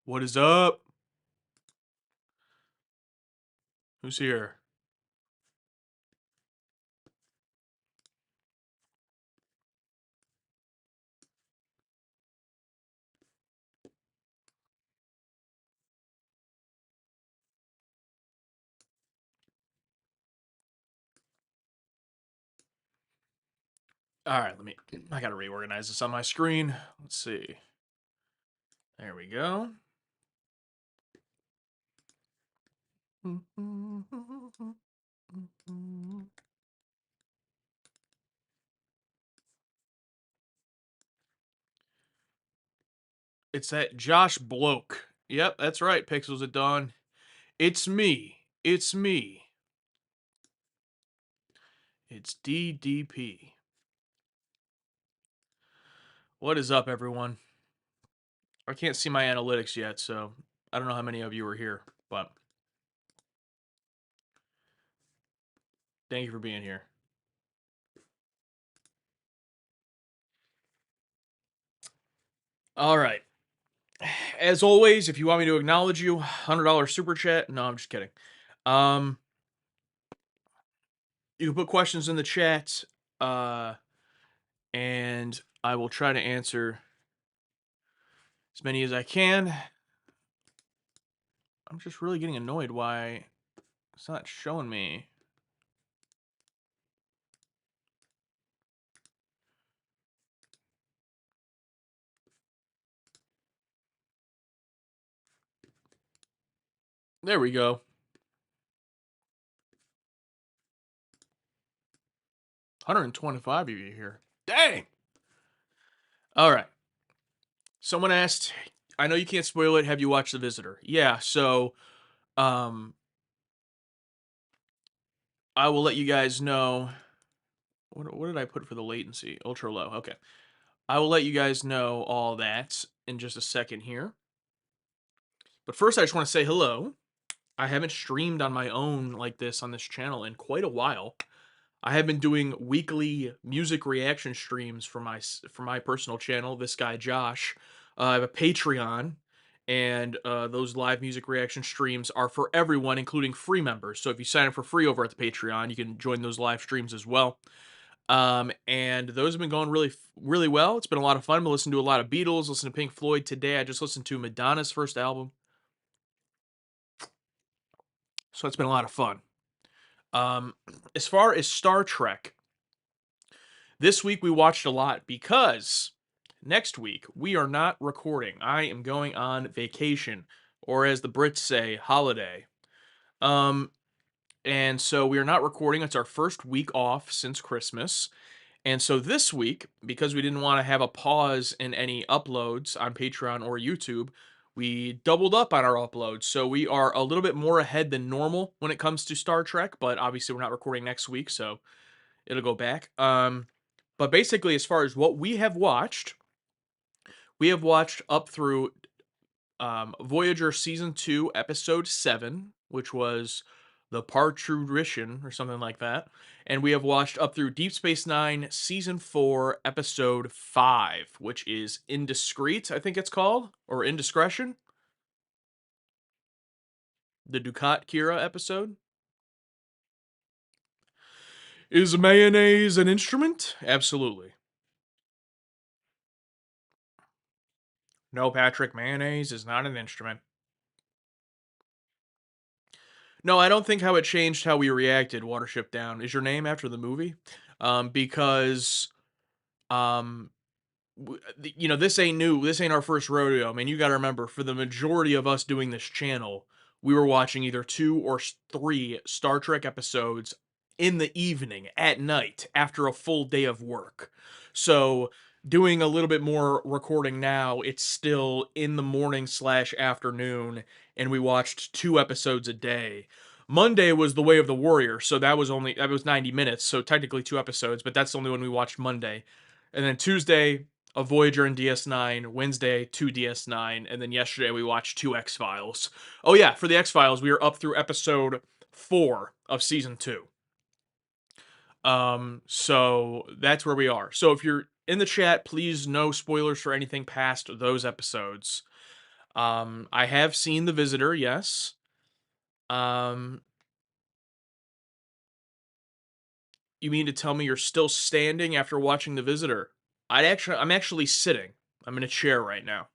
What is up? Who's here? All right, I gotta reorganize this on my screen. Let's see. There we go. It's that Josh bloke. Yep, that's right, Pixels at Dawn. It's me. It's me. It's DDP. What is up, everyone? I can't see my analytics yet, so I don't know how many of you are here, but thank you for being here. All right. As always, if you want me to acknowledge you, $100 super chat. No, I'm just kidding. Um, you can put questions in the chat, uh, and I will try to answer as many as I can. I'm just really getting annoyed why it's not showing me. There we go. 125 of you here. Dang! All right. Someone asked, I know you can't spoil it. Have you watched The Visitor? Yeah, so um, I will let you guys know. What did I put for the latency? Ultra low. Okay. I will let you guys know all that in just a second here. But first, I just want to say hello. I haven't streamed on my own like this on this channel in quite a while. I have been doing weekly music reaction streams for my personal channel. This guy Josh. I have a Patreon, and those live music reaction streams are for everyone, including free members. So if you sign up for free over at the Patreon, you can join those live streams as well. And those have been going really well. It's been a lot of fun. I've been listening to a lot of Beatles, listening to Pink Floyd today. I just listened to Madonna's first album. So it's been a lot of fun. Um, as far as Star Trek, this week we watched a lot because next week we are not recording. I am going on vacation, or as the Brits say, holiday. Um, and so we are not recording. It's our first week off since Christmas. And so this week, because we didn't want to have a pause in any uploads on Patreon or YouTube, we doubled up on our uploads. So we are a little bit more ahead than normal when it comes to Star Trek, but obviously we're not recording next week, so it'll go back. But basically, as far as what we have watched up through Voyager Season 2, Episode 7, which was The Parturition or something like that. And we have watched up through Deep Space Nine, Season 4, Episode 5, which is Indiscreet, I think it's called, or Indiscretion. The Dukat Kira episode. Is mayonnaise an instrument? Absolutely. No, Patrick, mayonnaise is not an instrument. No, I don't think how it changed how we reacted. Watership Down is your name after the movie, because um, this ain't new. This ain't our first rodeo. I mean, you got to remember, for the majority of us doing this channel, we were watching either 2 or 3 Star Trek episodes in the evening, at night, after a full day of work. So, doing a little bit more recording now, it's still in the morning slash afternoon, and we watched 2 episodes a day. Monday was The Way of the Warrior, so that was 90 minutes, so technically 2 episodes, but that's the only one we watched Monday. And then Tuesday, a Voyager and DS9, Wednesday, 2 DS9, and then yesterday we watched 2 X-Files. Oh yeah, for the X-Files, we are up through episode 4 of season 2. So that's where we are. So if you're in the chat, please no spoilers for anything past those episodes. I have seen The Visitor, yes. Um, you mean to tell me you're still standing after watching The Visitor? I'm actually sitting. I'm in a chair right now.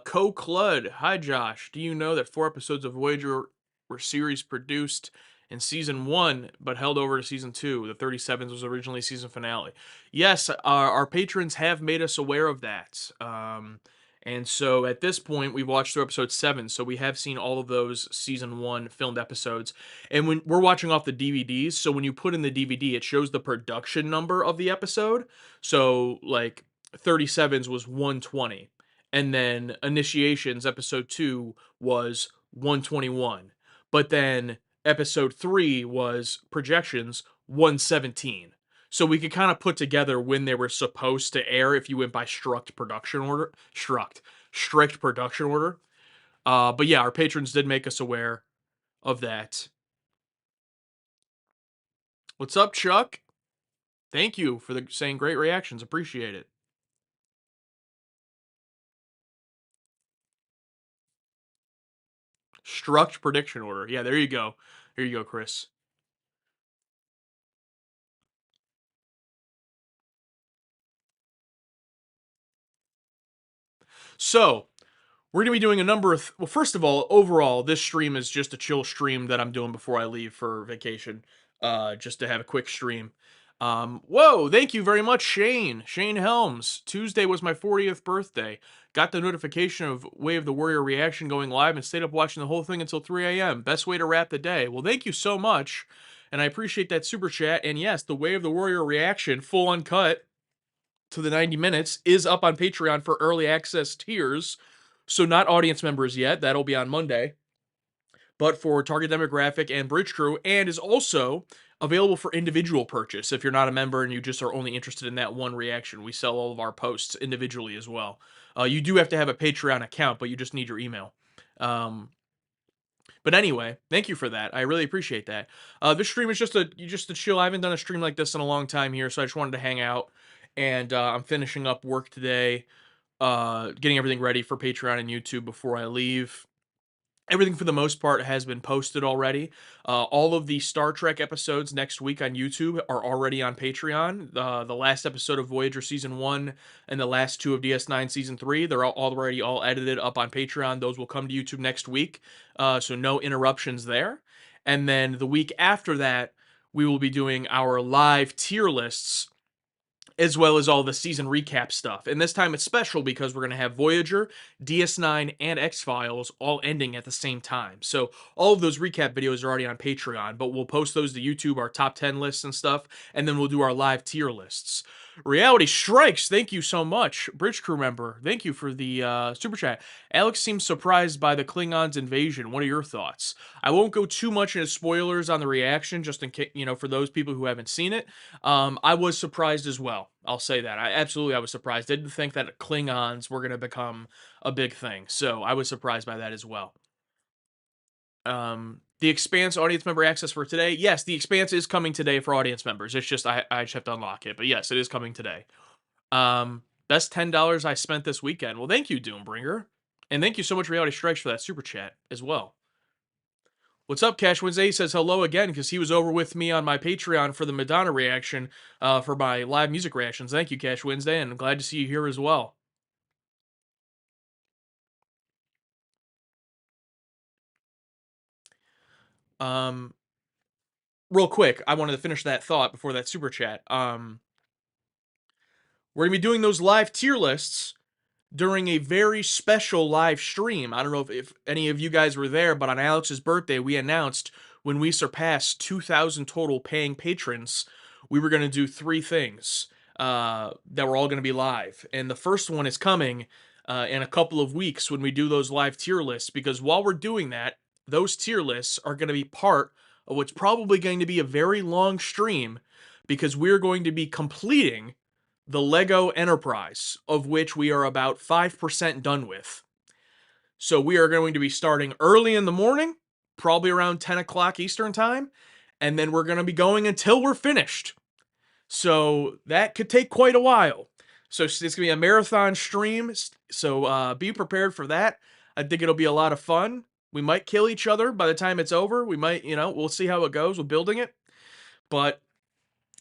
Co-Clud. Hi, Josh. Do you know that 4 episodes of Voyager were series produced in season one, but held over to season two? The 37th was originally season finale. Yes, our patrons have made us aware of that. And so at this point, we've watched through episode seven, so we have seen all of those season one filmed episodes. And when we're watching off the DVDs, so when you put in the DVD, it shows the production number of the episode. So like 37s was 120, and then Initiations episode 2 was 121, but then episode 3 was Projections 117. So we could kind of put together when they were supposed to air if you went by strict production order. But yeah, our patrons did make us aware of that. What's up, Chuck? Thank you for the saying great reactions. Appreciate it. Struct prediction order. Yeah, there you go. There you go, Chris. So, we're going to be doing a number of. Well, first of all, overall, this stream is just a chill stream that I'm doing before I leave for vacation, just to have a quick stream. Whoa, thank you very much, Shane. Shane Helms. Tuesday was my 40th birthday. Got the notification of Way of the Warrior reaction going live and stayed up watching the whole thing until 3 a.m. Best way to wrap the day. Well, thank you so much. And I appreciate that super chat. And yes, the Way of the Warrior reaction, full uncut to the 90 minutes, is up on Patreon for early access tiers. So not audience members yet. That'll be on Monday. But for target demographic and bridge crew, and is also available for individual purchase if you're not a member and you just are only interested in that one reaction. We sell all of our posts individually as well. You do have to have a Patreon account, but you just need your email. But anyway, thank you for that. I really appreciate that. This stream is just a chill. I haven't done a stream like this in a long time here, so I just wanted to hang out. And I'm finishing up work today, getting everything ready for Patreon and YouTube before I leave. Everything for the most part has been posted already. All of the Star Trek episodes next week on YouTube are already on Patreon. The last episode of Voyager Season 1 and the last two of DS9 Season 3, they're already all edited up on Patreon. Those will come to YouTube next week, so no interruptions there. And then the week after that, we will be doing our live tier lists as well as all the season recap stuff. And this time it's special because we're going to have Voyager, DS9, and X-Files all ending at the same time. So all of those recap videos are already on Patreon, but we'll post those to YouTube, our top 10 lists and stuff, and then we'll do our live tier lists. Reality Strikes, thank you so much. Bridge crew member, thank you for the super chat. Alex seems surprised by the Klingons' invasion. What are your thoughts? I won't go too much into spoilers on the reaction, just in case, for those people who haven't seen it. I was surprised as well. I'll say that. I was surprised. I didn't think that Klingons were going to become a big thing. So I was surprised by that as well. The Expanse audience member access for today. Yes, the Expanse is coming today for audience members. It's just I just have to unlock it. But yes, it is coming today. Best $10 I spent this weekend. Well, thank you, Doombringer. And thank you so much, Reality Strikes, for that super chat as well. What's up, Cash Wednesday? He says hello again because he was over with me on my Patreon for the Madonna reaction, for my live music reactions. Thank you, Cash Wednesday, and I'm glad to see you here as well. Um, Real quick, I wanted to finish that thought before that super chat. We're gonna be doing those live tier lists during a very special live stream. I don't know if any of you guys were there, but on Alex's birthday, we announced when we surpassed 2,000 total paying patrons, we were going to do three things that were all going to be live. And the first one is coming in a couple of weeks when we do those live tier lists, because while we're doing that, those tier lists are going to be part of what's probably going to be a very long stream, because we're going to be completing the Lego Enterprise, of which we are about 5% done with. So we are going to be starting early in the morning, probably around 10 o'clock Eastern time, and then we're going to be going until we're finished. So that could take quite a while. So it's going to be a marathon stream. So be prepared for that. I think it'll be a lot of fun. We might kill each other by the time it's over. We might, we'll see how it goes with building it. But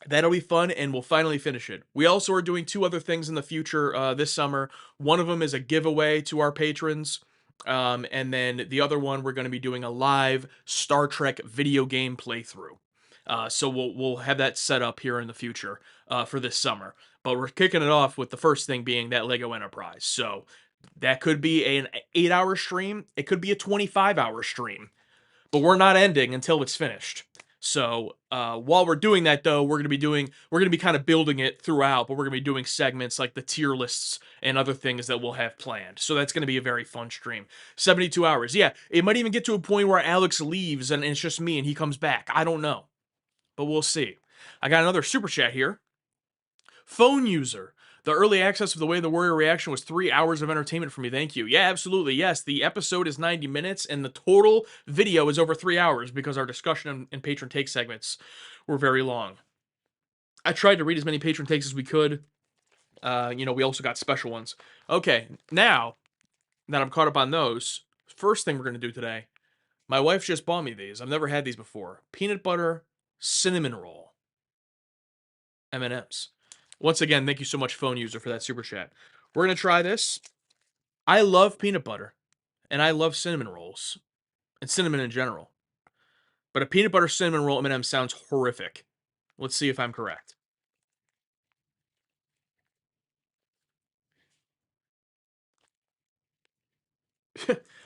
that'll be fun, and we'll finally finish it. We also are doing two other things in the future this summer. One of them is a giveaway to our patrons. And then the other one, we're going to be doing a live Star Trek video game playthrough. So we'll have that set up here in the future for this summer. But we're kicking it off with the first thing being that Lego Enterprise. So that could be an 8-hour stream. It could be a 25-hour stream, but we're not ending until it's finished. So while we're doing that, though, we're gonna be kind of building it throughout, but we're gonna be doing segments like the tier lists and other things that we'll have planned. So that's gonna be a very fun stream. 72 hours, yeah. It might even get to a point where Alex leaves and it's just me and he comes back. I don't know, but we'll see. I got another super chat here. Phone user. The early access of The Way the Warrior reaction was 3 hours of entertainment for me. Thank you. Yeah, absolutely. Yes, the episode is 90 minutes and the total video is over 3 hours because our discussion and patron take segments were very long. I tried to read as many patron takes as we could. We also got special ones. Okay, now that I'm caught up on those, first thing we're going to do today, my wife just bought me these. I've never had these before. Peanut butter cinnamon roll M&Ms. Once again, thank you so much, phone user, for that super chat. We're going to try this. I love peanut butter, and I love cinnamon rolls, and cinnamon in general. But a peanut butter cinnamon roll M&M sounds horrific. Let's see if I'm correct.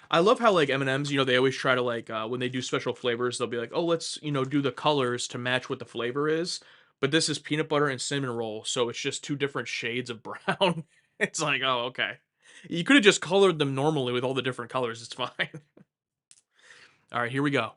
I love how like M&Ms, they always try to like when they do special flavors, they'll be like, "Oh, let's, do the colors to match what the flavor is." But this is peanut butter and cinnamon roll, so it's just two different shades of brown. It's like, "Oh, okay." You could have just colored them normally with all the different colors. It's fine. All right, here we go.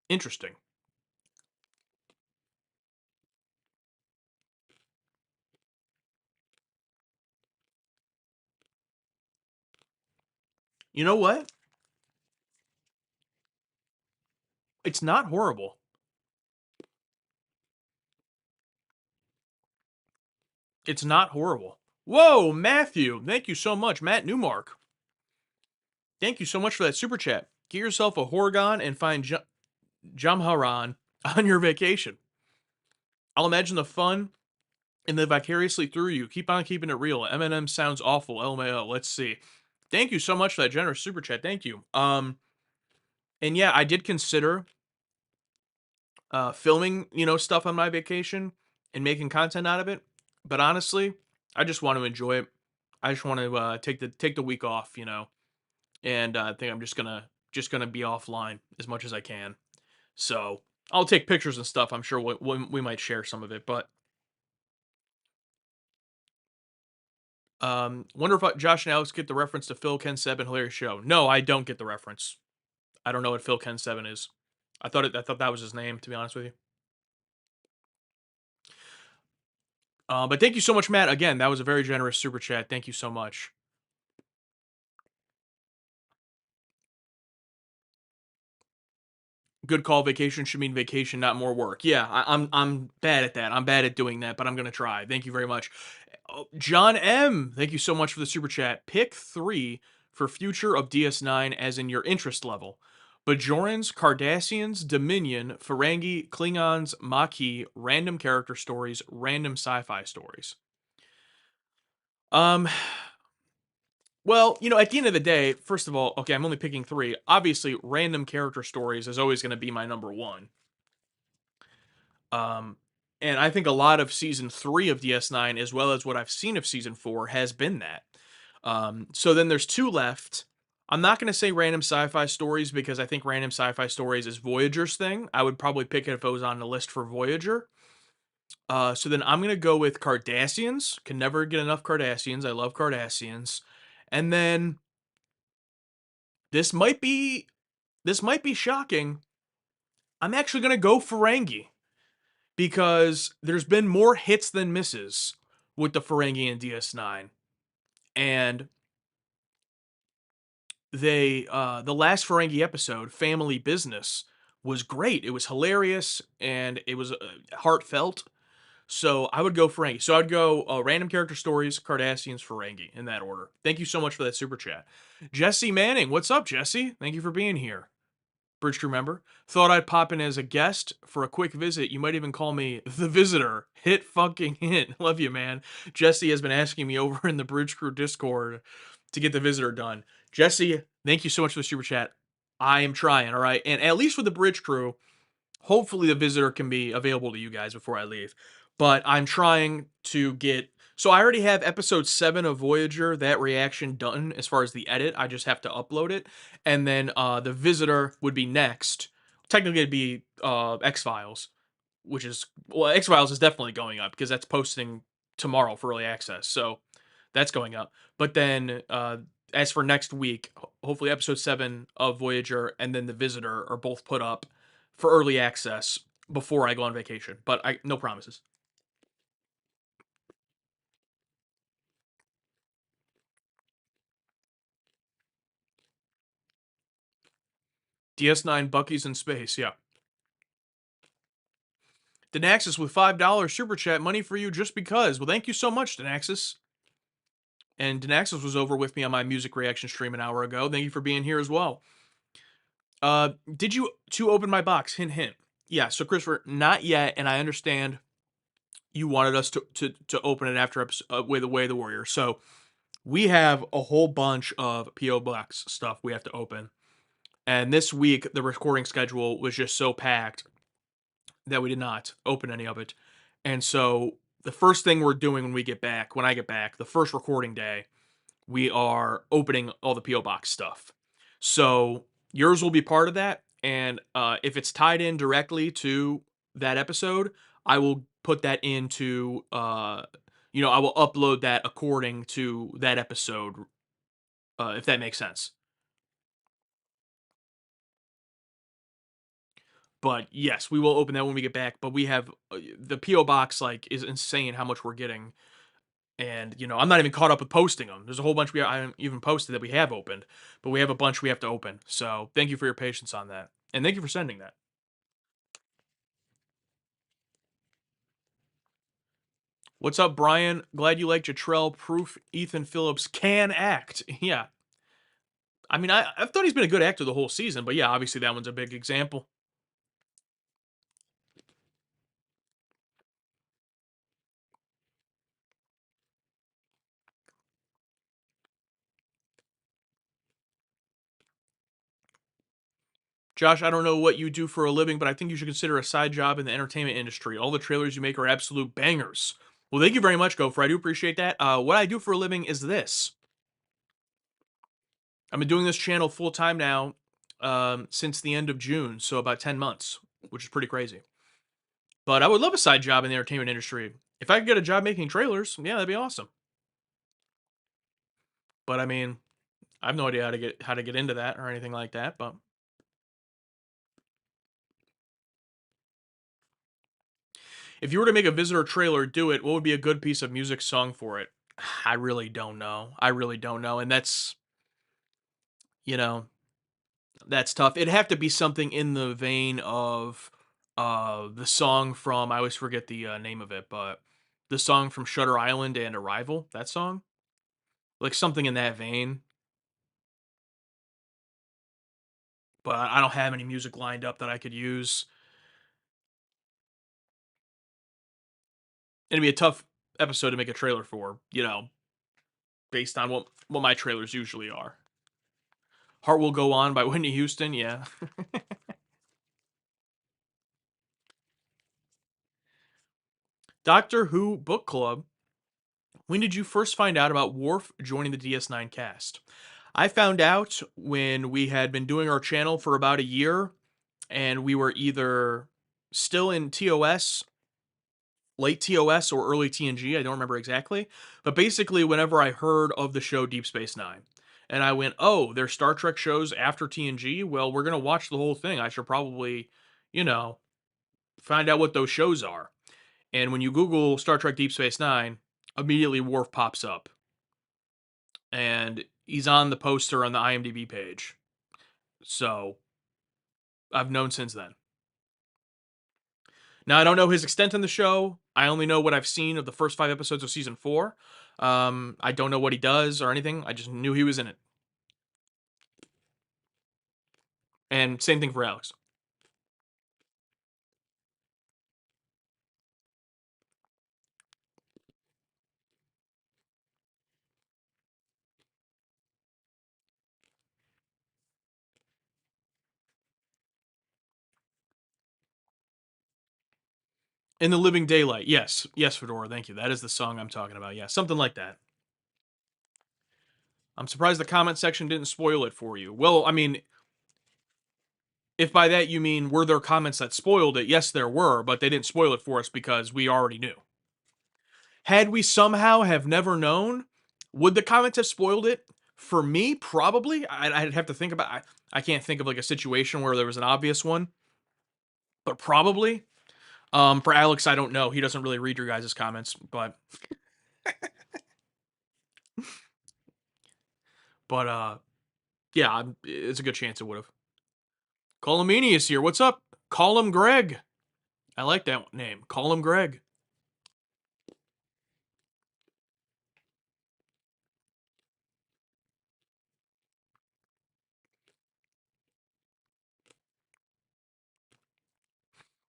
Interesting. You know what? It's not horrible. It's not horrible. Whoa, Matthew. Thank you so much. Matt Newmark. Thank you so much for that super chat. Get yourself a Horgon and find Jamharan on your vacation. I'll imagine the fun and live vicariously through you. Keep on keeping it real. M&M sounds awful. LMAO. Let's see. Thank you so much for that generous super chat. Thank you. And yeah, I did consider filming, stuff on my vacation and making content out of it. But honestly, I just want to enjoy it. I just want to take the week off, and I think I'm just gonna be offline as much as I can. So I'll take pictures and stuff. I'm sure we might share some of it, but wonder if Josh and Alex get the reference to Phil Ken Seb and Hilarious Show. No, I don't get the reference. I don't know what Phil Ken Seven is. I thought that was his name, to be honest with you. But thank you so much, Matt. Again, that was a very generous super chat. Thank you so much. Good call. Vacation should mean vacation, not more work. Yeah, I'm bad at that. I'm bad at doing that, but I'm gonna try. Thank you very much. Oh, John M. Thank you so much for the super chat. Pick 3 for future of DS9 as in your interest level. Bajorans, Cardassians, Dominion, Ferengi, Klingons, Maquis, random character stories, random sci-fi stories. Um, well, at the end of the day, first of all, okay, I'm only picking 3. Obviously, random character stories is always going to be my number 1. Um, and I think a lot of season 3 of DS9, as well as what I've seen of season 4, has been that. So then there's 2 left. I'm not going to say random sci-fi stories because I think random sci-fi stories is Voyager's thing. I would probably pick it if it was on the list for Voyager. So then I'm going to go with Cardassians. Can never get enough Cardassians. I love Cardassians. And then this might be this might be shocking. I'm actually gonna go Ferengi because there's been more hits than misses with the Ferengi in DS9. And the last Ferengi episode, Family Business, was great. It was hilarious and it was heartfelt. So I would go Ferengi. So I'd go random character stories, Cardassians, Ferengi in that order. Thank you so much for that super chat. Jesse Manning, what's up, Jesse? Thank you for being here. Bridge crew member. Thought I'd pop in as a guest for a quick visit. You might even call me the visitor. Hit fucking hit. Love you, man. Jesse has been asking me over in the Bridge crew Discord to get the visitor done. Jesse, thank you so much for the super chat. I am trying, all right? And at least with the Bridge crew, hopefully the visitor can be available to you guys before I leave. But I'm trying to get so I already have episode 7 of Voyager, that reaction done as far as the edit. I just have to upload it. And then the visitor would be next. Technically it'd be X-Files, which is well, X-Files is definitely going up because that's posting tomorrow for early access. So that's going up. But then as for next week, hopefully episode 7 of Voyager and then the visitor are both put up for early access before I go on vacation. But I no promises. DS9 Bucky's in space, yeah. Denaxis with $5 super chat money for you just because. Well, thank you so much, Denaxis. And Denaxis was over with me on my music reaction stream an hour ago. Thank you for being here as well. Did you two open my box? Hint, hint. Yeah. So Christopher, not yet, and I understand you wanted us to open it after episode with the Way of the Warrior. So we have a whole bunch of PO box stuff we have to open, and this week the recording schedule was just so packed that we did not open any of it. And so the first thing we're doing when I get back, the first recording day, we are opening all the PO box stuff. So yours will be part of that, and if it's tied in directly to that episode, I will put that into I will upload that according to that episode, if that makes sense. But yes, we will open that when we get back. But we have the PO box like is insane how much we're getting, and I'm not even caught up with posting them. There's a whole bunch I haven't even posted that we have opened, but we have a bunch we have to open. So thank you for your patience on that, and thank you for sending that. What's up, Brian? Glad you like Jatrell. Proof Ethan Phillips can act. Yeah, I mean I've thought he's been a good actor the whole season, but yeah, obviously that one's a big example. Josh, I don't know what you do for a living, but I think you should consider a side job in the entertainment industry. All the trailers you make are absolute bangers. Well, thank you very much, Gopher. I do appreciate that. What I do for a living is this. I've been doing this channel full time now since the end of June, so about 10 months, which is pretty crazy. But I would love a side job in the entertainment industry. If I could get a job making trailers, yeah, that'd be awesome. But I mean, I have no idea how to get into that or anything like that. But if you were to make a visitor trailer, do it. What would be a good piece of music song for it? I really don't know. I really don't know, and you know that's tough. It'd have to be something in the vein of the song from I always forget the name of it, but the song from Shutter Island and Arrival. That song, like something in that vein. But I don't have any music lined up that I could use. It'd be a tough episode to make a trailer for, based on what my trailers usually are. Heart Will Go On by Whitney Houston, yeah. Doctor Who Book Club. When did you first find out about Worf joining the DS9 cast? I found out when we had been doing our channel for about a year, and we were either still in TOS late TOS or early TNG, I don't remember exactly. But basically, whenever I heard of the show Deep Space Nine, and I went, "Oh, there's Star Trek shows after TNG. Well, we're gonna watch the whole thing. I should probably, you know, find out what those shows are." And when you Google Star Trek Deep Space Nine, immediately Worf pops up, and he's on the poster on the IMDb page. So I've known since then. Now I don't know his extent in the show. I only know what I've seen of the first 5 episodes of season 4. I don't know what he does or anything. I just knew he was in it. And same thing for Alex. In the Living Daylight, yes, yes, Fedora, thank you. That is the song I'm talking about. Yeah, something like that. I'm surprised the comment section didn't spoil it for you. Well, I mean, if by that you mean were there comments that spoiled it, yes, there were, but they didn't spoil it for us because we already knew. Had we somehow have never known, would the comments have spoiled it? For me, probably. I'd have to think about. I can't think of like a situation where there was an obvious one, but probably. For Alex, I don't know. He doesn't really read your guys' comments, but yeah, it's a good chance it would have. Colomini is here. What's up? Call him Greg. I like that name. Call him Greg.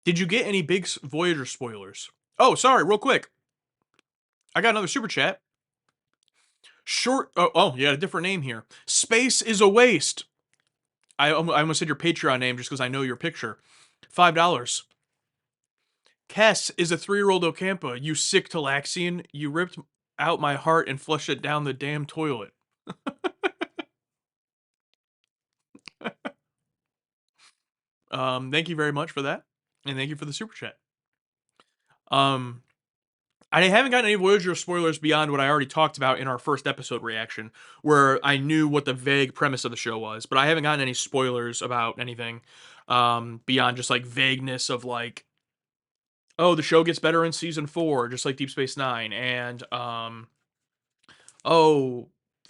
Did you get any big Voyager spoilers? Oh, sorry, real quick. I got another super chat. Short. Oh, you got a different name here. Space is a waste. I almost said your Patreon name just because I know your picture. $5. Kess is a 3-year-old Ocampa. You sick Talaxian. You ripped out my heart and flushed it down the damn toilet. Thank you very much for that. And thank you for the super chat. Um, I haven't gotten any Voyager spoilers beyond what I already talked about in our first episode reaction, where I knew what the vague premise of the show was, but I haven't gotten any spoilers about anything beyond just like vagueness of like, oh, the show gets better in season 4, just like Deep Space Nine, and oh,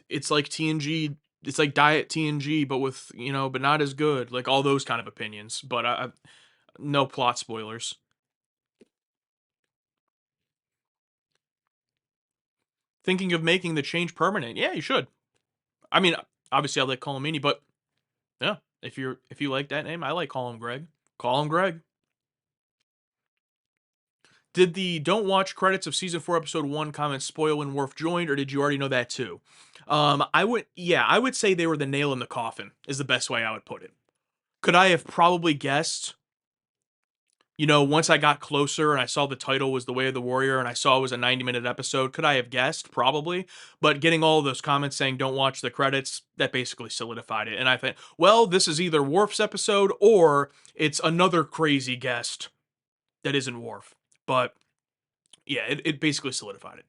it's like TNG, it's like Diet TNG, but with but not as good, like all those kind of opinions. But no plot spoilers. Thinking of making the change permanent? Yeah, you should. I mean, obviously I like Colomini, but yeah, if you like that name, I like call him Greg. Call him Greg. Did the don't watch credits of season 4 episode 1 comments spoil when Worf joined, or did you already know that too? I would say they were the nail in the coffin is the best way I would put it. Could I have probably guessed, once I got closer and I saw the title was The Way of the Warrior and I saw it was a 90-minute episode, could I have guessed? Probably. But getting all of those comments saying don't watch the credits, that basically solidified it. And I think, well, this is either Worf's episode or it's another crazy guest that isn't Worf. But yeah, it basically solidified it.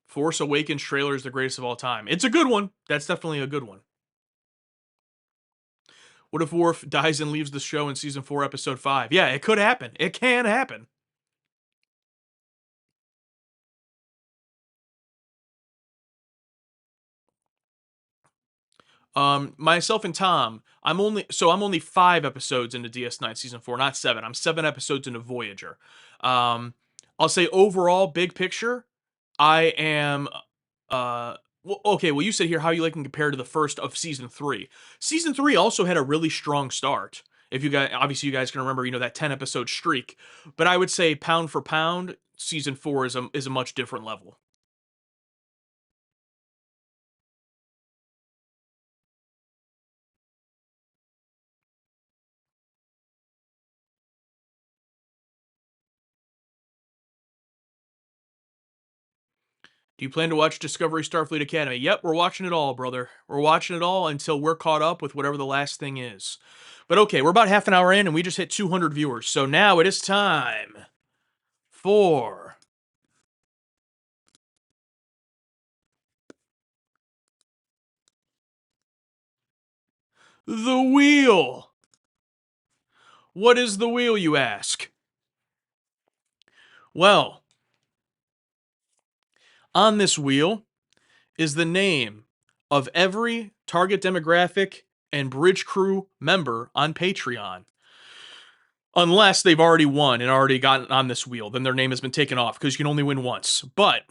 Force Awakens trailer is the greatest of all time. It's a good one. That's definitely a good one. What if Worf dies and leaves the show in season 4, episode 5? Yeah, it could happen. It can happen. Myself and Tom, I'm only 5 episodes into DS9 season 4, not 7. I'm 7 episodes into Voyager. Um, I'll say overall, big picture, I am well, okay, well you said here how you like and compare to the first of season 3. Season 3 also had a really strong start. If you guys obviously you guys can remember, that 10 episode streak, but I would say pound for pound, season 4 is a much different level. Do you plan to watch Discovery Starfleet Academy? Yep, we're watching it all, brother. We're watching it all until we're caught up with whatever the last thing is. But okay, we're about half an hour in and we just hit 200 viewers. So now it is time for the wheel. What is the wheel, you ask? Well, on this wheel is the name of every target demographic and bridge crew member on Patreon. Unless they've already won and already gotten on this wheel, then their name has been taken off because you can only win once. But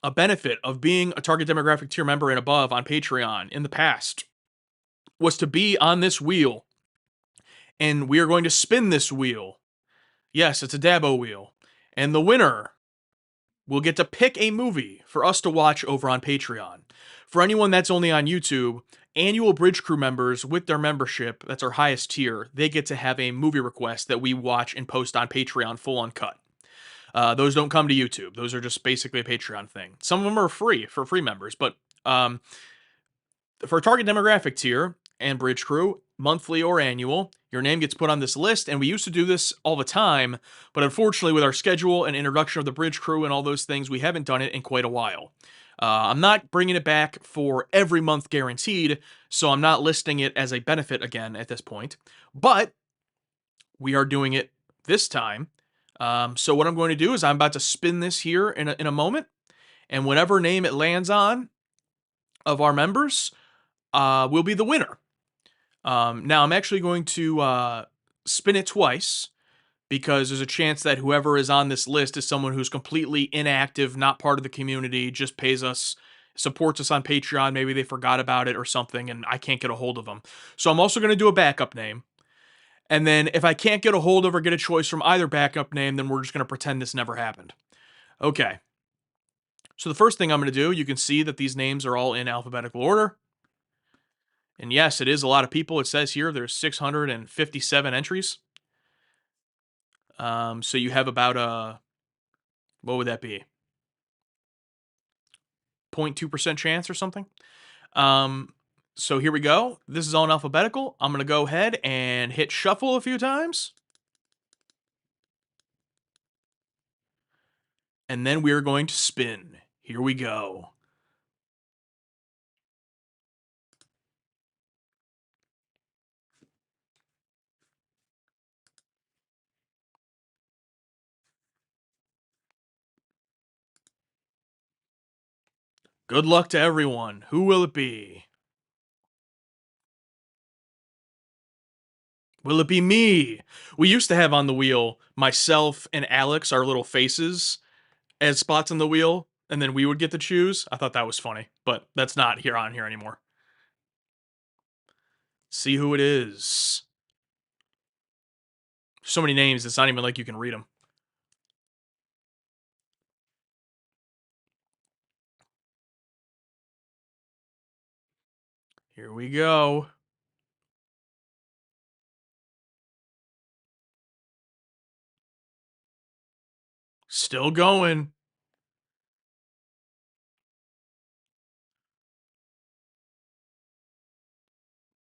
a benefit of being a target demographic tier member and above on Patreon in the past was to be on this wheel. And we are going to spin this wheel. Yes, it's a Dabo wheel. And the winner will get to pick a movie for us to watch over on Patreon. For anyone that's only on YouTube, annual Bridge Crew members with their membership, that's our highest tier, they get to have a movie request that we watch and post on Patreon full uncut. Those don't come to YouTube. Those are just basically a Patreon thing. Some of them are free for free members, but for target demographic tier and Bridge Crew, monthly or annual, your name gets put on this list. And we used to do this all the time, but unfortunately, with our schedule and introduction of the Bridge Crew and all those things, we haven't done it in quite a while. I'm not bringing it back for every month guaranteed, so I'm not listing it as a benefit again at this point. But we are doing it this time. So what I'm going to do is I'm about to spin this here in a moment, and whatever name it lands on of our members will be the winner. Now I'm actually going to spin it twice because there's a chance that whoever is on this list is someone who's completely inactive, not part of the community, just pays us, supports us on Patreon. Maybe they forgot about it or something, and I can't get a hold of them. So I'm also going to do a backup name. And then if I can't get a hold of or get a choice from either backup name, then we're just going to pretend this never happened. Okay. So the first thing I'm going to do, you can see that these names are all in alphabetical order. And yes, it is a lot of people. It says here there's 657 entries. So you have about what would that be? 0.2% chance or something. So here we go. This is all in alphabetical. I'm going to go ahead and hit shuffle a few times. And then we're going to spin. Here we go. Good luck to everyone. Who will it be? Will it be me? We used to have on the wheel myself and Alex, our little faces, as spots on the wheel, and then we would get to choose. I thought that was funny, but that's not here on here anymore. See who it is. So many names, it's not even like you can read them. Here we go. Still going.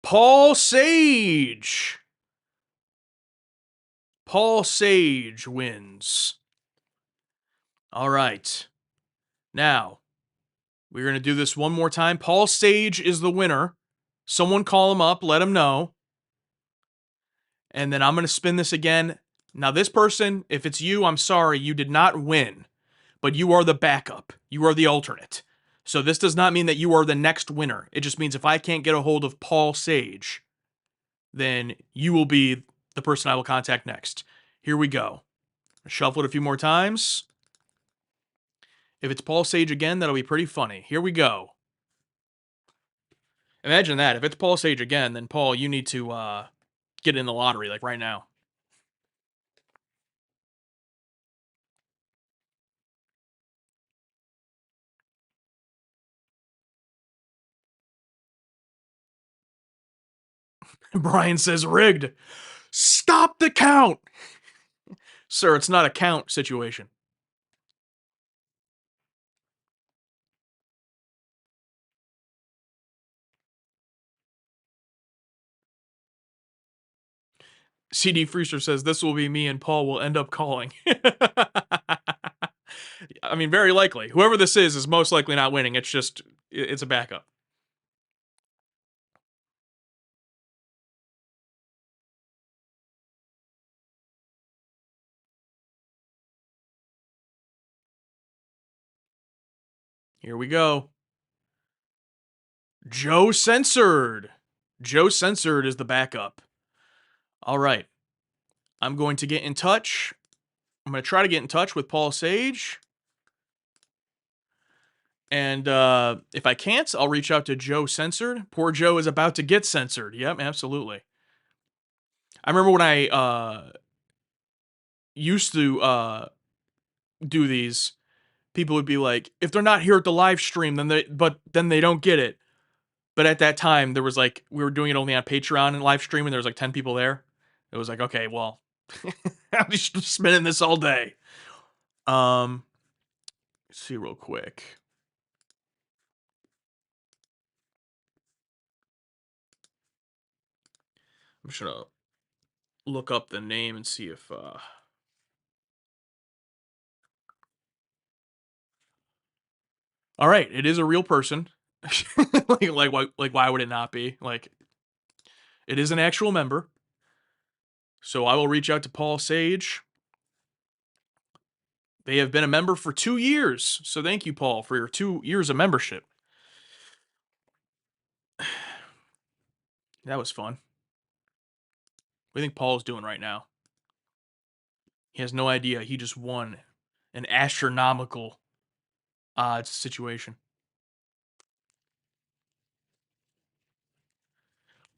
Paul Sage. Paul Sage wins. All right. Now, we're going to do this one more time. Paul Sage is the winner. Someone call him up, let him know. And then I'm going to spin this again. Now, this person, if it's you, I'm sorry, you did not win. But you are the backup. You are the alternate. So this does not mean that you are the next winner. It just means if I can't get a hold of Paul Sage, then you will be the person I will contact next. Here we go. Shuffle it a few more times. If it's Paul Sage again, that'll be pretty funny. Here we go. Imagine that. If it's Paul Sage again, then Paul, you need to get in the lottery, like right now. Brian says rigged. Stop the count! Sir, it's not a count situation. CD Freezer says this will be me and Paul will end up calling. I mean, very likely. Whoever this is most likely not winning. It's just it's a backup. Here we go. Joe Censored. Joe Censored is the backup. All right. I'm going to get in touch. I'm going to try to get in touch with Paul Sage. And if I can't, I'll reach out to Joe Censored. Poor Joe is about to get censored. Yep, absolutely. I remember when I used to do these, people would be like, if they're not here at the live stream, then they don't get it. But at that time, there was like we were doing it only on Patreon and live stream, and there was like 10 people there. It was like, okay, well, I'm just spinning this all day. Let's see real quick. I'm just gonna look up the name and see if all right, it is a real person. like why would it not be? Like it is an actual member. So I will reach out to Paul Sage. They have been a member for 2 years. So thank you, Paul, for your 2 years of membership. That was fun. What do you think Paul's doing right now? He has no idea. He just won an astronomical odds situation.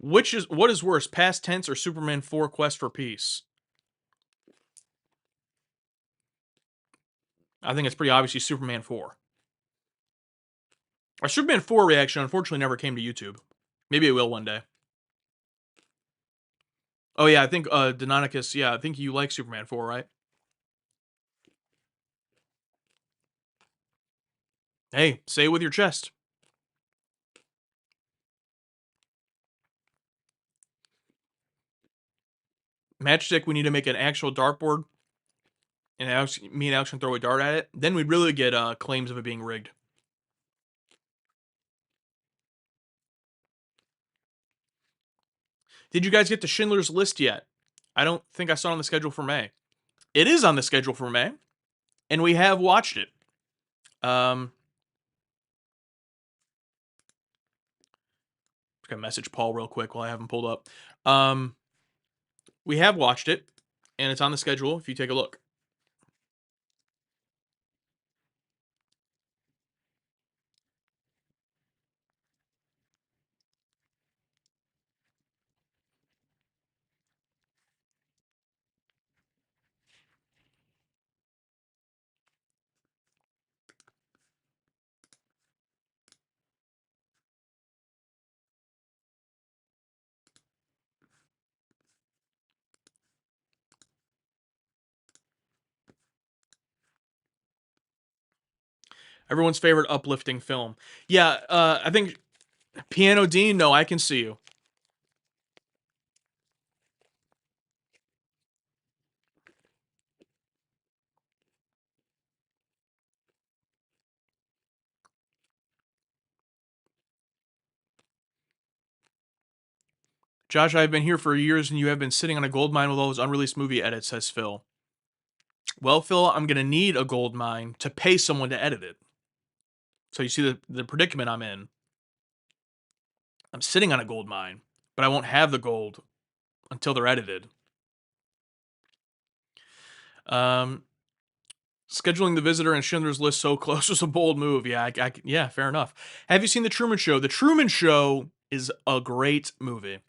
What is worse, Past Tense or Superman 4 Quest for Peace? I think it's pretty obviously Superman 4. Our Superman 4 reaction unfortunately never came to YouTube. Maybe it will one day. Oh yeah, I think Deinonychus, yeah, I think you like Superman 4, right? Hey, say it with your chest. Matchstick, we need to make an actual dartboard, and me and Alex can throw a dart at it. Then we'd really get claims of it being rigged. Did you guys get to Schindler's List yet? I don't think I saw it on the schedule for May. It is on the schedule for May, and we have watched it. Just gonna message Paul real quick while I have him pulled up. We have watched it, and it's on the schedule if you take a look. Everyone's favorite uplifting film. Yeah, I think Piano Dean, no, I can see you. Josh, I've been here for years and you have been sitting on a gold mine with all those unreleased movie edits, says Phil. Well, Phil, I'm going to need a gold mine to pay someone to edit it. So you see the predicament I'm in. I'm sitting on a gold mine, but I won't have the gold until they're edited. Scheduling The Visitor and Schindler's List so close was a bold move. Yeah, yeah, fair enough. Have you seen The Truman Show? The Truman Show is a great movie.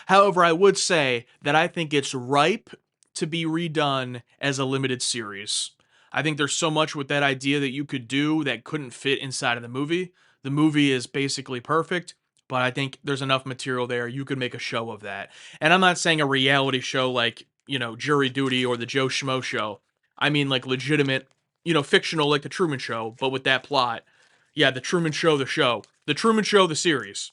However, I would say that I think it's ripe to be redone as a limited series. I think there's so much with that idea that you could do that couldn't fit inside of the movie. The movie is basically perfect, but I think there's enough material there you could make a show of that. And I'm not saying a reality show like, Jury Duty or the Joe Schmo show. I mean like legitimate, fictional like the Truman Show, but with that plot. Yeah, the Truman Show, the show. The Truman Show, the series.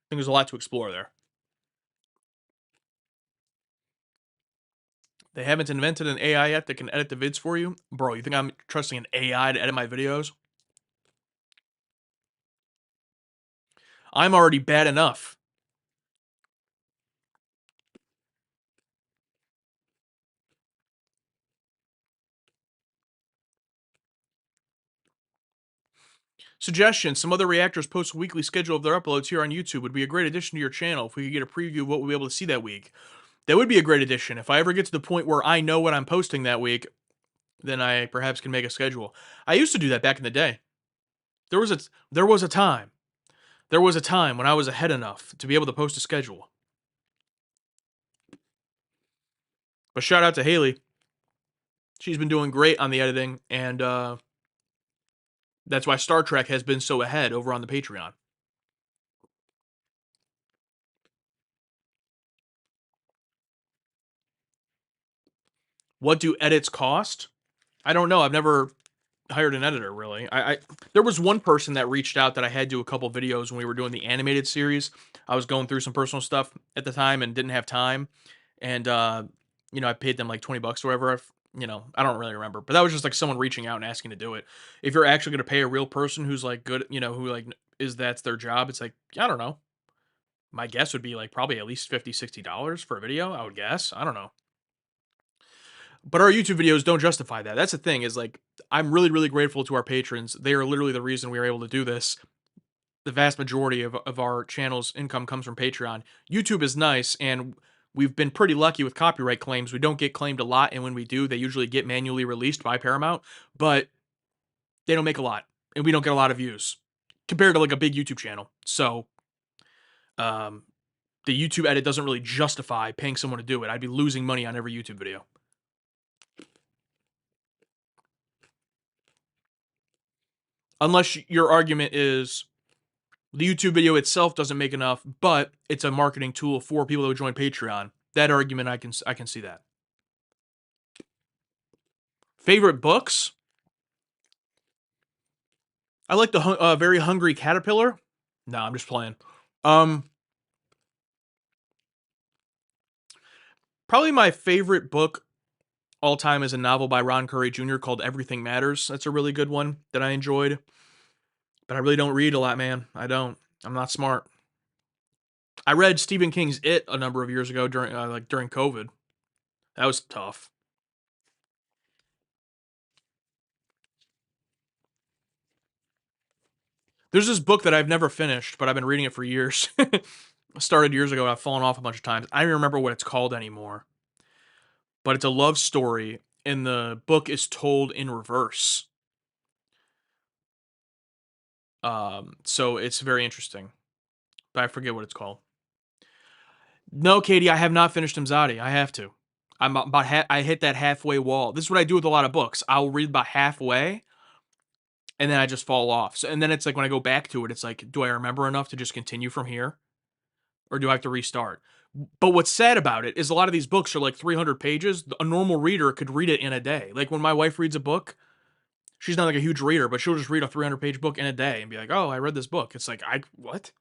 think there's a lot to explore there. They haven't invented an AI yet that can edit the vids for you? Bro, you think I'm trusting an AI to edit my videos? I'm already bad enough. Suggestion: some other reactors post a weekly schedule of their uploads here on YouTube. Would be a great addition to your channel if we could get a preview of what we'll be able to see that week. That would be a great addition. If I ever get to the point where I know what I'm posting that week, then I perhaps can make a schedule. I used to do that back in the day. There was a there was a time. There was a time when I was ahead enough to be able to post a schedule. But shout out to Haley. She's been doing great on the editing, and that's why Star Trek has been so ahead over on the Patreon. What do edits cost? I don't know. I've never hired an editor really. I there was one person that reached out that I had to do a couple videos when we were doing the animated series. I was going through some personal stuff at the time and didn't have time, and I paid them like 20 bucks or whatever. I don't really remember, but that was just like someone reaching out and asking to do it. If you're actually going to pay a real person who's like good, who like is that's their job, it's like I don't know. My guess would be like probably at least 50, $60 for a video. I would guess. I don't know. But our YouTube videos don't justify that. That's the thing is like I'm really really grateful to our patrons. They are literally the reason we are able to do this. The vast majority of our channel's income comes from Patreon. YouTube is nice and we've been pretty lucky with copyright claims. We don't get claimed a lot and when we do, they usually get manually released by Paramount, but they don't make a lot and we don't get a lot of views compared to like a big YouTube channel. So, um the YouTube edit doesn't really justify paying someone to do it. I'd be losing money on every YouTube video. Unless your argument is the YouTube video itself doesn't make enough, but it's a marketing tool for people who join Patreon. That argument I can see that. Favorite books? I like the Very Hungry Caterpillar. No, I'm just playing. Um, Probably my favorite book all time is a novel by Ron Curry Jr. called Everything Matters. That's a really good one that I enjoyed. But I really don't read a lot, man. I don't. I'm not smart. I read Stephen King's It a number of years ago during COVID. That was tough. There's this book that I've never finished, but I've been reading it for years. Started years ago and I've fallen off a bunch of times. I don't remember what it's called anymore. But it's a love story and the book is told in reverse. So it's very interesting. But I forget what it's called. No, Katie, I have not finished Imzadi. I have to. I hit that halfway wall. This is what I do with a lot of books. I'll read about halfway and then I just fall off. So and then it's like when I go back to it, it's like, do I remember enough to just continue from here? Or do I have to restart? But what's sad about it is a lot of these books are like 300 pages. A normal reader could read it in a day. Like when my wife reads a book, she's not like a huge reader, but she'll just read a 300-page book in a day and be like, "Oh, I read this book." It's like, "I what?"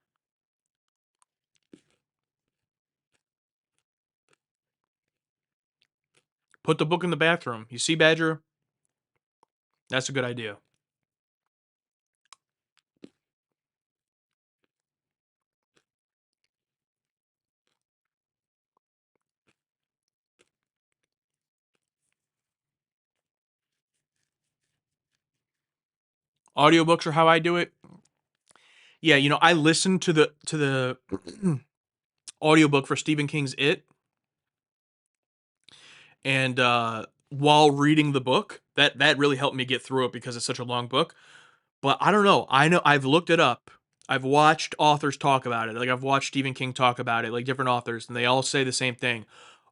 Put the book in the bathroom. You see Badger? That's a good idea. Audiobooks are how I do it. Yeah, I listened to the audiobook for Stephen King's It and while reading the book, that really helped me get through it because it's such a long book. But I don't know. I know I've looked it up. I've watched authors talk about it. Like I've watched Stephen King talk about it, like different authors, and they all say the same thing.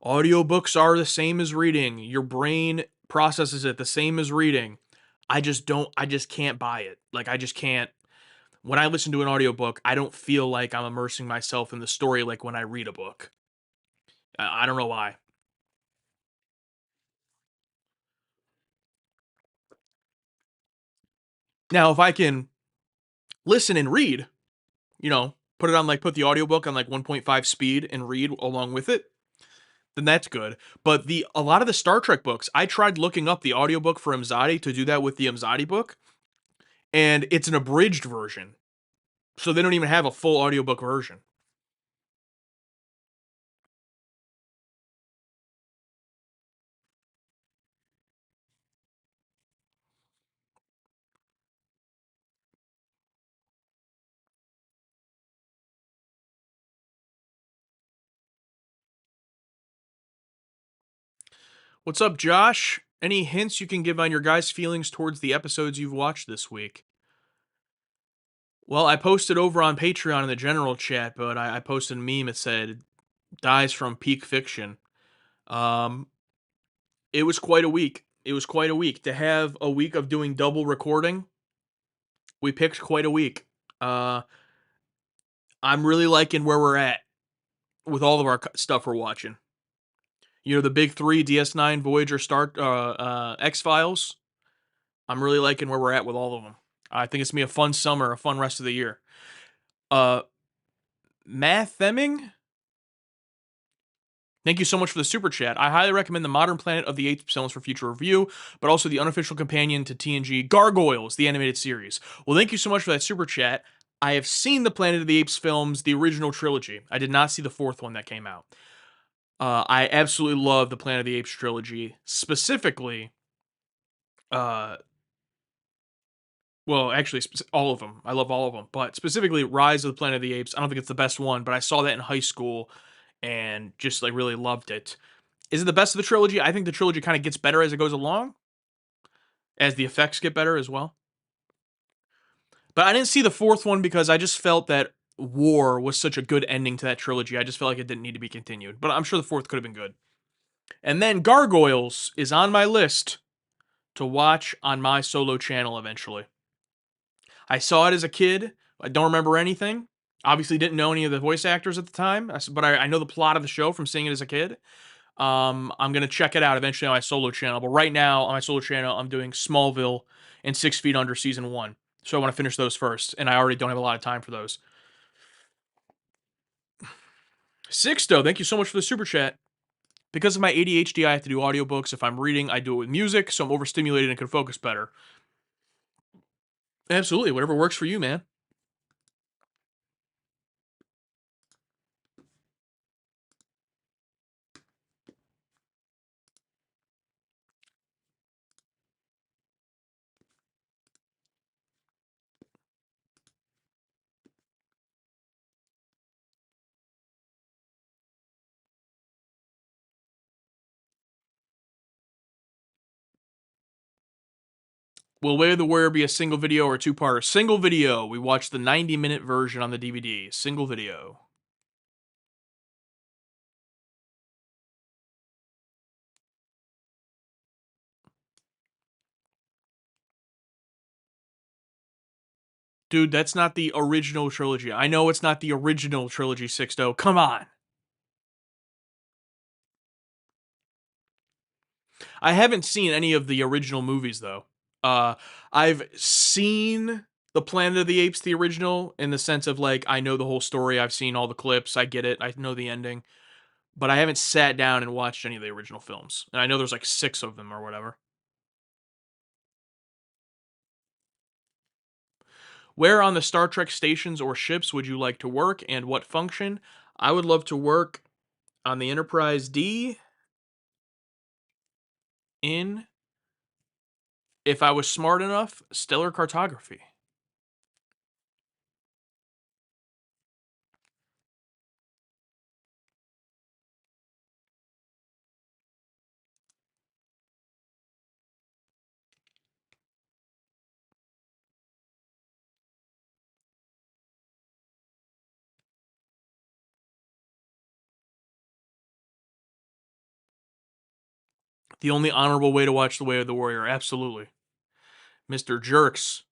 Audiobooks are the same as reading. Your brain processes it the same as reading. I just can't buy it. Like I just can't. When I listen to an audiobook, I don't feel like I'm immersing myself in the story like when I read a book. I don't know why. Now, if I can listen and read, you know, put it on like put the audiobook on like 1.5 speed and read along with it, then that's good. But the a lot of the Star Trek books, I tried looking up the audiobook for Imzadi to do that with the Imzadi book, and it's an abridged version. So they don't even have a full audiobook version. What's up, Josh? Any hints you can give on your guys' feelings towards the episodes you've watched this week? Well, I posted over on Patreon in the general chat, but I posted a meme that said dies from peak fiction. Um, it was quite a week. It was quite a week. To have a week of doing double recording, we picked quite a week. Uh, I'm really liking where we're at with all of our stuff we're watching. You know, the big three: DS9, Voyager, X Files. I'm really liking where we're at with all of them. I think it's gonna be a fun summer, a fun rest of the year. Uh, Math Theming, thank you so much for the super chat. I highly recommend the Modern Planet of the Apes films for future review, but also the unofficial companion to TNG, Gargoyles, the animated series. Well, thank you so much for that super chat. I have seen the Planet of the Apes films, the original trilogy. I did not see the fourth one that came out. I absolutely love the Planet of the Apes trilogy, specifically. Uh, well, actually, all of them. I love all of them, but specifically Rise of the Planet of the Apes. I don't think it's the best one, but I saw that in high school and just like really loved it. Is it the best of the trilogy? I think the trilogy kind of gets better as it goes along, as the effects get better as well. But I didn't see the fourth one because I just felt that War was such a good ending to that trilogy. I just felt like it didn't need to be continued. But I'm sure the fourth could have been good. And then Gargoyles is on my list to watch on my solo channel eventually. I saw it as a kid. I don't remember anything. Obviously, didn't know any of the voice actors at the time, but I know the plot of the show from seeing it as a kid. I'm gonna check it out eventually on my solo channel. But right now on my solo channel, I'm doing Smallville and 6 Feet Under season one. So I want to finish those first, and I already don't have a lot of time for those. Sixto, thank you so much for the super chat. Because of my ADHD, I have to do audiobooks. If I'm reading, I do it with music, so I'm overstimulated and can focus better. Absolutely, whatever works for you, man. Will Way of the Warrior be a single video or a two-parter? Single video. We watched the 90-minute version on the DVD. Single video. Dude, that's not the original trilogy. I know it's not the original trilogy, Sixto. Come on. I haven't seen any of the original movies though. Uh, I've seen the Planet of the Apes, the original, in the sense of like I know the whole story. I've seen all the clips. I get it. I know the ending, but I haven't sat down and watched any of the original films. And I know there's like 6 of them or whatever. Where on the Star Trek stations or ships would you like to work, and what function? I would love to work on the Enterprise D in, if I was smart enough, stellar cartography. The only honorable way to watch The Way of the Warrior, absolutely. Mr. Jerks.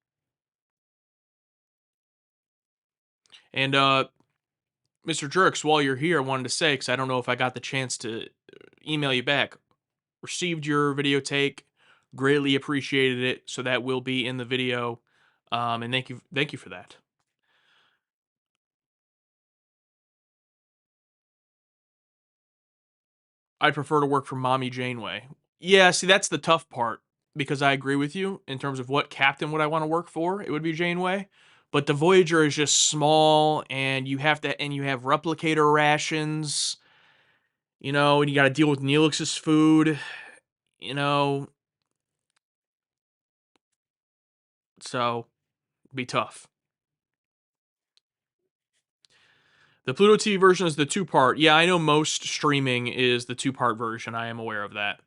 And Mr. Jerks, while you're here, I wanted to say, because I don't know if I got the chance to email you back, received your video take, greatly appreciated it, so that will be in the video. And thank you for that. I'd prefer to work for Mommy Janeway. Yeah, see, that's the tough part because I agree with you in terms of what captain would I want to work for. It would be Janeway, but the Voyager is just small, and you have replicator rations, and you got to deal with Neelix's food, you know, so be tough. The Pluto TV version is the two-part. Yeah, I know most streaming is the two-part version. I am aware of that.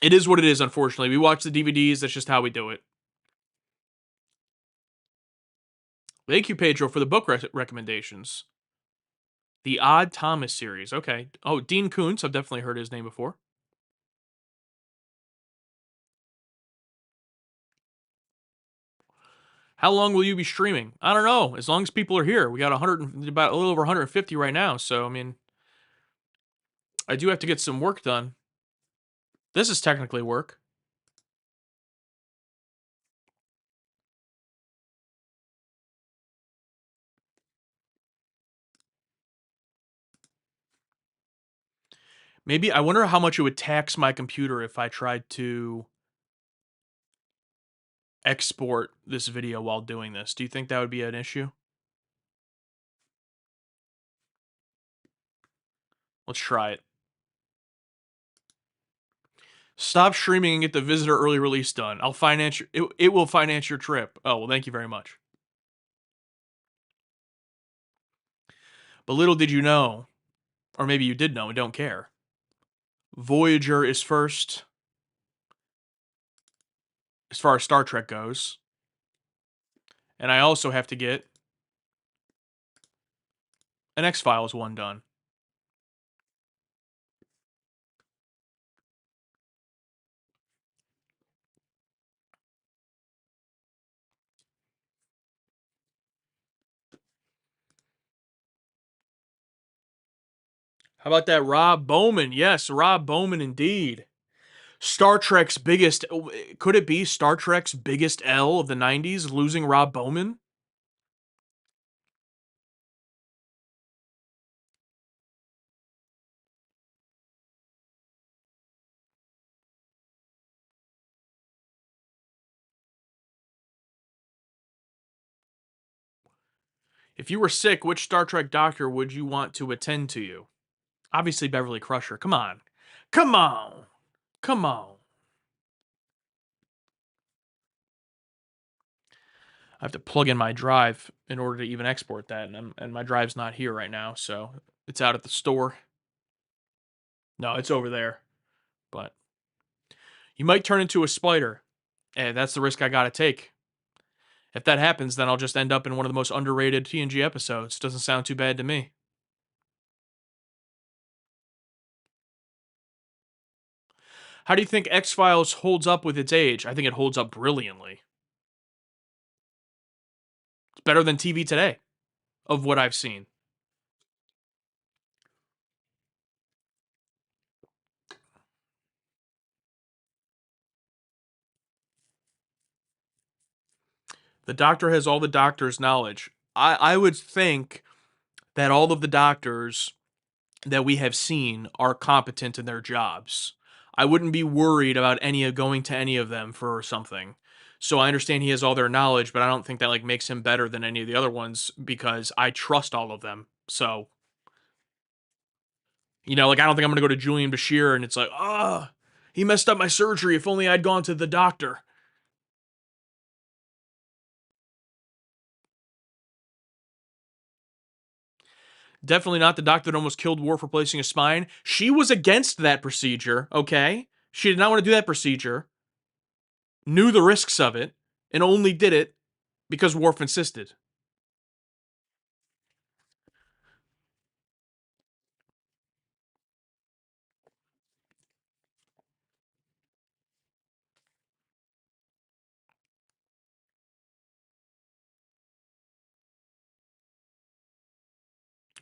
It is what it is, unfortunately. We watch the DVDs. That's just how we do it. Thank you, Pedro, for the book recommendations. The Odd Thomas series. Okay. Oh, Dean Koontz. I've definitely heard his name before. How long will you be streaming? I don't know. As long as people are here. We got about a little over 150 right now. So, I mean, I do have to get some work done. This is technically work. Maybe I wonder how much it would tax my computer if I tried to export this video while doing this. Do you think that would be an issue? Let's try it. Stop streaming and get the visitor early release done. I'll finance it will finance your trip. Oh, well, thank you very much. But little did you know, or maybe you did know and don't care. Voyager is first as far as Star Trek goes. And I also have to get an X-Files one done. How about that Rob Bowman? Yes, Rob Bowman indeed. Star Trek's biggest, could it be Star Trek's biggest L of the 90s, losing Rob Bowman? If you were sick, which Star Trek doctor would you want to attend to you? Obviously, Beverly Crusher. Come on. Come on. Come on. I have to plug in my drive in order to even export that, and my drive's not here right now, so it's out at the store. No, it's over there. But you might turn into a spider, and that's the risk I gotta take. If that happens, then I'll just end up in one of the most underrated TNG episodes. Doesn't sound too bad to me. How do you think X Files holds up with its age? I think it holds up brilliantly. It's better than TV today, of what I've seen. The doctor has all the doctor's knowledge. I would think that all of the doctors that we have seen are competent in their jobs. I wouldn't be worried about any of going to any of them for something. So I understand he has all their knowledge, but I don't think that like makes him better than any of the other ones because I trust all of them. So, like I don't think I'm gonna go to Julian Bashir and it's like, he messed up my surgery. If only I'd gone to the doctor. Definitely not the doctor that almost killed Worf replacing his spine. She was against that procedure, okay? She did not want to do that procedure, knew the risks of it, and only did it because Worf insisted.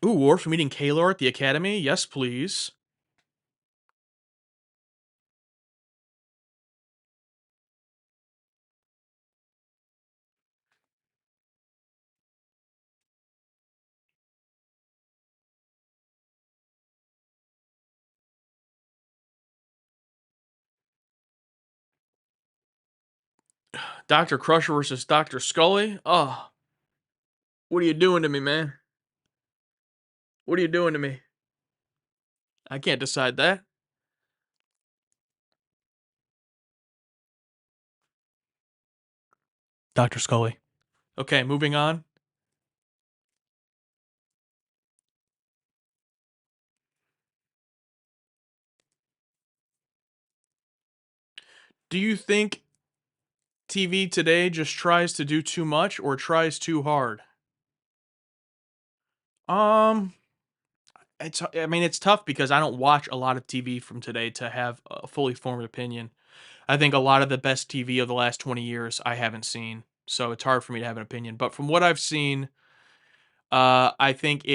Ooh, Worf meeting Kalar at the Academy? Yes, please. Dr. Crusher versus Dr. Scully? Oh, what are you doing to me, man? What are you doing to me? I can't decide that. Dr. Scully. Okay, moving on. Do you think TV today just tries to do too much or tries too hard? Um, I mean, it's tough because I don't watch a lot of TV from today to have a fully formed opinion. I think a lot of the best TV of the last 20 years I haven't seen, so it's hard for me to have an opinion. But from what I've seen, I think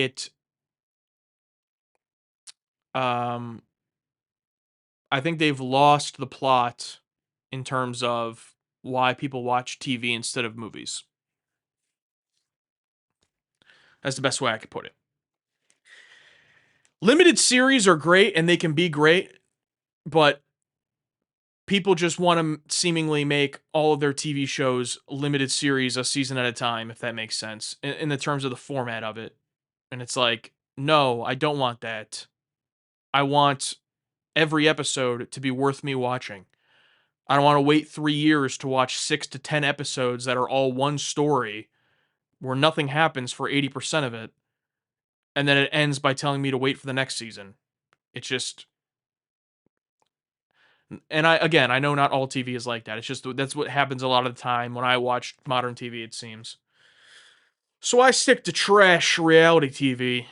um, I think they've lost the plot in terms of why people watch TV instead of movies. That's the best way I could put it. Limited series are great and they can be great, but people just want to seemingly make all of their TV shows limited series a season at a time, if that makes sense, in the terms of the format of it. And it's like, no, I don't want that. I want every episode to be worth me watching. I don't want to wait 3 years to watch 6 to 10 episodes that are all one story where nothing happens for 80% of it. And then it ends by telling me to wait for the next season. It's just, and I know not all TV is like that. It's just that's what happens a lot of the time when I watch modern TV, it seems. So I stick to trash reality TV.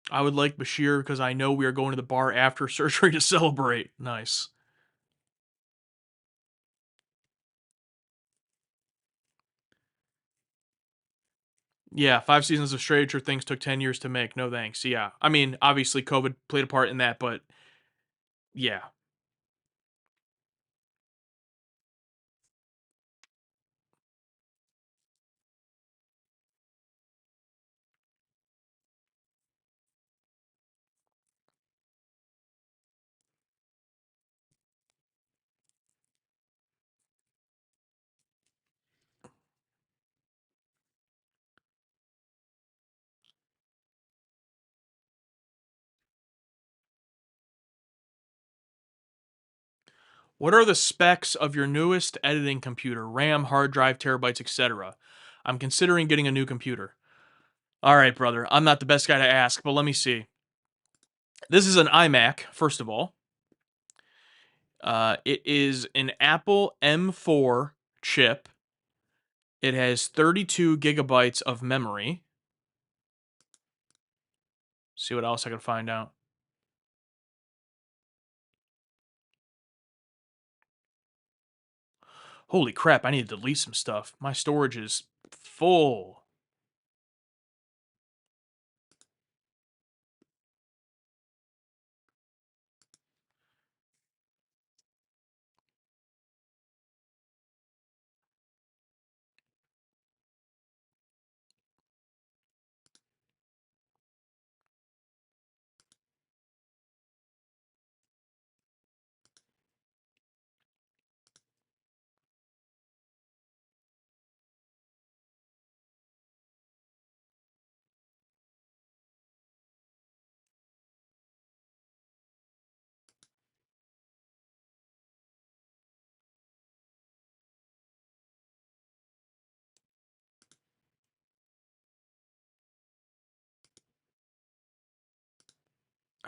I would like Bashir because I know we are going to the bar after surgery to celebrate. Nice. Yeah, 5 seasons of Stranger Things took 10 years to make. No thanks. Yeah. I mean, obviously COVID played a part in that, but yeah. What are the specs of your newest editing computer? RAM, hard drive, terabytes, etc. I'm considering getting a new computer. All right, brother. I'm not the best guy to ask, but let me see. This is an iMac, first of all. It is an Apple M4 chip. It has 32 gigabytes of memory. See what else I can find out. Holy crap, I need to delete some stuff. My storage is full.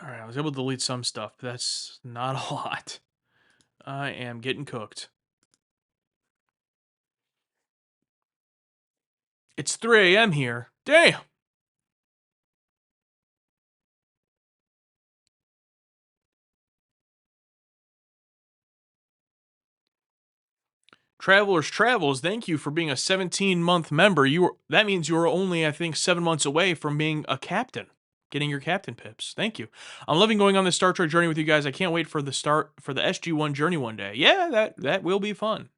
All right, I was able to delete some stuff. But that's not a lot. I am getting cooked. It's 3 a.m. here. Damn. Travelers Travels, thank you for being a 17-month member. That means you are only, I think, 7 months away from being a captain, getting your captain pips. Thank you. I'm loving going on this Star Trek journey with you guys. I can't wait for the SG1 journey one day. Yeah, that will be fun.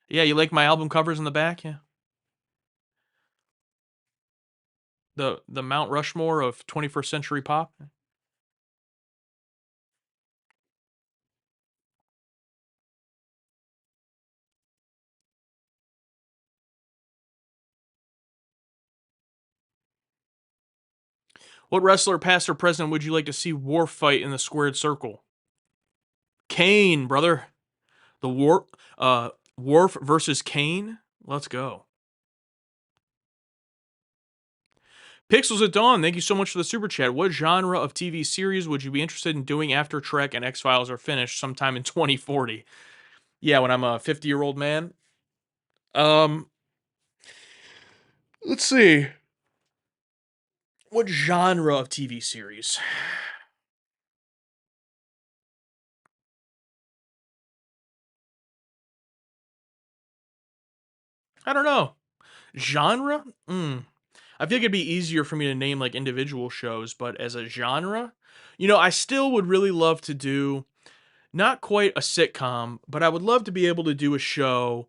Yeah, you like my album covers in the back? Yeah. The Mount Rushmore of 21st century pop? What wrestler, past or present, would you like to see War fight in the squared circle? Kane, brother. The War Worf versus Kane? Let's go. Pixels at Dawn, thank you so much for the super chat. What genre of TV series would you be interested in doing after Trek and X Files are finished sometime in 2040? Yeah, when I'm a 50-year-old man. Um, let's see. What genre of TV series? I don't know. Genre? I feel like it'd be easier for me to name like individual shows, but as a genre, I still would really love to do not quite a sitcom, but I would love to be able to do a show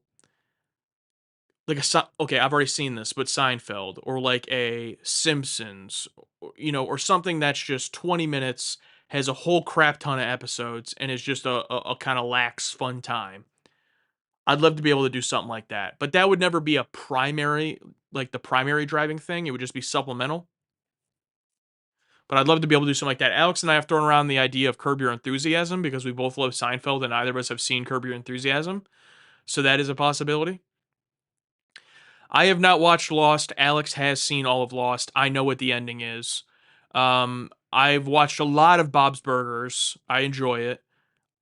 like okay, I've already seen this, but Seinfeld or like a Simpsons, or something that's just 20 minutes, has a whole crap ton of episodes, and is just a kind of lax fun time. I'd love to be able to do something like that, but that would never be a primary, like the primary driving thing. It would just be supplemental. But I'd love to be able to do something like that. Alex and I have thrown around the idea of Curb Your Enthusiasm because we both love Seinfeld and neither of us have seen Curb Your Enthusiasm. So that is a possibility. I have not watched Lost. Alex has seen all of Lost. I know what the ending is. I've watched a lot of Bob's Burgers. I enjoy it.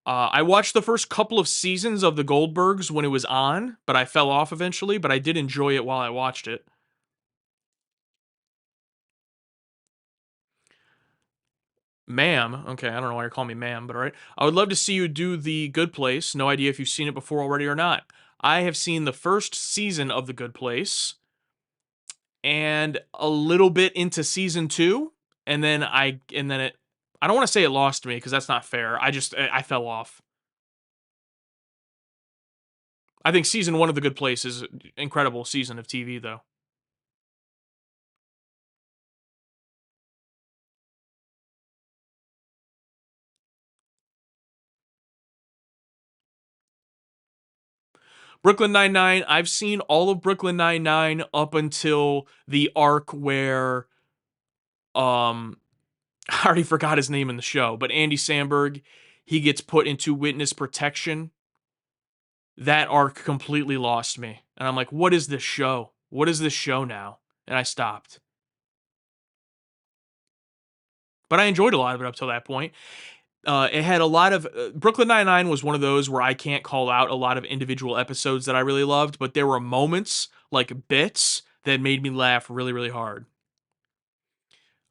I watched the first couple of seasons of The Goldbergs when it was on, but I fell off eventually. But I did enjoy it while I watched it. Ma'am, okay, I don't know why you're calling me ma'am, but all right. I would love to see you do The Good Place. No idea if you've seen it before already or not. I have seen the first season of The Good Place and a little bit into season 2, and then I don't want to say it lost me because that's not fair. I fell off. I think season 1 of The Good Place is an incredible season of TV though. Brooklyn Nine-Nine, I've seen all of Brooklyn Nine-Nine up until the arc where um I already forgot his name in the show, but Andy Samberg, he gets put into witness protection. That arc completely lost me. And I'm like, what is this show? What is this show now? And I stopped. But I enjoyed a lot of it up till that point. It had a lot of Brooklyn Nine Nine was one of those where I can't call out a lot of individual episodes that I really loved, but there were moments like bits that made me laugh really, really hard.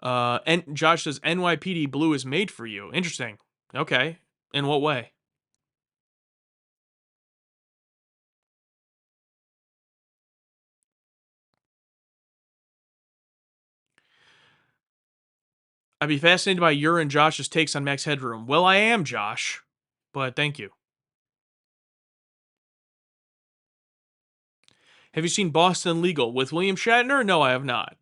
And Josh says NYPD Blue is made for you. Interesting. Okay. In what way? I'd be fascinated by your and Josh's takes on Max Headroom. Well, I am Josh, but thank you. Have you seen Boston Legal with William Shatner? No, I have not.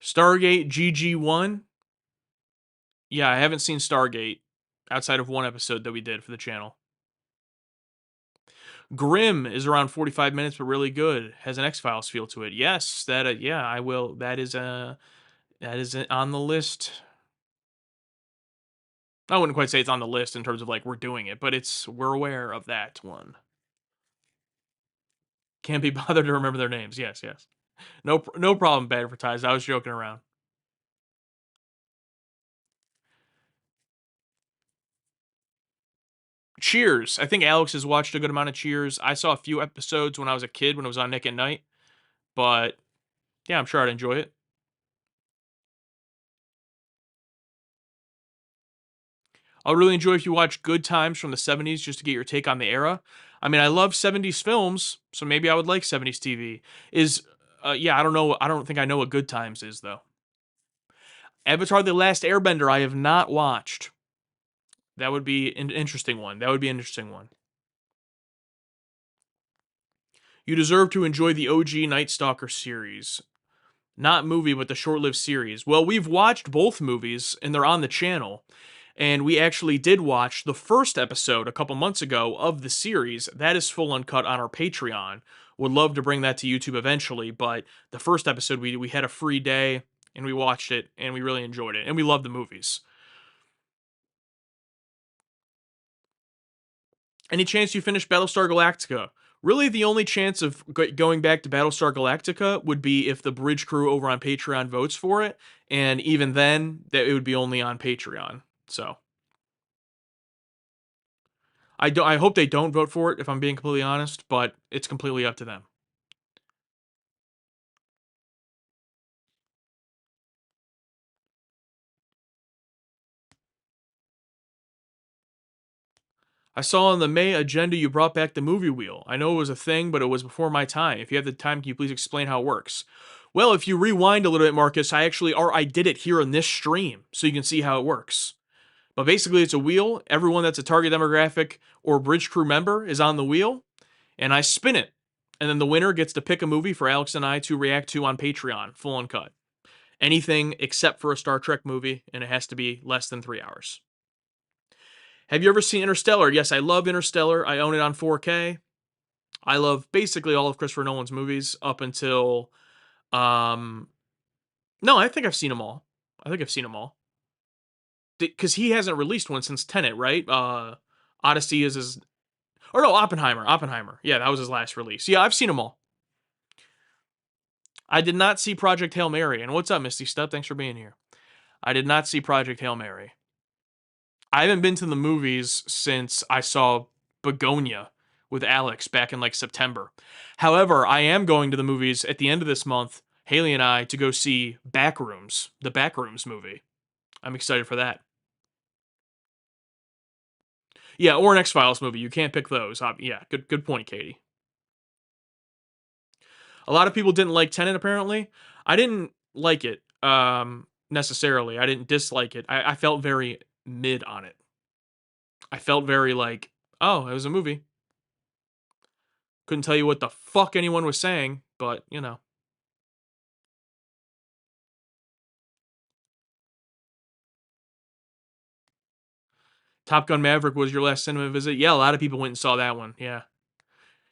Stargate GG1? Yeah, I haven't seen Stargate outside of one episode that we did for the channel. Grimm is around 45 minutes, but really good. Has an X Files feel to it. Yes, yeah, I will. That is on the list. I wouldn't quite say it's on the list in terms of like we're doing it, but we're aware of that one. Can't be bothered to remember their names. Yes, yes. No problem. Bad advertised. I was joking around. Cheers. I think Alex has watched a good amount of Cheers. I saw a few episodes when I was a kid when it was on Nick at Night, but yeah, I'm sure I'd enjoy it. I would really enjoy if you watch Good Times from the 70s just to get your take on the era. I mean, I love 70s films, so maybe I would like 70s TV. Yeah, I don't know. I don't think I know what Good Times is though. Avatar: The Last Airbender, I have not watched. That would be an interesting one. That would be an interesting one. You deserve to enjoy the OG Night Stalker series. Not movie, but the short-lived series. Well, we've watched both movies, and they're on the channel. And we actually did watch the first episode a couple months ago of the series. That is full uncut on our Patreon. Would love to bring that to YouTube eventually, but the first episode we had a free day and we watched it and we really enjoyed it and we love the movies. Any chance you finish Battlestar Galactica? Really, the only chance of going back to Battlestar Galactica would be if the bridge crew over on Patreon votes for it, and even then, that it would be only on Patreon. So I hope they don't vote for it, if I'm being completely honest, but it's completely up to them. I saw on the May agenda you brought back the movie wheel. I know it was a thing, but it was before my time. If you have the time, can you please explain how it works? Well, if you rewind a little bit, Marcus, I did it here in this stream, so you can see how it works. But basically, it's a wheel. Everyone that's a target demographic or bridge crew member is on the wheel, and I spin it. And then the winner gets to pick a movie for Alex and I to react to on Patreon, full uncut. Anything except for a Star Trek movie, and it has to be less than 3 hours. Have you ever seen Interstellar? Yes, I love Interstellar. I own it on 4K. I love basically all of Christopher Nolan's movies up until um no, I think I've seen them all. I think I've seen them all. Cuz he hasn't released one since Tenet, right? Odyssey is his or no, Oppenheimer. Oppenheimer. Yeah, that was his last release. Yeah, I've seen them all. I did not see Project Hail Mary. And what's up, Misty Step? Thanks for being here. I did not see Project Hail Mary. I haven't been to the movies since I saw Begonia with Alex back in like September. However, I am going to the movies at the end of this month, Haley and I, to go see Backrooms, the Backrooms movie. I'm excited for that. Yeah, or an X Files movie. You can't pick those. Yeah, good point, Katie. A lot of people didn't like Tenet. Apparently, I didn't like it necessarily. I didn't dislike it. I felt very mid on it. I felt very like, oh, it was a movie. Couldn't tell you what the fuck anyone was saying, but you know. Top Gun Maverick was your last cinema visit. Yeah, a lot of people went and saw that one. Yeah.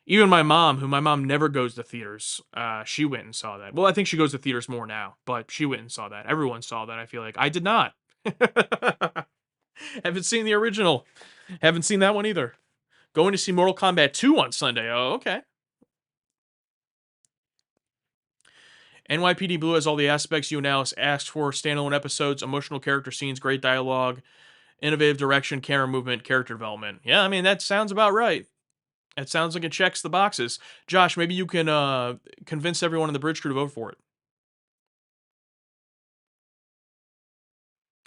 Even my mom, who my mom never goes to theaters, she went and saw that. Well, I think she goes to theaters more now, but she went and saw that. Everyone saw that, I feel like. I did not. Haven't seen the original. Haven't seen that one either. Going to see Mortal Kombat 2 on Sunday. Oh, okay. NYPD Blue has all the aspects you and Alice asked for: standalone episodes, emotional character scenes, great dialogue, innovative direction, camera movement, character development. Yeah, I mean, that sounds about right. It sounds like it checks the boxes. Josh, maybe you can convince everyone in the bridge crew to vote for it.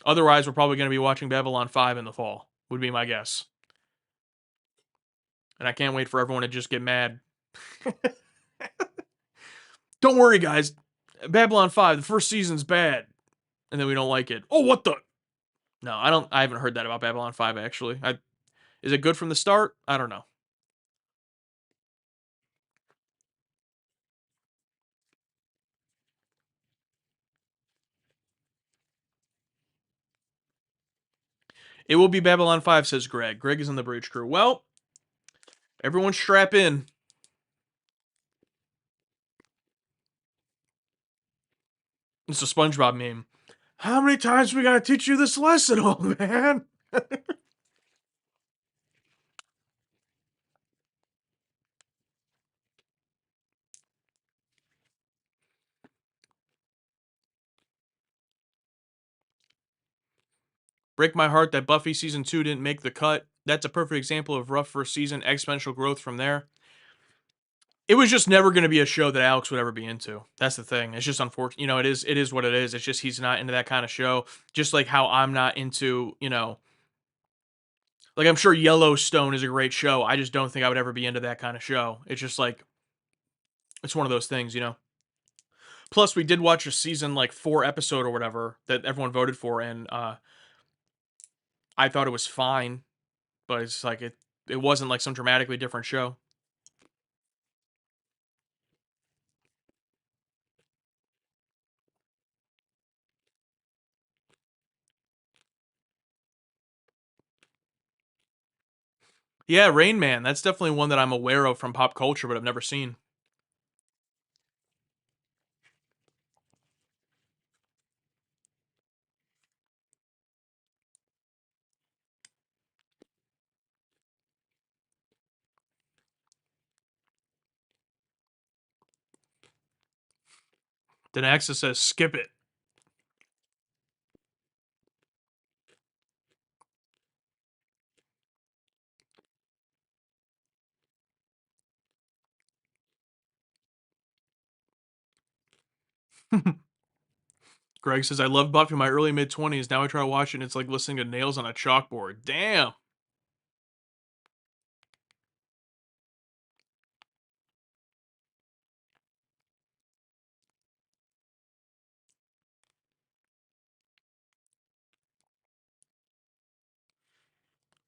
Otherwise, we're probably going to be watching Babylon 5 in the fall, would be my guess. And I can't wait for everyone to just get mad. Don't worry, guys. Babylon 5, the first season's bad. And then we don't like it. Oh, what the? No, I haven't heard that about Babylon 5, actually. Is it good from the start? I don't know. It will be Babylon 5, says Greg. Greg is in the bridge crew. Well, everyone strap in. It's a SpongeBob meme. How many times we gotta teach you this lesson, old man? Break my heart that Buffy season 2 didn't make the cut. That's a perfect example of rough first season, exponential growth from there. It was just never going to be a show that Alex would ever be into. That's the thing. It's just unfortunate. You know, it is what it is. It's just he's not into that kind of show. Just like how I'm not into, like I'm sure Yellowstone is a great show. I just don't think I would ever be into that kind of show. It's just like it's one of those things. Plus, we did watch a season like 4 episode or whatever that everyone voted for, and I thought it was fine, but it's like it wasn't like some dramatically different show. Yeah, Rain Man. That's definitely one that I'm aware of from pop culture, but I've never seen. Then Axis says skip it. Greg says I love Buffy in my early mid 20s. Now I try to watch it and it's like listening to nails on a chalkboard. Damn.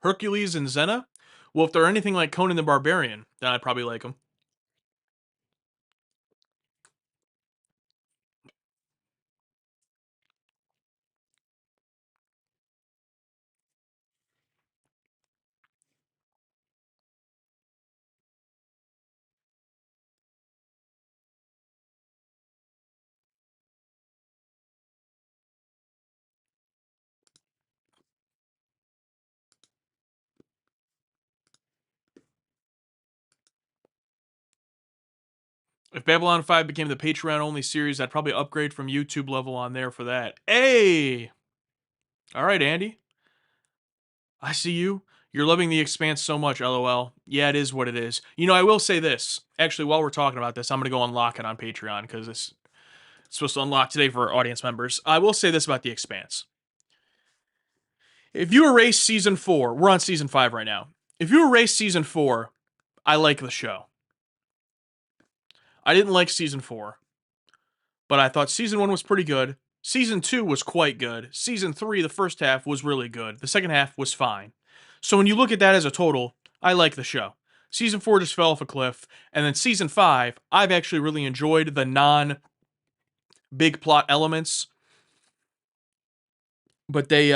Hercules and Xena? Well, if they're anything like Conan the Barbarian, then I'd probably like them. If Babylon 5 became the Patreon only series, I'd probably upgrade from YouTube level on there for that. Hey! All right, Andy. I see you. You're loving The Expanse so much, lol. Yeah, it is what it is. You know, I will say this. Actually, while we're talking about this, I'm going to go unlock it on Patreon because it's supposed to unlock today for our audience members. I will say this about The Expanse. If you erase season 4, we're on season 5 right now. If you erase season 4, I like the show. I didn't like season 4, but I thought season 1 was pretty good. Season 2 was quite good. Season 3, the first half was really good. The second half was fine. So when you look at that as a total, I like the show. Season 4 just fell off a cliff, and then season 5, I've actually really enjoyed the non big plot elements, but they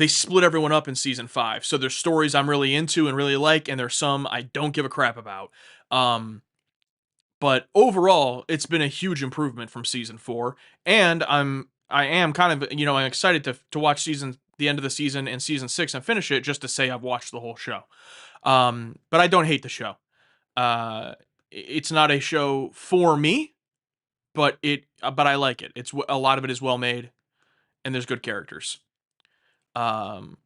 split everyone up in season 5. So there's stories I'm really into and really like, and there's some I don't give a crap about. Um But overall, it's been a huge improvement from season 4, and I am kind of, I'm excited to watch the end of the season and season 6 and finish it just to say I've watched the whole show. But I don't hate the show. It's not a show for me, but I like it. A lot of it is well made and there's good characters. Um,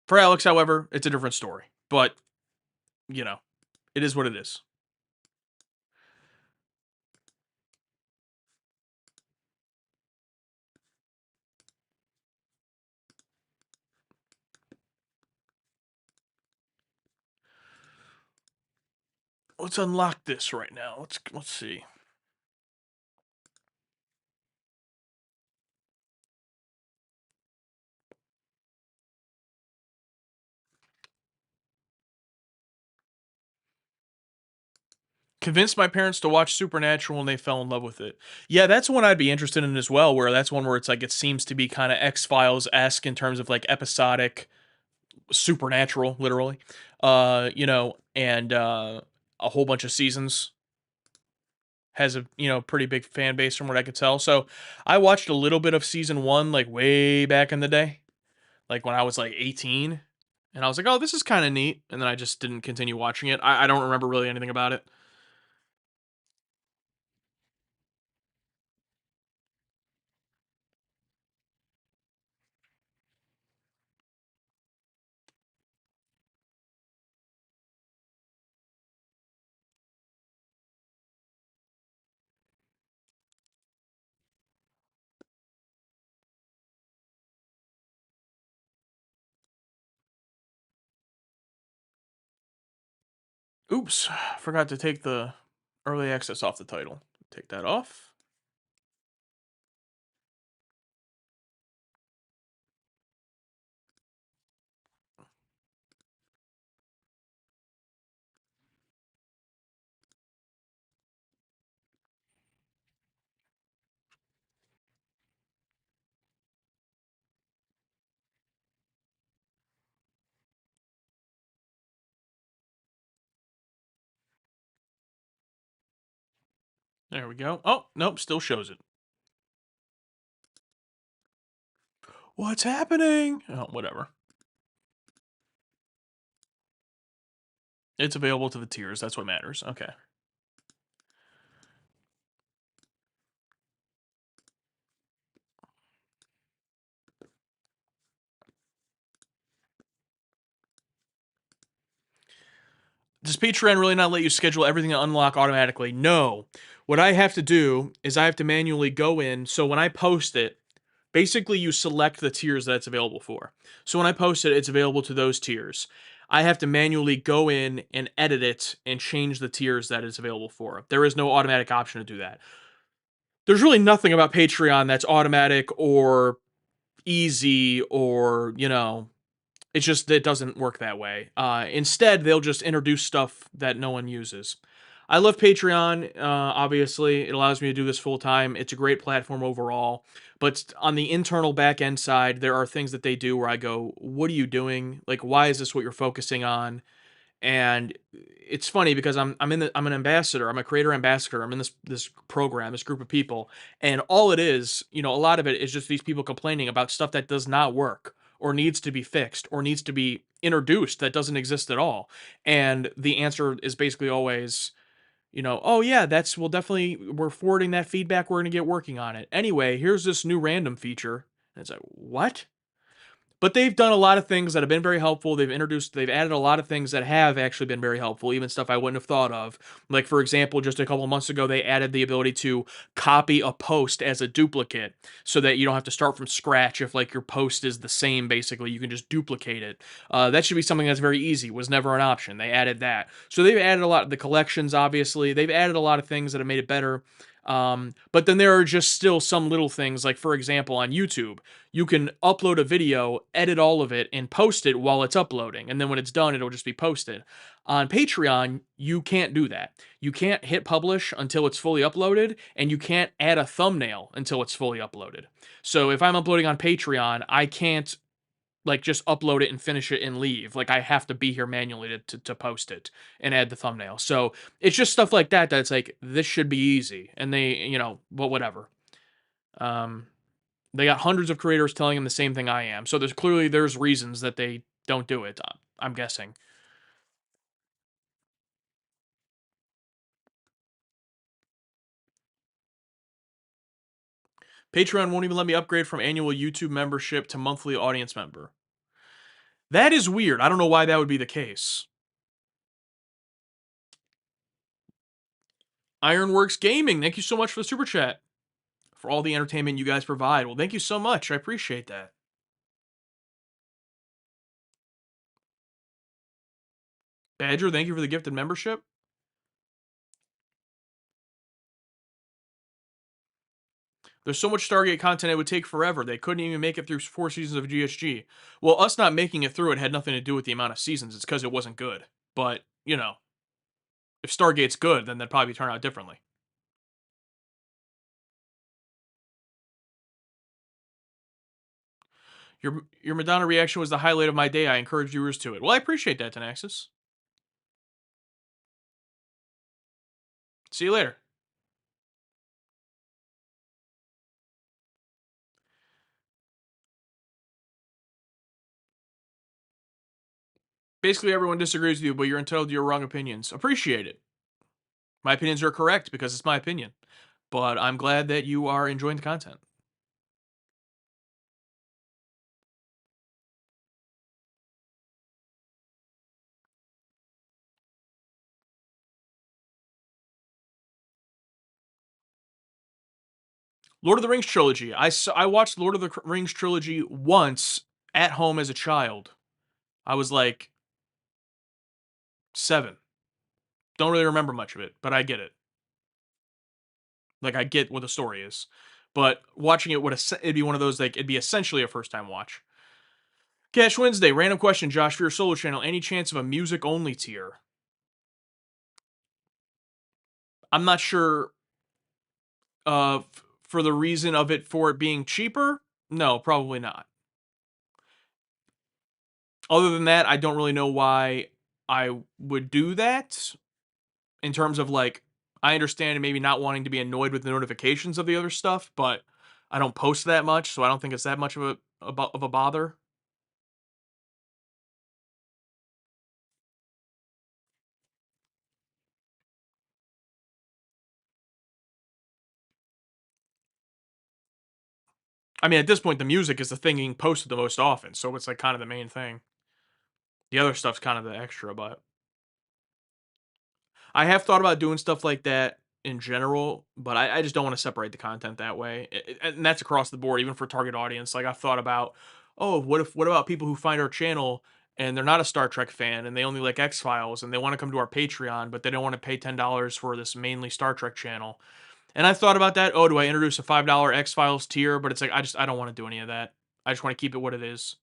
for Alex, however, it's a different story. But, you know, it is what it is. Let's unlock this right now. Let's see. Convinced my parents to watch Supernatural and they fell in love with it. Yeah, that's one I'd be interested in as well, where that's one where it's like it seems to be kind of X-Files esque in terms of like episodic supernatural, literally. And a whole bunch of seasons has a pretty big fan base from what I could tell. So I watched a little bit of season 1 like way back in the day, like when I was like 18, and I was like, oh, this is kind of neat, and then I just didn't continue watching it. I don't remember really anything about it. Oops, forgot to take the early access off the title. Take that off. There we go. Oh, nope, still shows it. What's happening? Oh, whatever. It's available to the tiers. That's what matters. Okay. Does Patreon really not let you schedule everything to unlock automatically? No. What I have to do is I have to manually go in. So when I post it, basically you select the tiers that it's available for. So when I post it, it's available to those tiers. I have to manually go in and edit it and change the tiers that it's available for. There is no automatic option to do that. There's really nothing about Patreon that's automatic or easy or, it's just it doesn't work that way. Instead, they'll just introduce stuff that no one uses. I love Patreon. Obviously, it allows me to do this full time. It's a great platform overall. But on the internal back end side, there are things that they do where I go, "What are you doing? Like, why is this what you're focusing on?" And it's funny because I'm an ambassador. I'm a creator ambassador. I'm in this program, this group of people, and all it is, a lot of it is just these people complaining about stuff that does not work or needs to be fixed or needs to be introduced that doesn't exist at all. And the answer is basically always, oh yeah, we'll definitely we're forwarding that feedback. We're gonna get working on it. Anyway, here's this new random feature. And it's like, what? But they've done a lot of things that have been very helpful. They've added a lot of things that have actually been very helpful, even stuff I wouldn't have thought of. Like, for example, just a couple of months ago, they added the ability to copy a post as a duplicate so that you don't have to start from scratch if, like, your post is the same, basically. You can just duplicate it. That should be something that's very easy, was never an option. They added that. So they've added a lot of the collections, obviously. They've added a lot of things that have made it better. But then there are just still some little things, like, for example, on YouTube you can upload a video, edit all of it, and post it while it's uploading. And then when it's done, it'll just be posted. On Patreon, you can't do that. You can't hit publish until it's fully uploaded, and you can't add a thumbnail until it's fully uploaded. So if I'm uploading on Patreon, I can't like just upload it and finish it and leave. Like I have to be here manually to post it and add the thumbnail. So it's just stuff like that that's like this should be easy. And they, but whatever. Um, they got hundreds of creators telling them the same thing I am. So there's reasons that they don't do it. I'm guessing. Patreon won't even let me upgrade from annual YouTube membership to monthly audience member. That is weird. I don't know why that would be the case. Ironworks Gaming, thank you so much for the super chat. For all the entertainment you guys provide. Well, thank you so much. I appreciate that. Badger, thank you for the gifted membership. There's so much Stargate content it would take forever. They couldn't even make it through 4 seasons of GSG. Well, us not making it through it had nothing to do with the amount of seasons. It's because it wasn't good. But, if Stargate's good, then that'd probably turn out differently. Your Madonna reaction was the highlight of my day. I encourage viewers to it. Well, I appreciate that, Tenaxis. See you later. Basically, everyone disagrees with you, but you're entitled to your wrong opinions. Appreciate it. My opinions are correct because it's my opinion. But I'm glad that you are enjoying the content. Lord of the Rings trilogy. I watched Lord of the Rings trilogy once at home as a child. I was like 7. Don't really remember much of it, but I get it. Like, I get what the story is. But watching it would it'd be one of those, like, it'd be essentially a first time watch. Cash Wednesday, random question, Josh, for your solo channel. Any chance of a music only tier? I'm not sure for the reason of it for it being cheaper. No, probably not. Other than that, I don't really know why I would do that in terms of like, I understand maybe not wanting to be annoyed with the notifications of the other stuff, but I don't post that much, so I don't think it's that much of a bother. I mean, at this point, the music is the thing being posted the most often, so it's like kind of the main thing. The other stuff's kind of the extra, but I have thought about doing stuff like that in general, but I just don't want to separate the content that way. And that's across the board, even for target audience. Like I've thought about, oh, what about people who find our channel and they're not a Star Trek fan and they only like X Files and they want to come to our Patreon, but they don't want to pay $10 for this mainly Star Trek channel. And I thought about that. Oh, do I introduce a $5 X Files tier? But it's like I don't want to do any of that. I just want to keep it what it is.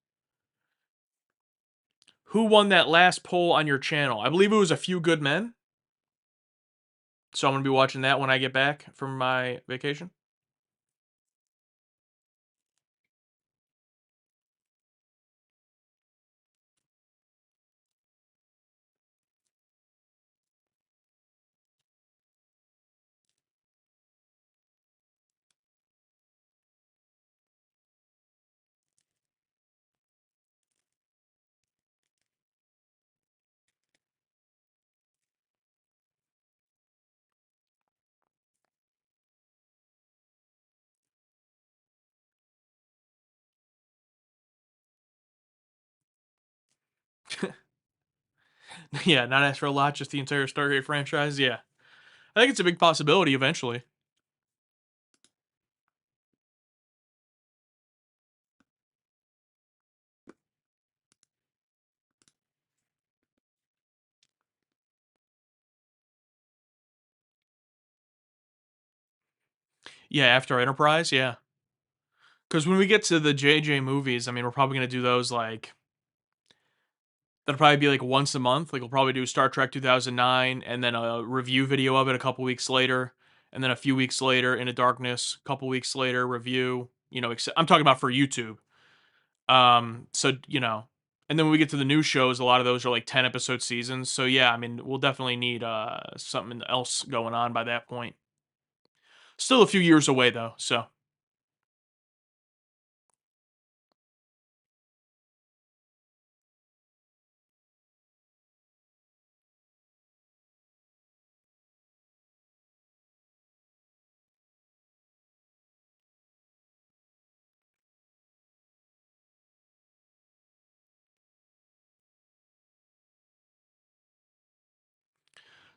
Who won that last poll on your channel? I believe it was A Few Good Men. So I'm gonna be watching that when I get back from my vacation. Yeah, not ask for a lot, just the entire Stargate franchise. Yeah, I think it's a big possibility eventually. Yeah, after Enterprise, yeah. Because when we get to the JJ movies, I mean, we're probably gonna do those like that'll probably be like once a month. Like we'll probably do Star Trek 2009, and then a review video of it a couple weeks later, and then a few weeks later, Into Darkness. A couple weeks later, review. I'm talking about for YouTube. So and then when we get to the new shows, a lot of those are like 10 episode seasons. So yeah, I mean, we'll definitely need something else going on by that point. Still a few years away though. So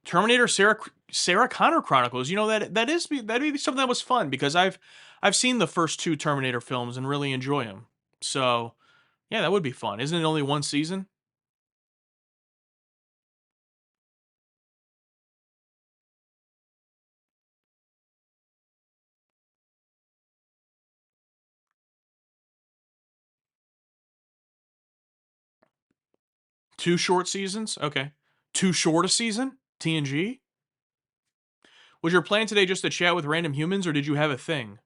Terminator Sarah Connor Chronicles. That'd be something that was fun because I've seen the first two Terminator films and really enjoy them. So yeah, that would be fun. Isn't it only one season? Two short seasons? Okay. Too short a season? TNG? Was your plan today just to chat with random humans or did you have a thing?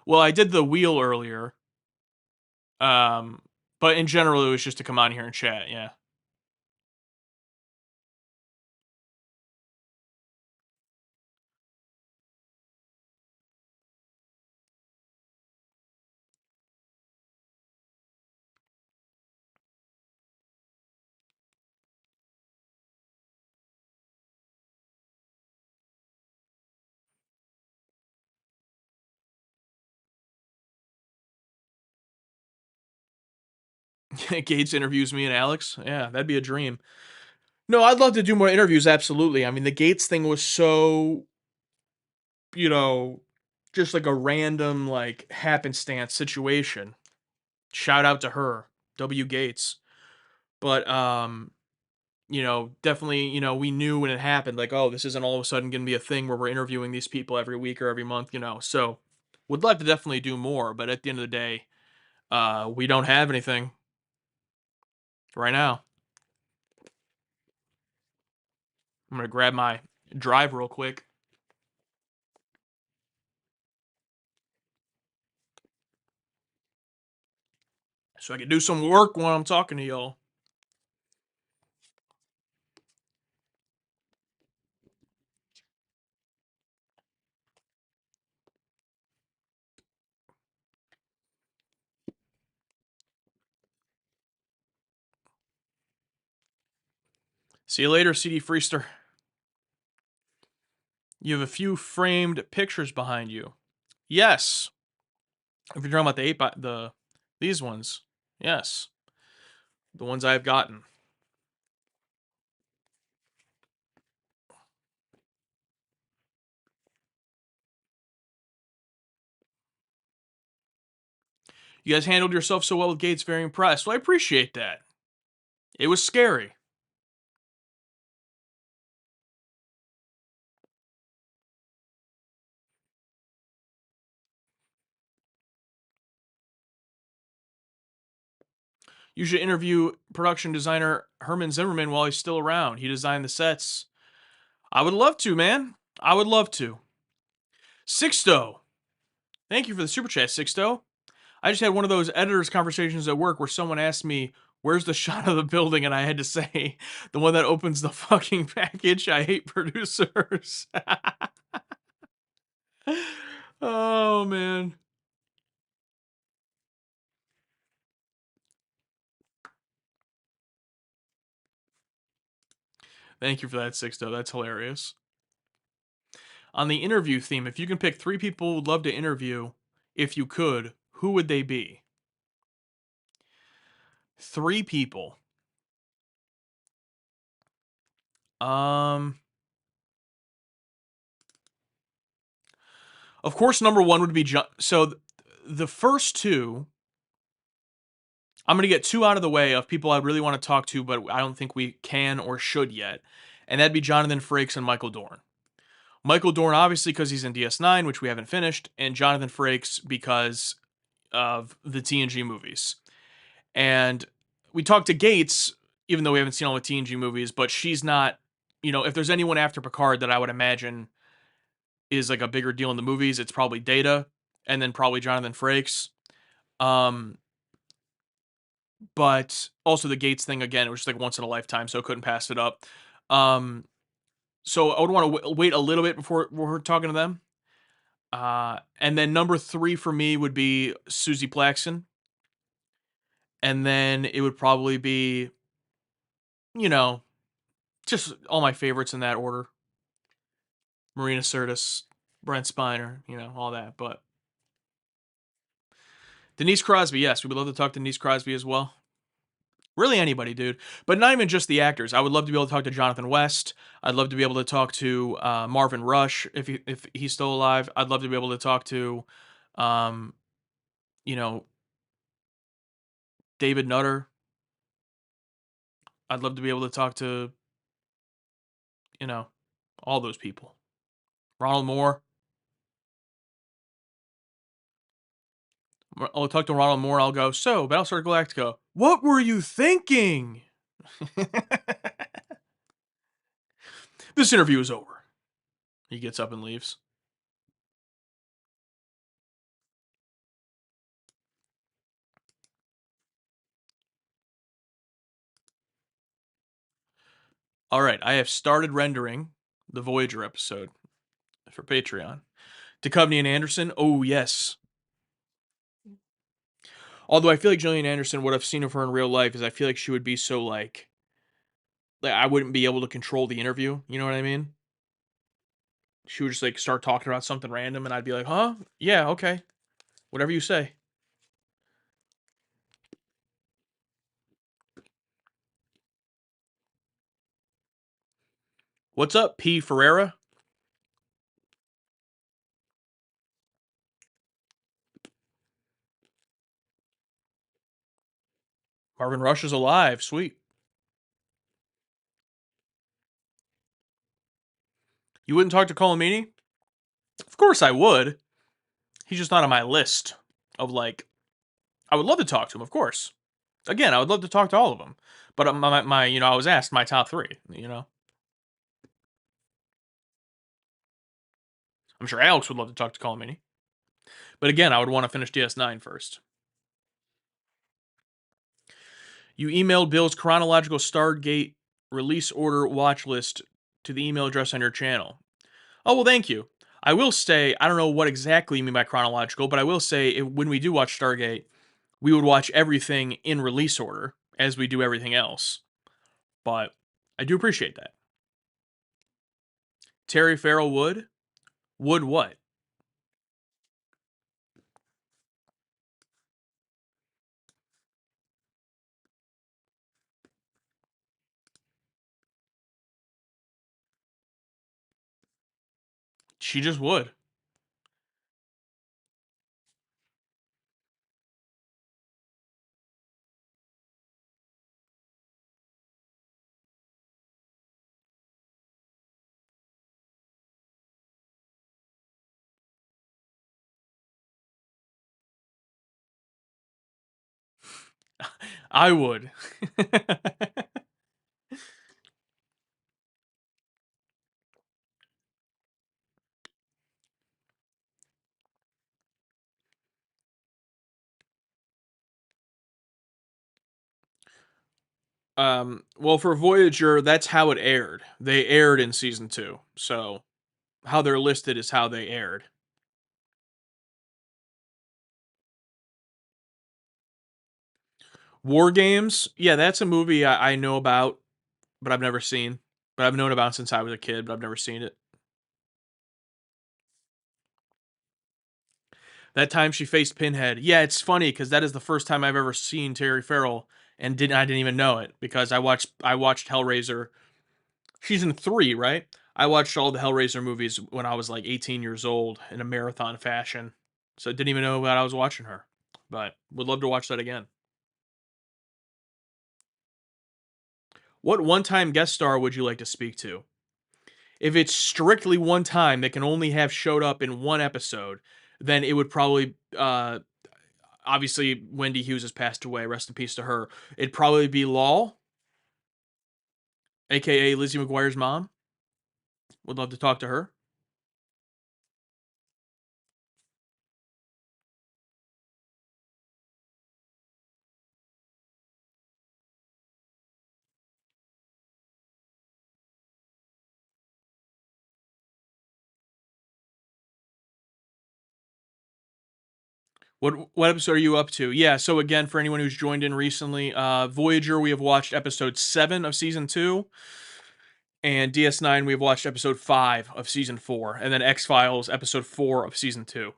Well, I did the wheel earlier. Um, but in general, it was just to come on here and chat. Yeah. Gates interviews me and Alex. Yeah, that'd be a dream. No, I'd love to do more interviews. Absolutely. I mean, the Gates thing was so, you know, just like a random, like happenstance situation. Shout out to her, W. Gates. But definitely, we knew when it happened, like, oh, this isn't all of a sudden going to be a thing where we're interviewing these people every week or every month, So would like to definitely do more, but at the end of the day, we don't have anything right now. I'm gonna grab my drive real quick so I can do some work while I'm talking to y'all. See you later, CD Freester. You have a few framed pictures behind you. Yes. If you're talking about the these ones. Yes. The ones I've gotten. You guys handled yourself so well with Gates, very impressed. Well, I appreciate that. It was scary. You should interview production designer Herman Zimmerman while he's still around. He designed the sets. I would love to, man. I would love to. Sixto. Thank you for the super chat, Sixto. I just had one of those editors conversations at work where someone asked me, "Where's the shot of the building?" And I had to say, "The one that opens the fucking package. I hate producers." Oh man. Thank you for that, Sixto. That's hilarious. On the interview theme, if you can pick three people who'd love to interview, if you could, who would they be? Three people. Um, of course, number one would be John. So the first two, I'm gonna get two out of the way of people I really want to talk to, but I don't think we can or should yet, and that'd be Jonathan Frakes and Michael Dorn. Michael Dorn, obviously, because he's in DS9, which we haven't finished, and Jonathan Frakes because of the TNG movies. And we talked to Gates, even though we haven't seen all the TNG movies, but she's not, if there's anyone after Picard that I would imagine is like a bigger deal in the movies, it's probably Data and then probably Jonathan Frakes. Um, but also the Gates thing, again, it was just like once in a lifetime, so I couldn't pass it up. Um, so I would want to wait a little bit before we're talking to them. And then number three for me would be Susie Plaxton. And then it would probably be, you know, just all my favorites in that order. Marina Sirtis, Brent Spiner, all that. But Denise Crosby, yes, we would love to talk to Denise Crosby as well. Really anybody, dude. But not even just the actors. I would love to be able to talk to Jonathan West. I'd love to be able to talk to Marvin Rush if he's still alive. I'd love to be able to talk to, um, you know, David Nutter. I'd love to be able to talk to, you know, all those people. Ronald Moore. I'll talk to Ronald Moore. I'll go, so, Battlestar Galactica, what were you thinking? This interview is over. He gets up and leaves. All right, I have started rendering the Voyager episode for Patreon. Duchovny and Anderson, oh yes. Although I feel like Gillian Anderson, what I've seen of her in real life is I feel like she would be so like I wouldn't be able to control the interview. You know what I mean? She would just like start talking about something random, and I'd be like, "Huh? Yeah, okay, whatever you say." What's up, P. Ferreira? Marvin Rush is alive. Sweet. You wouldn't talk to Colomini? Of course I would. He's just not on my list of like. I would love to talk to him, of course. Again, I would love to talk to all of them, but I was asked my top three. I'm sure Alex would love to talk to Colomini, but again, I would want to finish DS9 first. You emailed Bill's chronological Stargate release order watch list to the email address on your channel. Oh, well, thank you. I will say, I don't know what exactly you mean by chronological, but I will say when we do watch Stargate, we would watch everything in release order as we do everything else. But I do appreciate that. Terry Farrell would? Would what? She just would. I would. Well, for Voyager, that's how it aired. They aired in season two. So how they're listed is how they aired. War Games, yeah, that's a movie I know about, but I've never seen. But I've known about since I was a kid, but I've never seen it. That time she faced Pinhead. Yeah, it's funny because that is the first time I've ever seen Terry Farrell, and I didn't even know it because I watched Hellraiser. She's in three, right? I watched all the Hellraiser movies when I was like 18 years old in a marathon fashion, so I didn't even know that I was watching her. But would love to watch that again. What one-time guest star would you like to speak to? If it's strictly one time that can only have showed up in one episode, then it would probably obviously Wendy Hughes has passed away. Rest in peace to her. It'd probably be Law, aka Lizzie McGuire's mom. Would love to talk to her. What episode are you up to? Yeah, so again, for anyone who's joined in recently, Voyager, we have watched episode 7 of season 2, and DS9, we have watched episode 5 of season 4, and then X Files, episode 4 of season 2.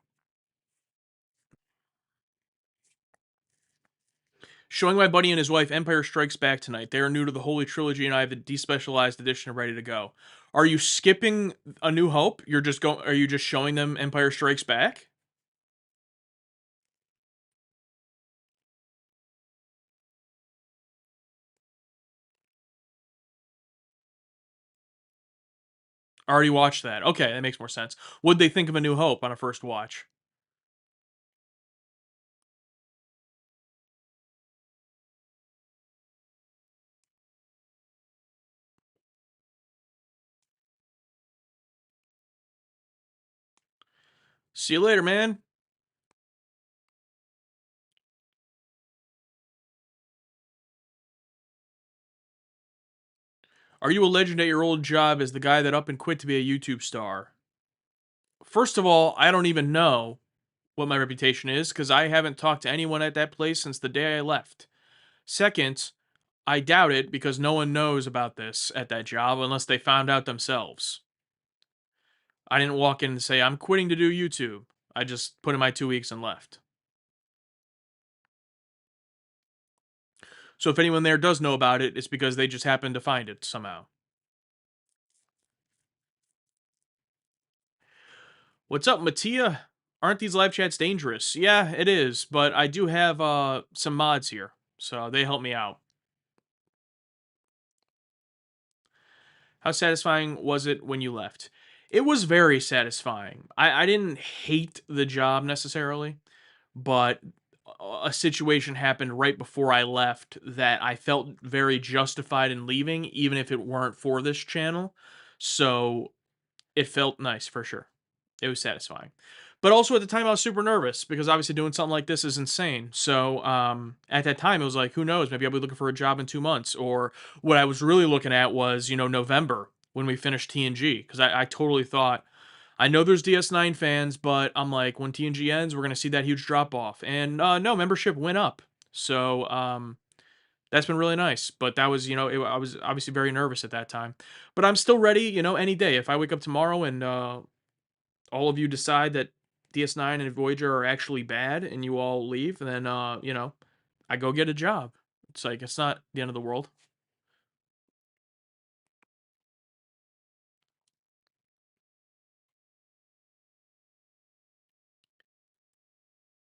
Showing my buddy and his wife Empire Strikes Back tonight. They are new to the Holy Trilogy, and I have the despecialized edition ready to go. Are you skipping A New Hope? You're just going. Are you just showing them Empire Strikes Back? Already watched that. Okay, that makes more sense. Would they think of A New Hope on a first watch? See you later, man. Are you a legend at your old job as the guy that up and quit to be a YouTube star? First of all, I don't even know what my reputation is because I haven't talked to anyone at that place since the day I left. Second, I doubt it because no one knows about this at that job unless they found out themselves. I didn't walk in and say, I'm quitting to do YouTube. I just put in my 2 weeks and left. So if anyone there does know about it, it's because they just happened to find it somehow. What's up, Mattia? Aren't these live chats dangerous? Yeah, it is, but I do have some mods here, so they help me out. How satisfying was it when you left? It was very satisfying. I didn't hate the job necessarily, but a situation happened right before I left that I felt very justified in leaving, even if it weren't for this channel. So it felt nice for sure. It was satisfying. But also at the time I was super nervous because obviously doing something like this is insane. So at that time it was like, who knows? Maybe I'll be looking for a job in 2 months. Or what I was really looking at was, November when we finished TNG. Because I totally thought I know there's DS9 fans, but I'm like, when TNG ends, we're gonna see that huge drop off. And no, membership went up. So that's been really nice. But that was, I was obviously very nervous at that time. But I'm still ready, any day. If I wake up tomorrow and all of you decide that DS9 and Voyager are actually bad and you all leave, then I go get a job. It's like it's not the end of the world.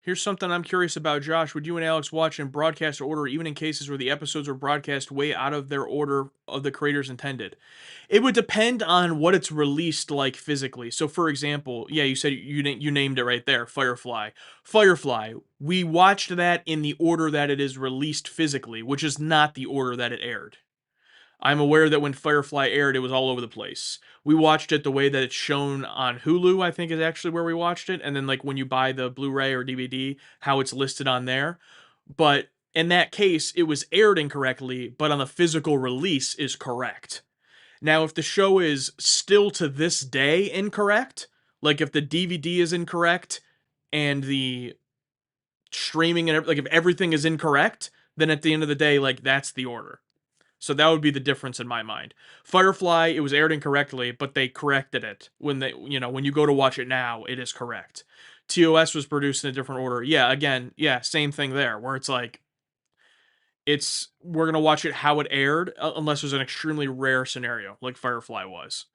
Here's something I'm curious about, Josh. Would you and Alex watch in broadcast order, even in cases where the episodes were broadcast way out of their order of the creators intended? It would depend on what it's released like physically. So, for example, yeah, you said you named it right there, Firefly. Firefly. We watched that in the order that it is released physically, which is not the order that it aired. I'm aware that when Firefly aired, it was all over the place. We watched it the way that it's shown on Hulu, I think is actually where we watched it. And then, like, when you buy the Blu ray or DVD, how it's listed on there. But in that case, it was aired incorrectly, but on the physical release is correct. Now, if the show is still to this day incorrect, like if the DVD is incorrect and the streaming and like if everything is incorrect, then at the end of the day, like that's the order. So that would be the difference in my mind. Firefly, it was aired incorrectly, but they corrected it when when you go to watch it now, it is correct. TOS was produced in a different order. Yeah, again, yeah, same thing there, where it's like we're gonna watch it how it aired, unless there's an extremely rare scenario like Firefly was.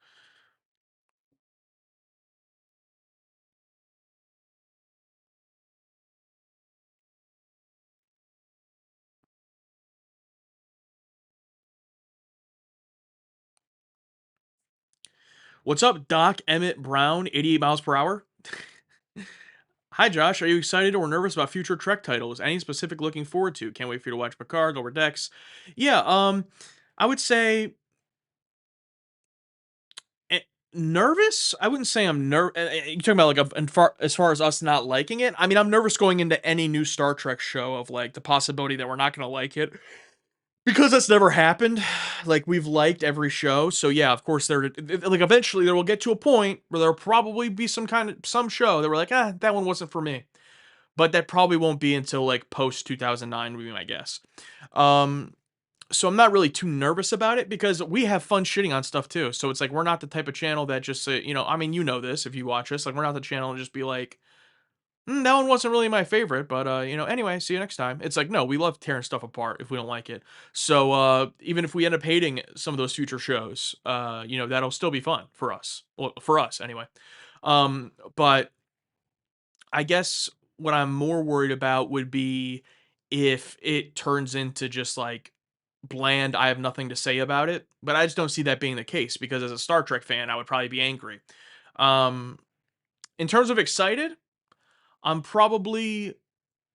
What's up, Doc Emmett Brown, 88 miles per hour? Hi, Josh. Are you excited or nervous about future Trek titles? Any specific looking forward to? Can't wait for you to watch Picard, Lower Decks. Yeah, I would say eh, nervous. I wouldn't say I'm nervous. You talking about like as far as us not liking it? I mean, I'm nervous going into any new Star Trek show of like the possibility that we're not going to like it because that's never happened. Like we've liked every show, so yeah, of course there. Like eventually there will get to a point where there'll probably be some show that we're like, that one wasn't for me. But that probably won't be until like post 2009 would be my guess. Um, so I'm not really too nervous about it because we have fun shitting on stuff too. So it's like we're not the type of channel that just say, I mean, you know this if you watch us, like we're not the channel to just be like, that one wasn't really my favorite, but anyway, see you next time. It's like no, we love tearing stuff apart if we don't like it. So even if we end up hating some of those future shows, that'll still be fun for us. Well, for us anyway. But I guess what I'm more worried about would be if it turns into just like bland, I have nothing to say about it. But I just don't see that being the case because as a Star Trek fan, I would probably be angry. Um, in terms of excited, I'm probably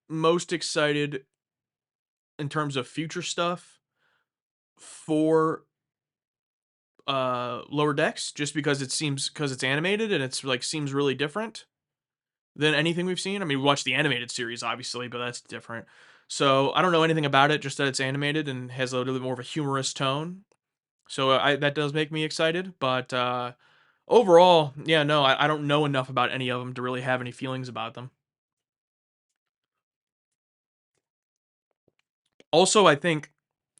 most excited in terms of future stuff for Lower Decks, just because it's animated and it's like seems really different than anything we've seen. I mean, we watched the animated series, obviously, but that's different. So I don't know anything about it, just that it's animated and has a little bit more of a humorous tone. So that does make me excited. But overall, yeah, no, I don't know enough about any of them to really have any feelings about them. Also, I think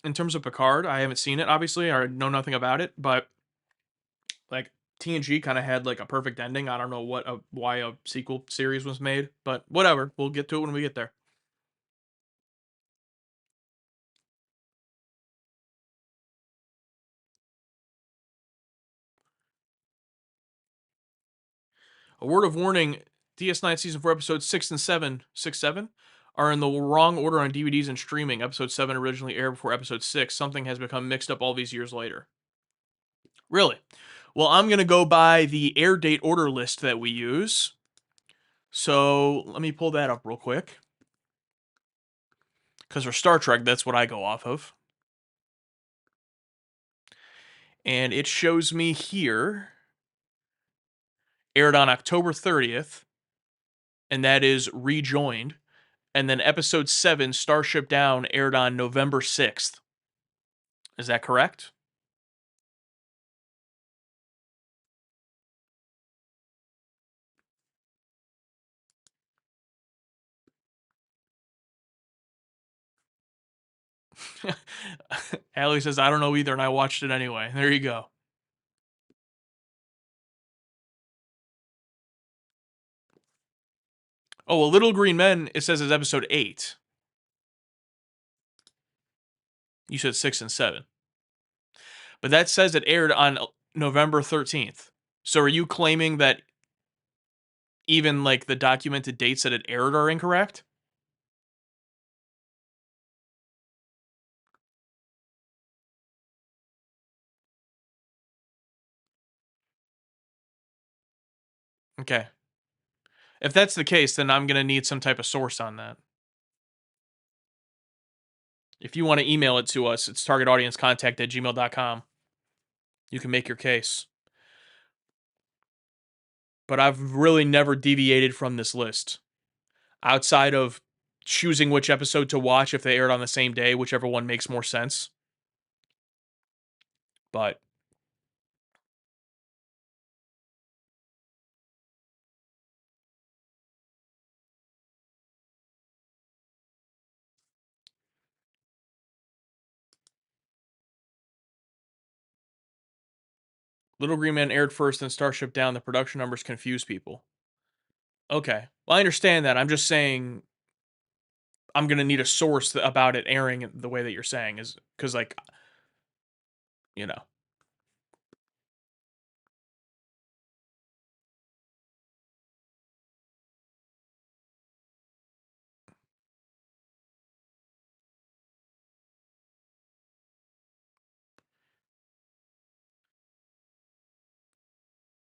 in terms of Picard, I haven't seen it, obviously, or know nothing about it, but like TNG kind of had like a perfect ending. I don't know why a sequel series was made, but whatever. We'll get to it when we get there. A word of warning: DS9 season 4 episodes 6 and 7, 6 7 are in the wrong order on DVDs and streaming. Episode 7 originally aired before episode 6. Something has become mixed up all these years later. Really? Well, I'm gonna go by the air date order list that we use. So let me pull that up real quick. Because for Star Trek, that's what I go off of. And it shows me here aired on October 30th, and that is rejoined. And then episode 7, Starship Down, aired on November 6th. Is that correct? Allie says, I don't know either, and I watched it anyway. There you go. Oh, well, Little Green Men, it says is episode 8. You said 6 and 7. But that says it aired on November 13th. So are you claiming that even like the documented dates that it aired are incorrect? Okay. If that's the case, then I'm going to need some type of source on that. If you want to email it to us, it's targetaudiencecontact@gmail.com. You can make your case. But I've really never deviated from this list outside of choosing which episode to watch if they aired on the same day, whichever one makes more sense. But Little Green Man aired first and Starship Down. The production numbers confuse people. Okay. Well, I understand that. I'm just saying I'm going to need a source about it airing the way that you're saying is because, like, you know.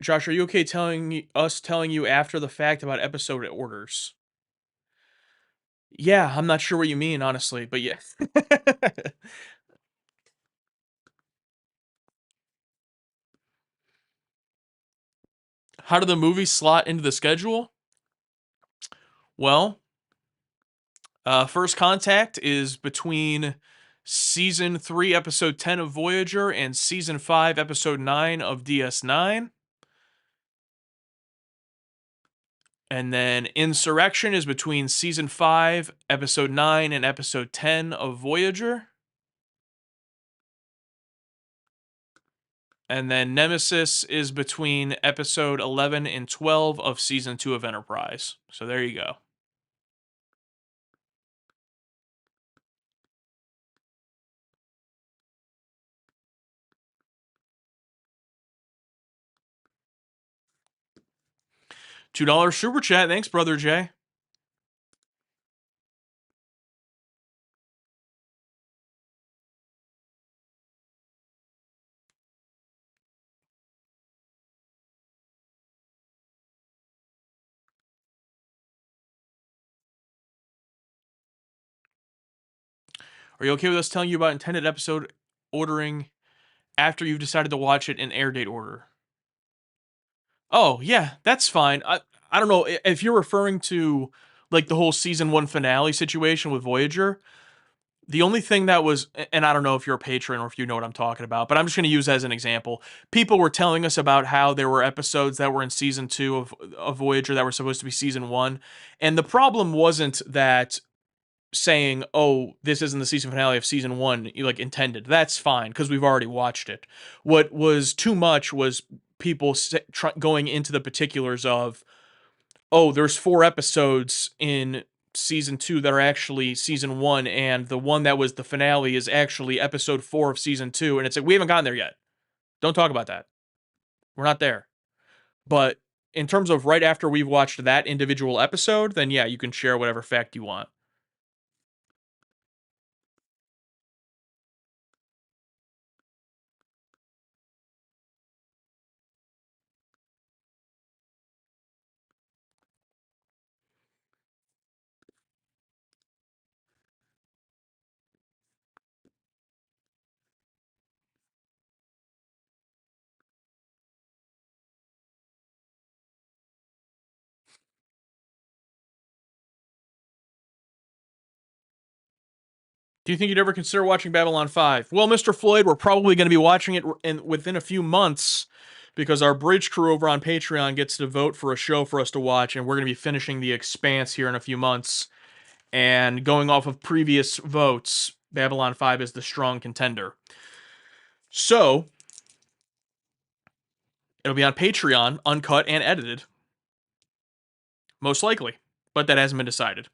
Josh, are you okay telling you after the fact about episode orders? Yeah, I'm not sure what you mean, honestly, but yeah. How do the movies slot into the schedule? Well, First Contact is between season 3, episode 10 of Voyager and season 5, episode 9 of DS9. And then Insurrection is between season 5, episode 9, and episode 10 of Voyager. And then Nemesis is between episode 11 and 12 of season 2 of Enterprise. So there you go. $2 super chat. Thanks, brother Jay. Are you okay with us telling you about intended episode ordering after you've decided to watch it in air date order? Oh, yeah, that's fine. I don't know if you're referring to like the whole season 1 finale situation with Voyager. The only thing that was, and I don't know if you're a patron or if you know what I'm talking about, but I'm just going to use as an example. People were telling us about how there were episodes that were in season 2 of Voyager that were supposed to be season 1. And the problem wasn't that saying, oh, this isn't the season finale of season 1, you like intended. That's fine because we've already watched it. What was too much was people going into the particulars of, oh, there's 4 episodes in season 2 that are actually season 1, and the one that was the finale is actually episode 4 of season 2, and it's like we haven't gotten there yet. Don't talk about that. We're not there. But in terms of right after we've watched that individual episode, then yeah, you can share whatever fact you want. Do you think you'd ever consider watching Babylon 5? Well, Mr. Floyd, we're probably going to be watching it within a few months because our bridge crew over on Patreon gets to vote for a show for us to watch, and we're going to be finishing The Expanse here in a few months. And going off of previous votes, Babylon 5 is the strong contender. So, it'll be on Patreon, uncut and edited. Most likely. But that hasn't been decided.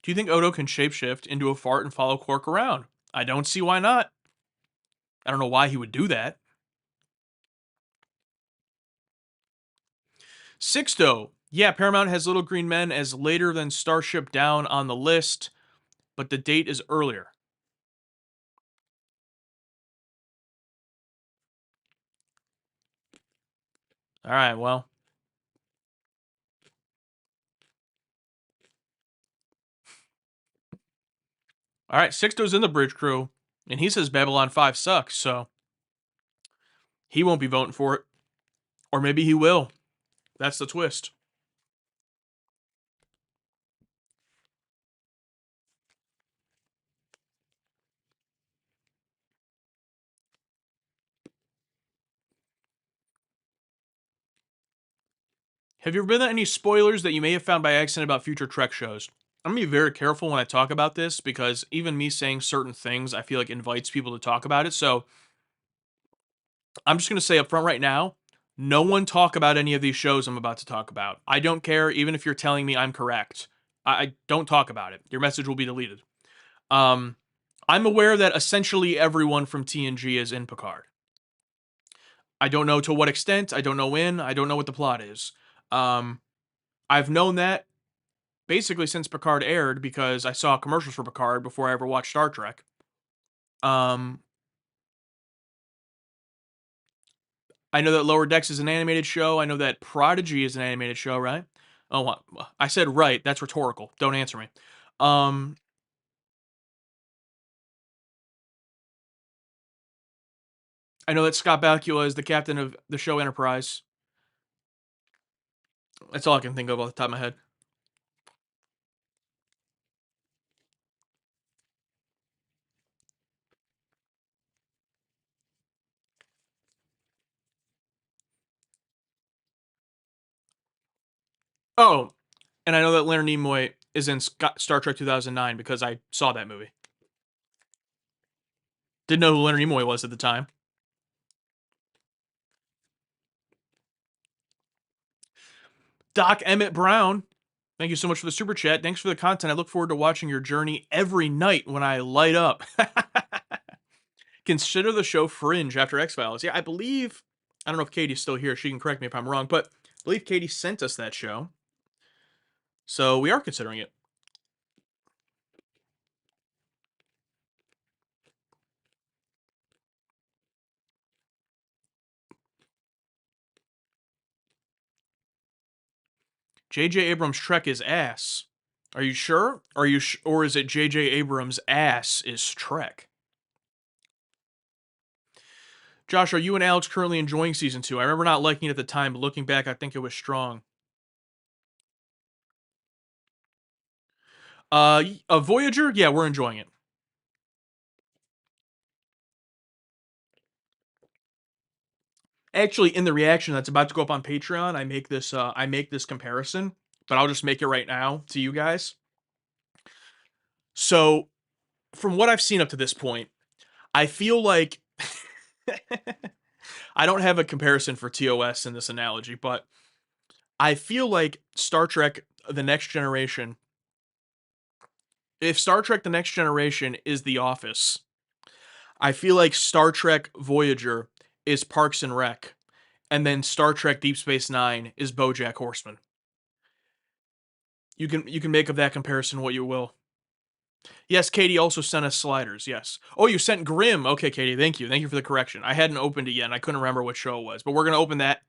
Do you think Odo can shapeshift into a fart and follow Quark around? I don't see why not. I don't know why he would do that. Sixto. Yeah, Paramount has Little Green Men as later than Starship Down on the list, but the date is earlier. All right, well. All right, Sixto's in the bridge crew, and he says Babylon 5 sucks, so he won't be voting for it. Or maybe he will. That's the twist. Have you ever been at any spoilers that you may have found by accident about future Trek shows? I'm gonna be very careful when I talk about this because even me saying certain things, I feel like invites people to talk about it. So I'm just gonna say up front right now, no one talk about any of these shows I'm about to talk about. I don't care, even if you're telling me I'm correct. I don't talk about it. Your message will be deleted. Um, I'm aware that essentially everyone from TNG is in Picard. I don't know to what extent. I don't know when. I don't know what the plot is. Um, I've known that basically since Picard aired because I saw commercials for Picard before I ever watched Star Trek. Um, I know that Lower Decks is an animated show. I know that Prodigy is an animated show, right? Oh, I said right. That's rhetorical. Don't answer me. Um, I know that Scott Bakula is the captain of the show Enterprise. That's all I can think of off the top of my head. Oh, and I know that Leonard Nimoy is in Star Trek 2009 because I saw that movie. Didn't know who Leonard Nimoy was at the time. Doc Emmett Brown, thank you so much for the super chat. Thanks for the content. I look forward to watching your journey every night when I light up. Consider the show Fringe after X Files. Yeah, I believe. I don't know if Katie's still here. She can correct me if I'm wrong, but I believe Katie sent us that show. So we are considering it. J.J. Abrams' Trek is ass. Are you sure? Or is it J.J. Abrams' ass is Trek? Josh, are you and Alex currently enjoying season 2? I remember not liking it at the time, but looking back, I think it was strong. A Voyager? Yeah, we're enjoying it. Actually, in the reaction that's about to go up on Patreon, I make this comparison, but I'll just make it right now to you guys. So, from what I've seen up to this point, I feel like I don't have a comparison for TOS in this analogy, but I feel like Star Trek The Next Generation, if Star Trek The Next Generation is The Office, I feel like Star Trek Voyager is Parks and Rec, and then Star Trek Deep Space Nine is BoJack Horseman. You can make of that comparison what you will. Yes, Katie also sent us sliders. Yes. Oh, you sent Grimm. Okay, Katie, thank you. Thank you for the correction. I hadn't opened it yet, and I couldn't remember what show it was, but we're gonna open that.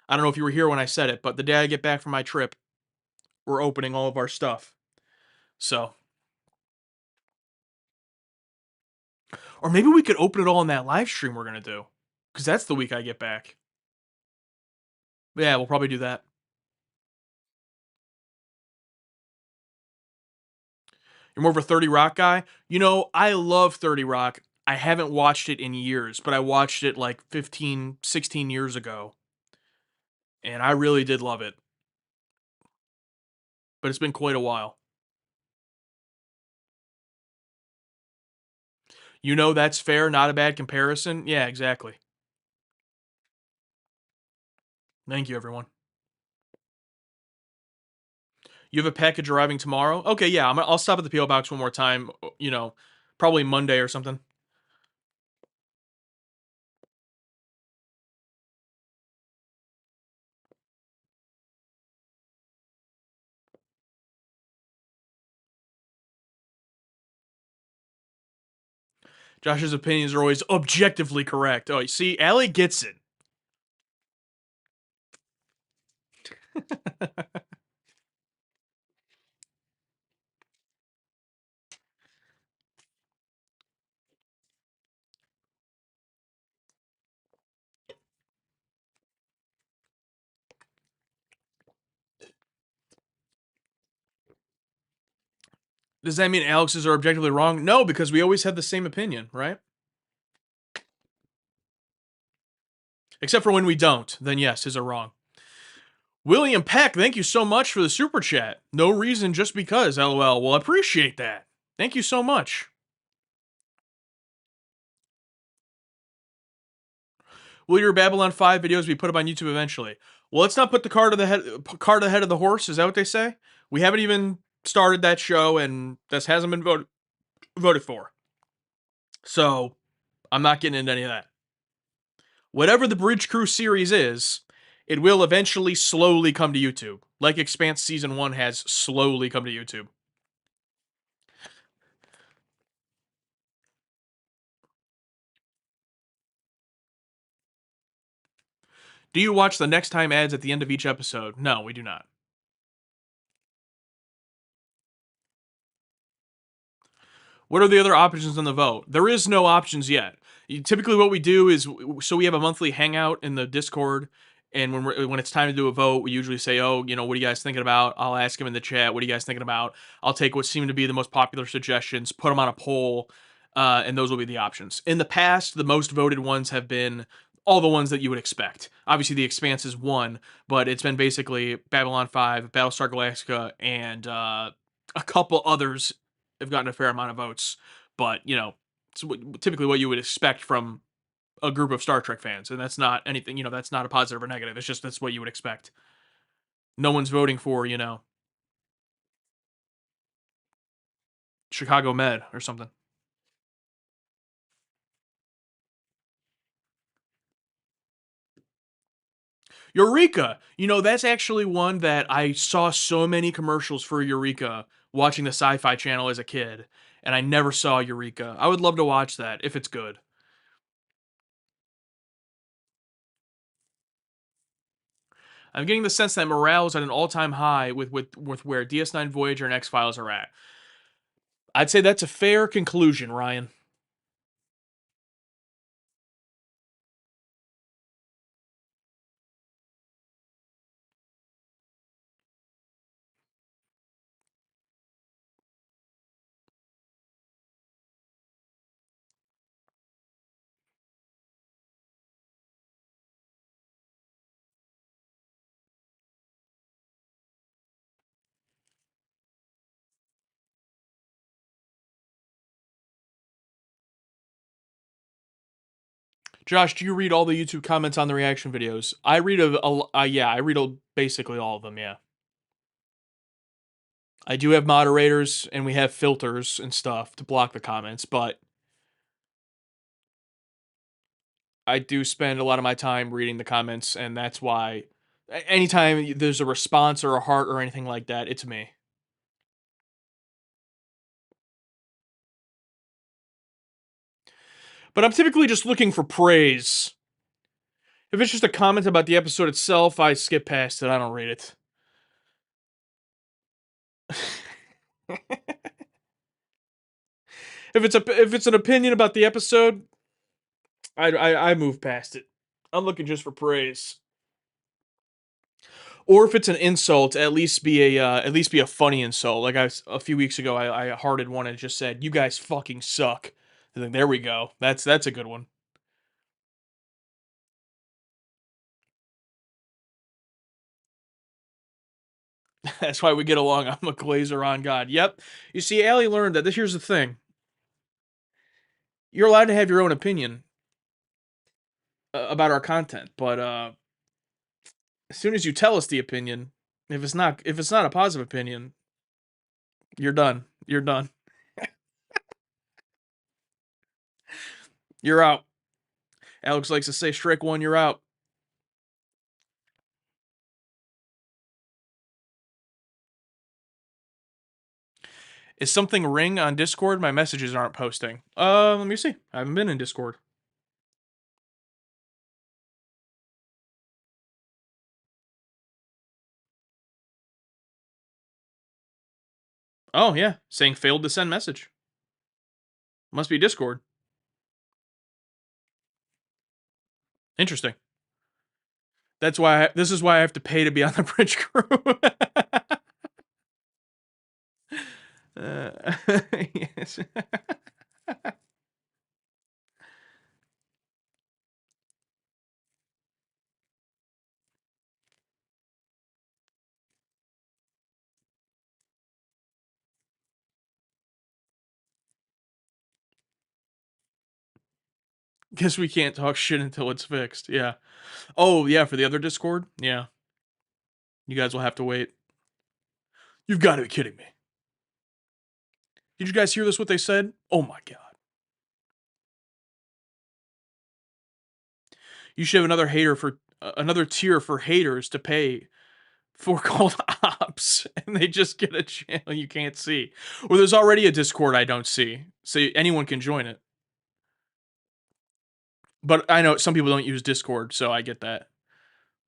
I don't know if you were here when I said it, but the day I get back from my trip, we're opening all of our stuff. So, or maybe we could open it all in that live stream we're gonna do, because that's the week I get back. Yeah, we'll probably do that. You're more of a 30 Rock guy? You know, I love 30 Rock. I haven't watched it in years, but I watched it like 15, 16 years ago, and I really did love it. But it's been quite a while. You know, that's fair, not a bad comparison. Yeah, exactly. Thank you, everyone. You have a package arriving tomorrow? Okay, yeah, I'll stop at the PO box one more time. You know, probably Monday or something. Josh's opinions are always objectively correct. Oh, you see, Allie gets it. Does that mean Alex's are objectively wrong? No, because we always had the same opinion, right? Except for when we don't, then yes, his are wrong. William Peck, thank you so much for the super chat. No reason, just because. LOL. Well, I appreciate that. Thank you so much. Will your Babylon 5 videos be put up on YouTube eventually? Well, let's not put the cart ahead of the horse. Is that what they say? We haven't even started that show, and this hasn't been voted for. So I'm not getting into any of that. Whatever the Bridge Crew series is, it will eventually slowly come to YouTube, like Expanse Season 1 has slowly come to YouTube. Do you watch the next time ads at the end of each episode? No, we do not. What are the other options on the vote? There is no options yet. Typically, what we do is so we have a monthly hangout in the Discord, and when it's time to do a vote, we usually say, "Oh, you know, what are you guys thinking about?" I'll ask them in the chat, "What are you guys thinking about?" I'll take what seem to be the most popular suggestions, put them on a poll, and those will be the options. In the past, the most voted ones have been all the ones that you would expect. Obviously, The Expanse is one, but it's been basically Babylon 5, Battlestar Galactica, and a couple others have gotten a fair amount of votes, but you know, it's typically what you would expect from a group of Star Trek fans, and that's not anything. You know, that's not a positive or negative. It's just that's what you would expect. No one's voting for Chicago Med or something. Eureka. You know, that's actually one that I saw so many commercials for Eureka watching the Sci-Fi Channel as a kid, and I never saw Eureka. I would love to watch that if it's good. I'm getting the sense that morale is at an all-time high with where DS9 Voyager and X-Files are at. I'd say that's a fair conclusion, Ryan. Josh, do you read all the YouTube comments on the reaction videos? I read yeah, I read basically all of them. Yeah, I do have moderators and we have filters and stuff to block the comments, but I do spend a lot of my time reading the comments, and that's why anytime there's a response or a heart or anything like that, it's me. But I'm typically just looking for praise. If it's just a comment about the episode itself, I skip past it. I don't read it. If it's an opinion about the episode, I move past it. I'm looking just for praise. Or if it's an insult, at least be a funny insult. Like a few weeks ago, I hearted one and just said, "You guys fucking suck." And then there we go. That's a good one. That's why we get along. I'm a glazer on God. Yep. You see, Allie learned that. This here's the thing. You're allowed to have your own opinion about our content, but as soon as you tell us the opinion, if it's not a positive opinion, you're done. You're done. You're out. Alex likes to say, "Strike one, you're out." Is something ring on Discord? My messages aren't posting. Let me see. I haven't been in Discord. Oh yeah, saying failed to send message. Must be Discord. Interesting. This is why I have to pay to be on the bridge crew. Yes. Guess we can't talk shit until it's fixed. Yeah. Oh yeah, for the other Discord. Yeah, you guys will have to wait. You've got to be kidding me. Did you guys hear this? What they said? Oh my god. You should have another tier for haters to pay for called ops, and they just get a channel you can't see. Or there's already a Discord I don't see, so anyone can join it. But I know some people don't use Discord, so I get that.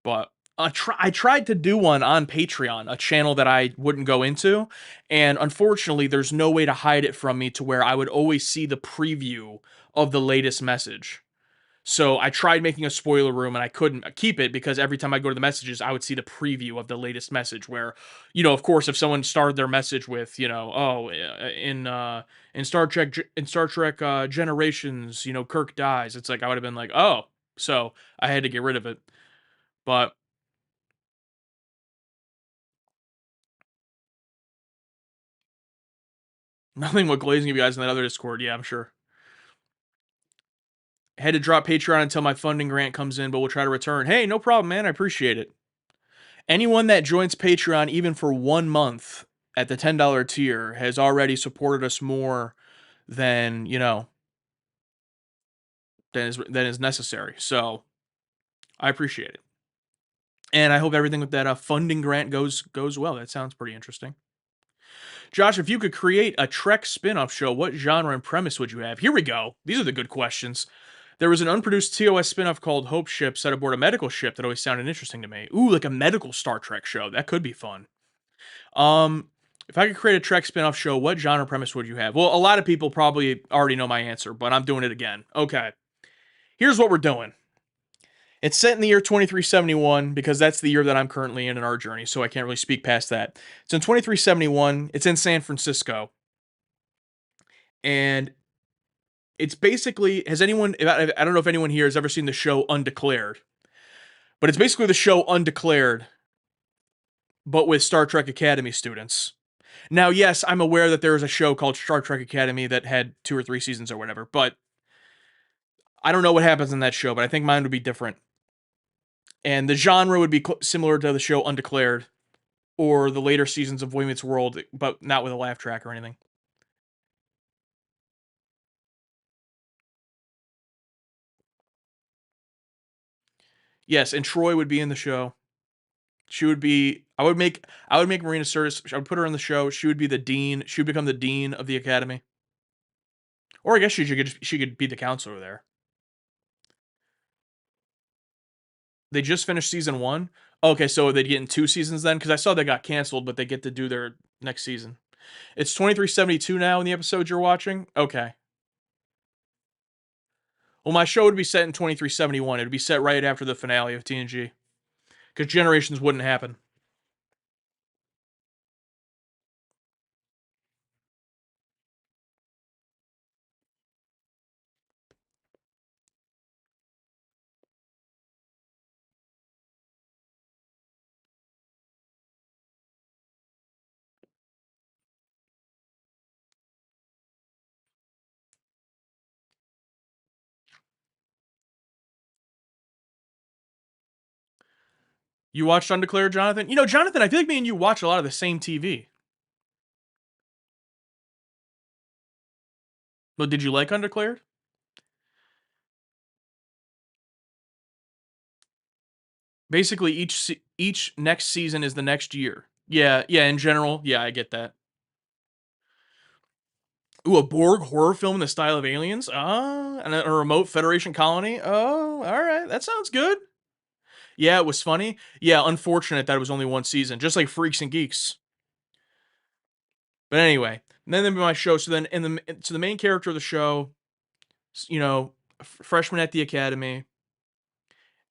But I tried to do one on Patreon, a channel that I wouldn't go into, and unfortunately, there's no way to hide it from me to where I would always see the preview of the latest message. So I tried making a spoiler room and I couldn't keep it because every time I go to the messages, I would see the preview of the latest message where, of course, if someone started their message with, oh, in Star Trek Generations, Kirk dies. It's like I would have been like, oh, so I had to get rid of it. But nothing but glazing you guys in that other Discord. Yeah, I'm sure. Had to drop Patreon until my funding grant comes in, but we'll try to return. Hey, no problem, man. I appreciate it. Anyone that joins Patreon even for 1 month at the $10 tier has already supported us more than, than is necessary. So I appreciate it. And I hope everything with that funding grant goes well. That sounds pretty interesting. Josh, if you could create a Trek spin-off show, what genre and premise would you have? Here we go. These are the good questions. There was an unproduced TOS spin-off called Hope Ship set aboard a medical ship that always sounded interesting to me. Ooh, like a medical Star Trek show. That could be fun. Um, if I could create a Trek spin-off show, what genre premise would you have? Well, a lot of people probably already know my answer, but I'm doing it again. Okay. Here's what we're doing. It's set in the year 2371 because that's the year that I'm currently in our journey, so I can't really speak past that. It's in 2371. It's in San Francisco. And it's basically I don't know if anyone here has ever seen the show Undeclared, but it's basically the show Undeclared but with Star Trek Academy students. Now, yes, I'm aware that there is a show called Star Trek Academy that had 2 or 3 seasons or whatever, but I don't know what happens in that show, but I think mine would be different. And the genre would be similar to the show Undeclared or the later seasons of Boy Meets World, but not with a laugh track or anything. Yes, and Troy would be in the show. She would be. I would make Marina Sirtis. I would put her in the show. She would be the dean. She would become the dean of the academy. Or I guess she could be the counselor there. They just finished season 1? Okay, so they get in 2 seasons then? Because I saw they got canceled, but they get to do their next season. It's 2372 now in the episode you're watching? Okay. Well, my show would be set in 2371. It would be set right after the finale of TNG. Because Generations wouldn't happen. You watched Undeclared, Jonathan? You know, Jonathan, I feel like me and you watch a lot of the same TV. But did you like Undeclared? Basically, each next season is the next year. Yeah, yeah. In general, yeah, I get that. Ooh, a Borg horror film in the style of Aliens. And a remote Federation colony. Oh, all right, that sounds good. Yeah, it was funny. Yeah, unfortunate that it was only one season, just like Freaks and Geeks. But anyway, then my show. So then, so the main character of the show, you know, freshman at the academy,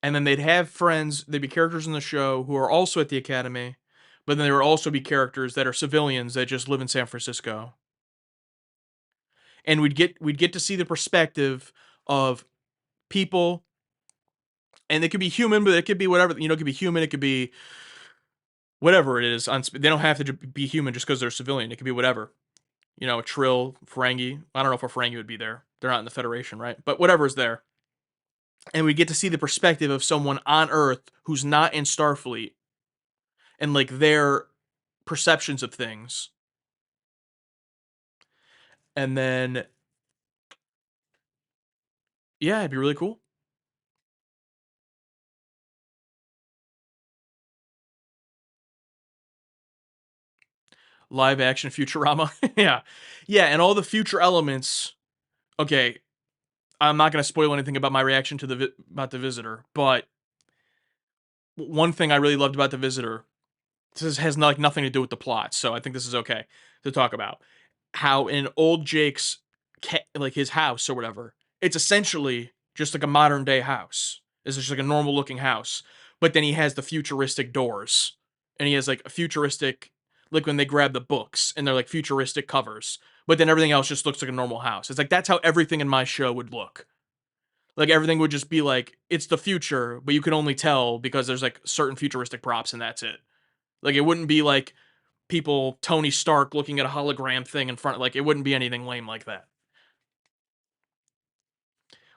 and then they'd have friends. They'd be characters in the show who are also at the academy, but then there would also be characters that are civilians that just live in San Francisco, and we'd get to see the perspective of people, and it could be human, but it could be whatever. You know, it could be human. It could be whatever it is. They don't have to be human just because they're civilian. It could be whatever. You know, a Trill, Ferengi. I don't know if a Ferengi would be there. They're not in the Federation, right? But whatever's there. And we get to see the perspective of someone on Earth who's not in Starfleet and like their perceptions of things. And then, yeah, it'd be really cool. Live action Futurama. Yeah. Yeah. And all the future elements. Okay. I'm not going to spoil anything about my reaction to about the Visitor, but one thing I really loved about the Visitor, this has like nothing to do with the plot, so I think this is okay to talk about. How in old Jake's like his house or whatever, it's essentially just like a modern day house. It's just like a normal looking house, but then he has the futuristic doors, and he has like a futuristic, like when they grab the books and they're like futuristic covers, but then everything else just looks like a normal house. It's like that's how everything in my show would look. Like everything would just be like it's the future, but you can only tell because there's like certain futuristic props and that's it. Like it wouldn't be like people Tony Stark looking at a hologram thing in front. Like it wouldn't be anything lame like that.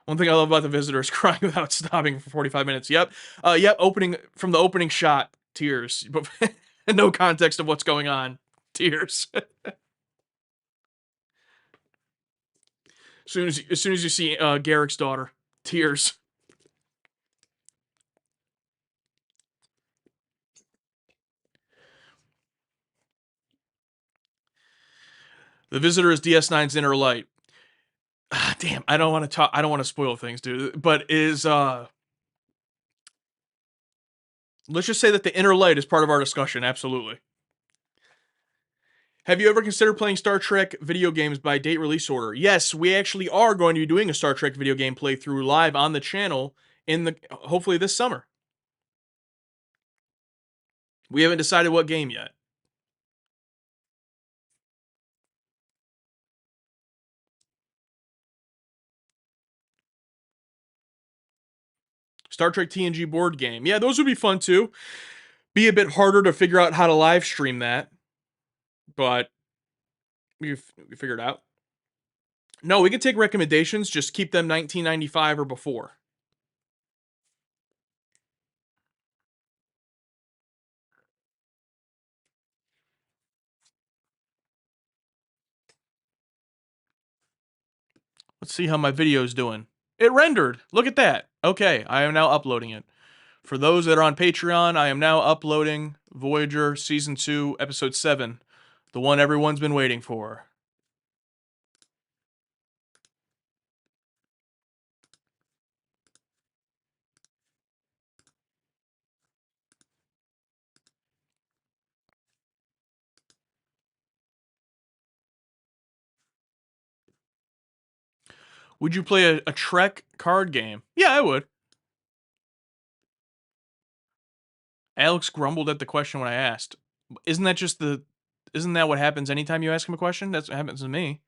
One thing I love about the Visitor is crying without stopping for 45 minutes. Yep, yep. Opening from the opening shot, tears, but no context of what's going on, tears. As soon as you see Garrick's daughter, tears. The Visitor is DS9's inner light. Ah, damn, I don't want to talk. I don't want to spoil things, dude. But is let's just say that the inner light is part of our discussion. Absolutely. Have you ever considered playing Star Trek video games by date release order? Yes, we actually are going to be doing a Star Trek video game playthrough live on the channel in the hopefully this summer. We haven't decided what game yet. Star Trek TNG board game. Yeah, those would be fun too. Be a bit harder to figure out how to live stream that, but we figured out. No, we could take recommendations, just keep them 1995 or before. Let's see how my video's doing. It rendered. Look at that. Okay, I am now uploading it. For those that are on Patreon, I am now uploading Voyager Season 2, Episode 7, the one everyone's been waiting for. Would you play a Trek card game? Yeah, I would. Alex grumbled at the question when I asked. Isn't that just the isn't that what happens anytime you ask him a question? That's what happens to me.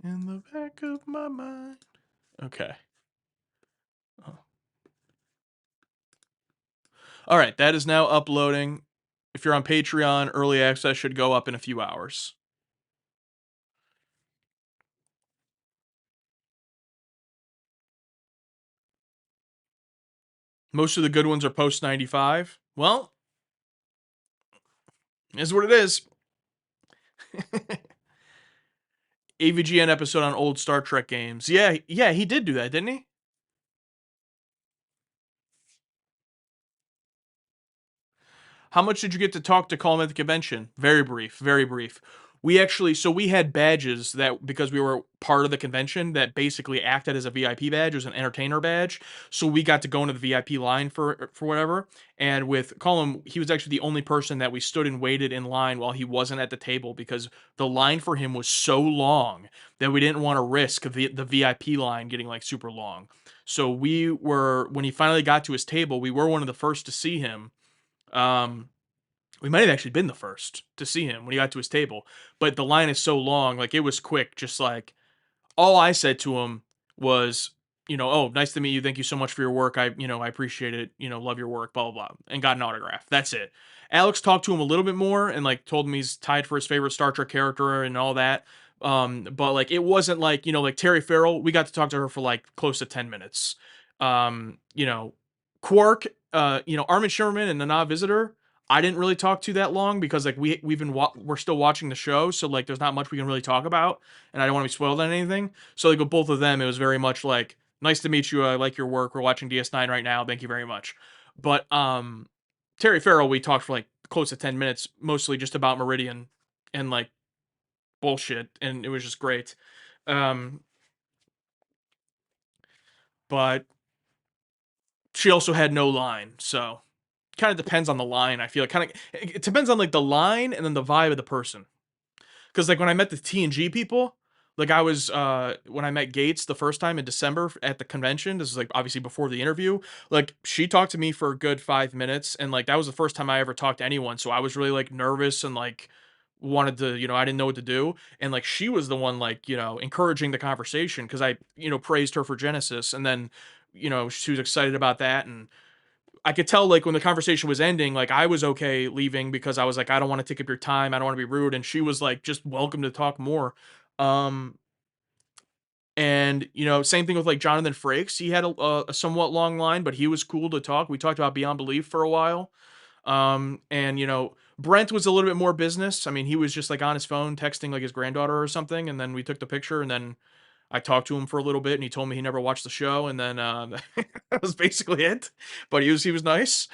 In the back of my mind. Okay. Oh. All right, that is now uploading. If you're on Patreon, early access should go up in a few hours. Most of the good ones are post 95. Well, is what it is. AVGN episode on old Star Trek games. Yeah, yeah, he did do that, didn't he? How much did you get to talk to Colin at the convention? Very brief, very brief. We actually, so we had badges that because we were part of the convention that basically acted as a VIP badge. It was an entertainer badge. So we got to go into the VIP line for whatever. And with Colin, he was actually the only person that we stood and waited in line while he wasn't at the table because the line for him was so long that we didn't want to risk the VIP line getting like super long. So we were when he finally got to his table, we were one of the first to see him. Um, we might have actually been the first to see him when he got to his table, but the line is so long, like it was quick. Just like all I said to him was, "Oh, nice to meet you. Thank you so much for your work. I appreciate it. Love your work. Blah blah blah," and got an autograph. That's it. Alex talked to him a little bit more and like told him he's tied for his favorite Star Trek character and all that. But like it wasn't like like Terry Farrell. We got to talk to her for like close to 10 minutes. Um, you know, Quark. Armin Shimmerman and the Nana Visitor. I didn't really talk to that long because like we're still watching the show, so like there's not much we can really talk about, and I don't want to be spoiled on anything. So like with both of them, it was very much like nice to meet you. I like your work. We're watching DS9 right now. Thank you very much. But Terry Farrell, we talked for like close to 10 minutes, mostly just about Meridian and like bullshit, and it was just great. Um, but she also had no line, so kind of depends on the line. I feel like kind of it depends on like the line and then the vibe of the person. Because like when I met the TNG people, like I was when I met Gates the first time in December at the convention. This is like obviously before the interview. Like she talked to me for a good 5 minutes, and like that was the first time I ever talked to anyone. So I was really like nervous and like wanted to I didn't know what to do, and like she was the one like encouraging the conversation because I praised her for Genesis, and then she was excited about that, and I could tell like when the conversation was ending, like I was okay leaving because I was like, I don't want to take up your time. I don't want to be rude. And she was like, just welcome to talk more. Um, and same thing with like Jonathan Frakes. He had a somewhat long line, but he was cool to talk. We talked about Beyond Belief for a while. And Brent was a little bit more business. I mean, he was just like on his phone texting like his granddaughter or something, and then we took the picture, and then I talked to him for a little bit, and he told me he never watched the show, and then that was basically it. But he was nice.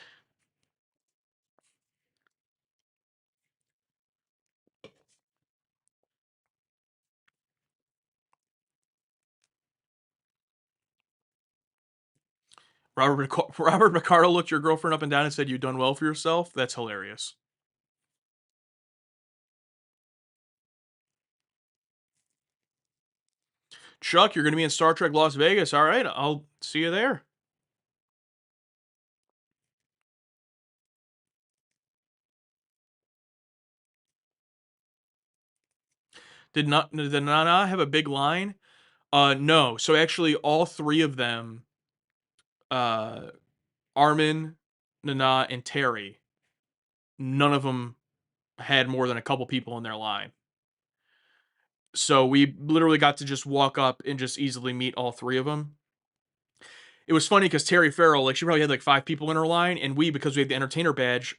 Robert Ricardo looked your girlfriend up and down and said, "You've done well for yourself." That's hilarious. Chuck, you're going to be in Star Trek Las Vegas. All right, I'll see you there. Did Nana have a big line? No. So actually, all three of them, uh, Armin, Nana, and Terry, none of them had more than a couple people in their line. So we literally got to just walk up and just easily meet all three of them. It was funny because Terry Farrell, like she probably had like five people in her line, and we, because we had the entertainer badge,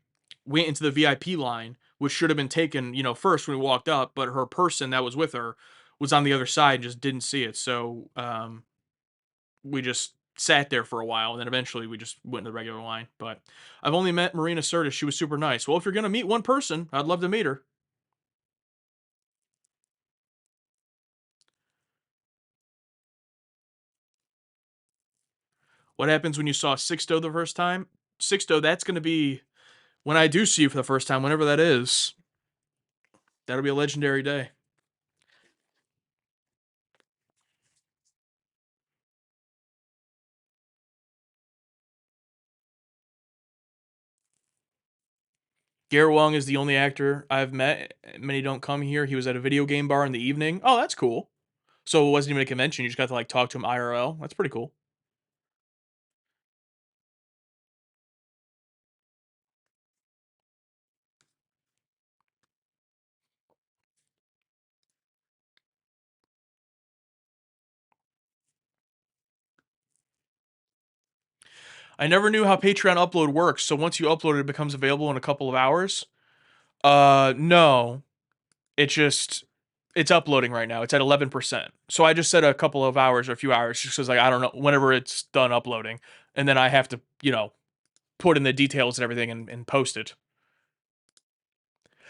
went into the VIP line, which should have been taken, first when we walked up, but her person that was with her was on the other side and just didn't see it. So we just sat there for a while, and then eventually we just went in the regular line. But I've only met Marina Sirtis. She was super nice. Well, if you're gonna meet one person, I'd love to meet her. What happens when you saw Sixto the first time? Sixto, that's gonna be when I do see you for the first time, whenever that is. That'll be a legendary day. Gare Wong is the only actor I've met. Many don't come here. He was at a video game bar in the evening. Oh, that's cool. So it wasn't even a convention. You just got to like talk to him IRL. That's pretty cool. I never knew how Patreon upload works. So once you upload it, it becomes available in a couple of hours. No. It just it's uploading right now. It's at 11%. So I just said a couple of hours or a few hours just because like I don't know whenever it's done uploading, and then I have to put in the details and everything and post it.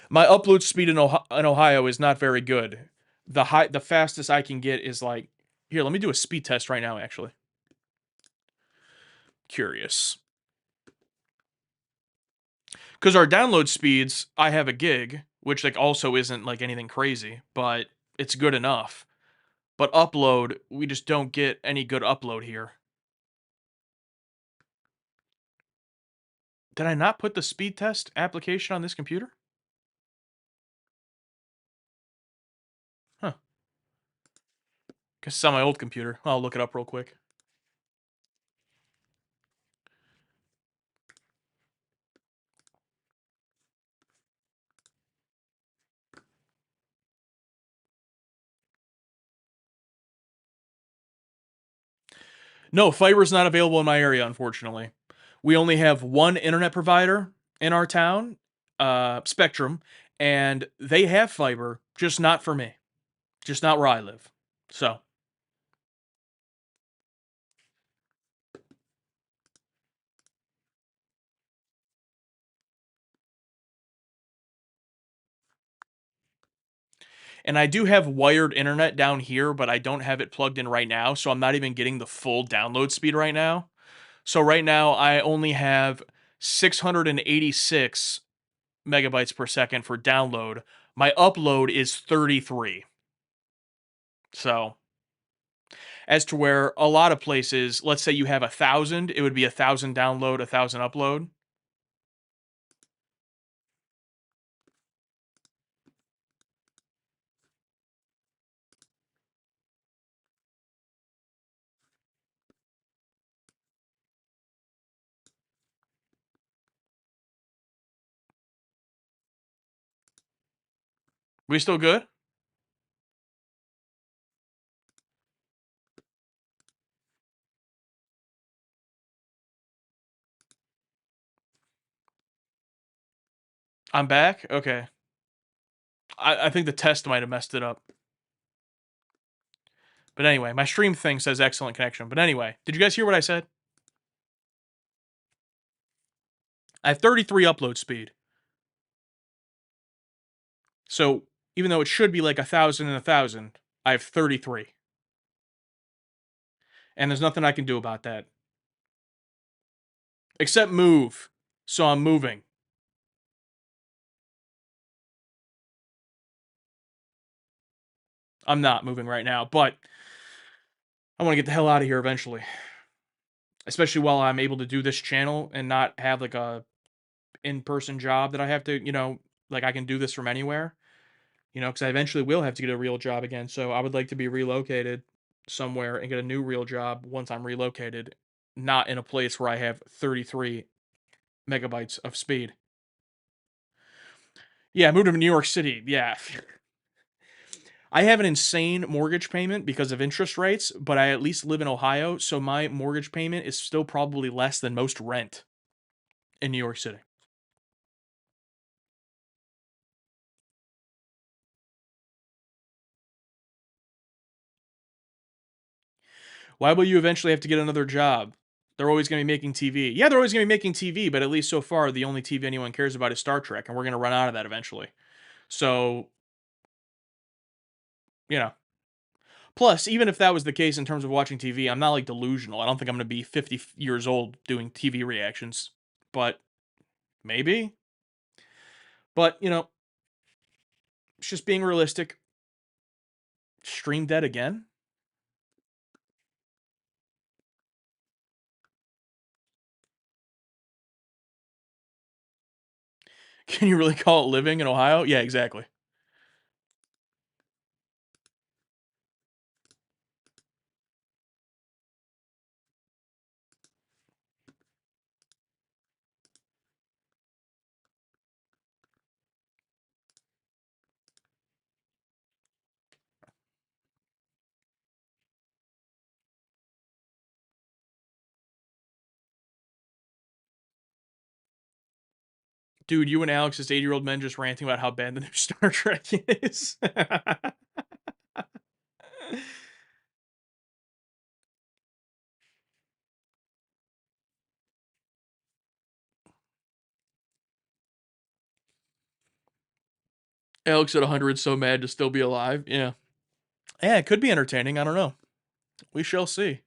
My upload speed in Ohio is not very good. The fastest I can get is like here. Let me do a speed test right now. Actually, curious because our download speeds. I have a gig, which like also isn't like anything crazy, but it's good enough. But upload, we just don't get any good upload here. Did I not put the speed test application on this computer? Huh. Guess it's on my old computer. I'll look it up real quick. No, fiber's not available in my area, unfortunately. We only have one internet provider in our town, Spectrum, and they have fiber, just not for me. Just not where I live. So, and I do have wired internet down here, but I don't have it plugged in right now, so I'm not even getting the full download speed right now. So right now I only have 686 megabytes per second for download. My upload is 33. So, as to where a lot of places, let's say you have 1,000, it would be 1,000 download, 1,000 upload. We still good? I'm back? Okay. I think the test might have messed it up. But anyway, my stream thing says excellent connection. But anyway, did you guys hear what I said? I have 33 upload speed. So even though it should be like 1,000 and 1,000, I have 33. And there's nothing I can do about that. Except move. So I'm moving. I'm not moving right now, but I want to get the hell out of here eventually. Especially while I'm able to do this channel and not have like a in-person job that I have to, like I can do this from anywhere, because I eventually will have to get a real job again. So I would like to be relocated somewhere and get a new real job once I'm relocated, not in a place where I have 33 megabytes of speed. Yeah, I moved to New York City. Yeah. I have an insane mortgage payment because of interest rates, but I at least live in Ohio, so my mortgage payment is still probably less than most rent in New York City. Why will you eventually have to get another job? They're always going to be making TV. Yeah, they're always going to be making TV, but at least so far, the only TV anyone cares about is Star Trek, and we're going to run out of that eventually. So, you know. Plus, even if that was the case in terms of watching TV, I'm not like delusional. I don't think I'm gonna be 50 years old doing TV reactions, but maybe. But it's just being realistic. Stream Dead again? Can you really call it living in Ohio? Yeah, exactly. Dude, you and Alex, this 80-year-old men just ranting about how bad the new Star Trek is. Alex at 100 so mad to still be alive. Yeah. Yeah, it could be entertaining. I don't know. We shall see.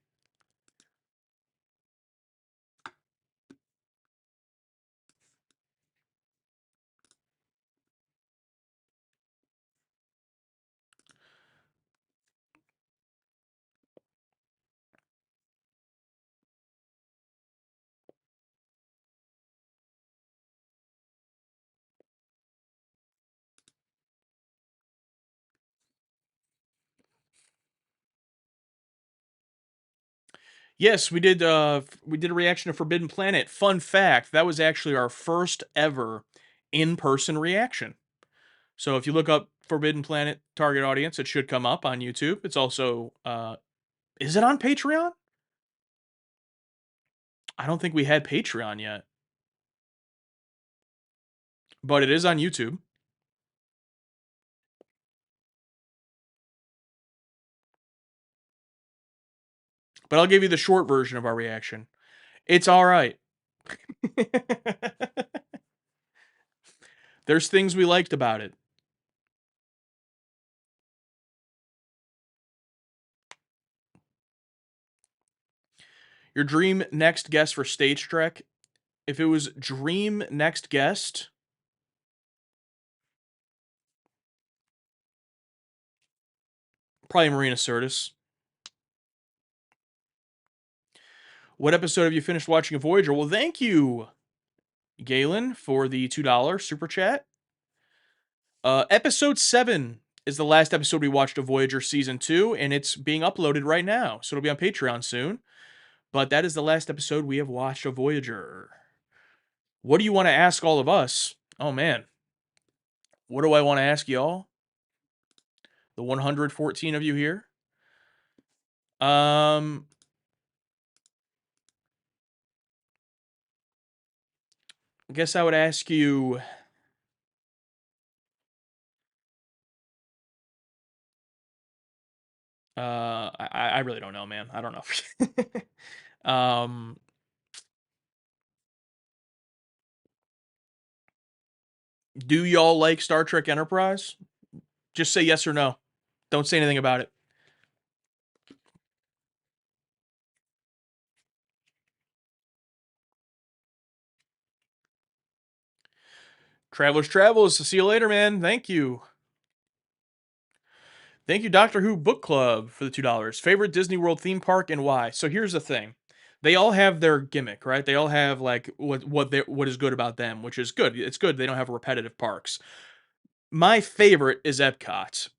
Yes, we did a reaction to Forbidden Planet. Fun fact, that was actually our first ever in-person reaction. So if you look up Forbidden Planet target audience, it should come up on YouTube. It's also is it on Patreon? I don't think we had Patreon yet, but it is on YouTube. But I'll give you the short version of our reaction. It's all right. There's things we liked about it. Your dream next guest for Stage Trek. If it was dream next guest, probably Marina Sirtis. What episode have you finished watching of Voyager? Well, thank you, Galen, for the $2 super chat. Episode 7 is the last episode we watched of Voyager Season 2, and it's being uploaded right now, so it'll be on Patreon soon. But that is the last episode we have watched of Voyager. What do you want to ask all of us? Oh, man. What do I want to ask y'all? The 114 of you here? Um, I guess I would ask you. I really don't know, man. I don't know. Do y'all like Star Trek Enterprise? Just say yes or no. Don't say anything about it. Travelers Travels. See you later, man. Thank you. Thank you, Doctor Who Book Club, for the $2. Favorite Disney World theme park and why? So here's the thing. They all have their gimmick, right? They all have like what is good about them, which is good. It's good they don't have repetitive parks. My favorite is Epcot.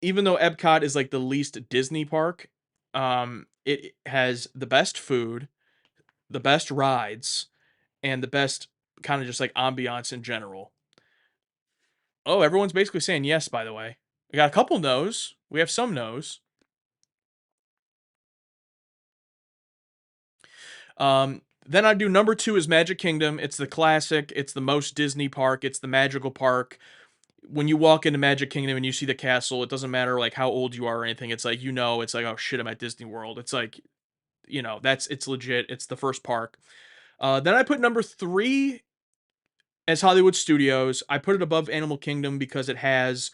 Even though Epcot is like the least Disney park, it has the best food, the best rides, and the best kind of just like ambiance in general. Oh, everyone's basically saying yes, by the way. We got a couple no's. We have some no's. Then I do number 2 is Magic Kingdom. It's the classic. It's the most Disney park. It's the magical park. When you walk into Magic Kingdom and you see the castle, it doesn't matter like how old you are or anything. It's like it's like, oh shit, I'm at Disney World. It's like it's legit. It's the first park. Then I put number 3 as Hollywood Studios. I put it above Animal Kingdom because it has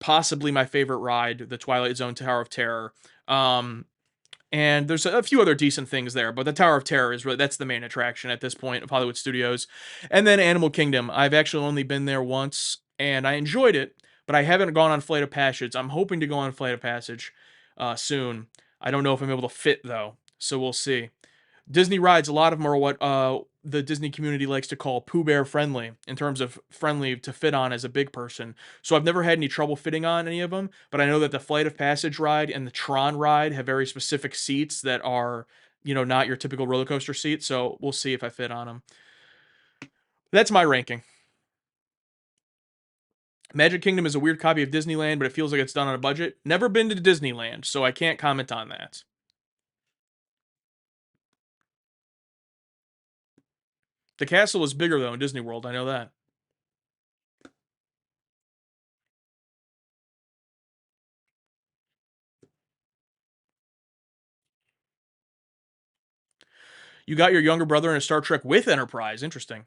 possibly my favorite ride, the Twilight Zone Tower of Terror. Um, and there's a few other decent things there, but the Tower of Terror is really that's the main attraction at this point of Hollywood Studios. And then Animal Kingdom. I've actually only been there once and I enjoyed it, but I haven't gone on Flight of Passage. I'm hoping to go on Flight of Passage soon. I don't know if I'm able to fit though, so we'll see. Disney rides, a lot of them are what the Disney community likes to call Pooh Bear friendly, in terms of friendly to fit on as a big person. So I've never had any trouble fitting on any of them, but I know that the Flight of Passage ride and the Tron ride have very specific seats that are, not your typical roller coaster seat. So we'll see if I fit on them. That's my ranking. Magic Kingdom is a weird copy of Disneyland, but it feels like it's done on a budget. Never been to Disneyland, so I can't comment on that. The castle is bigger though in Disney World. I know that. You got your younger brother in a Star Trek with Enterprise. Interesting.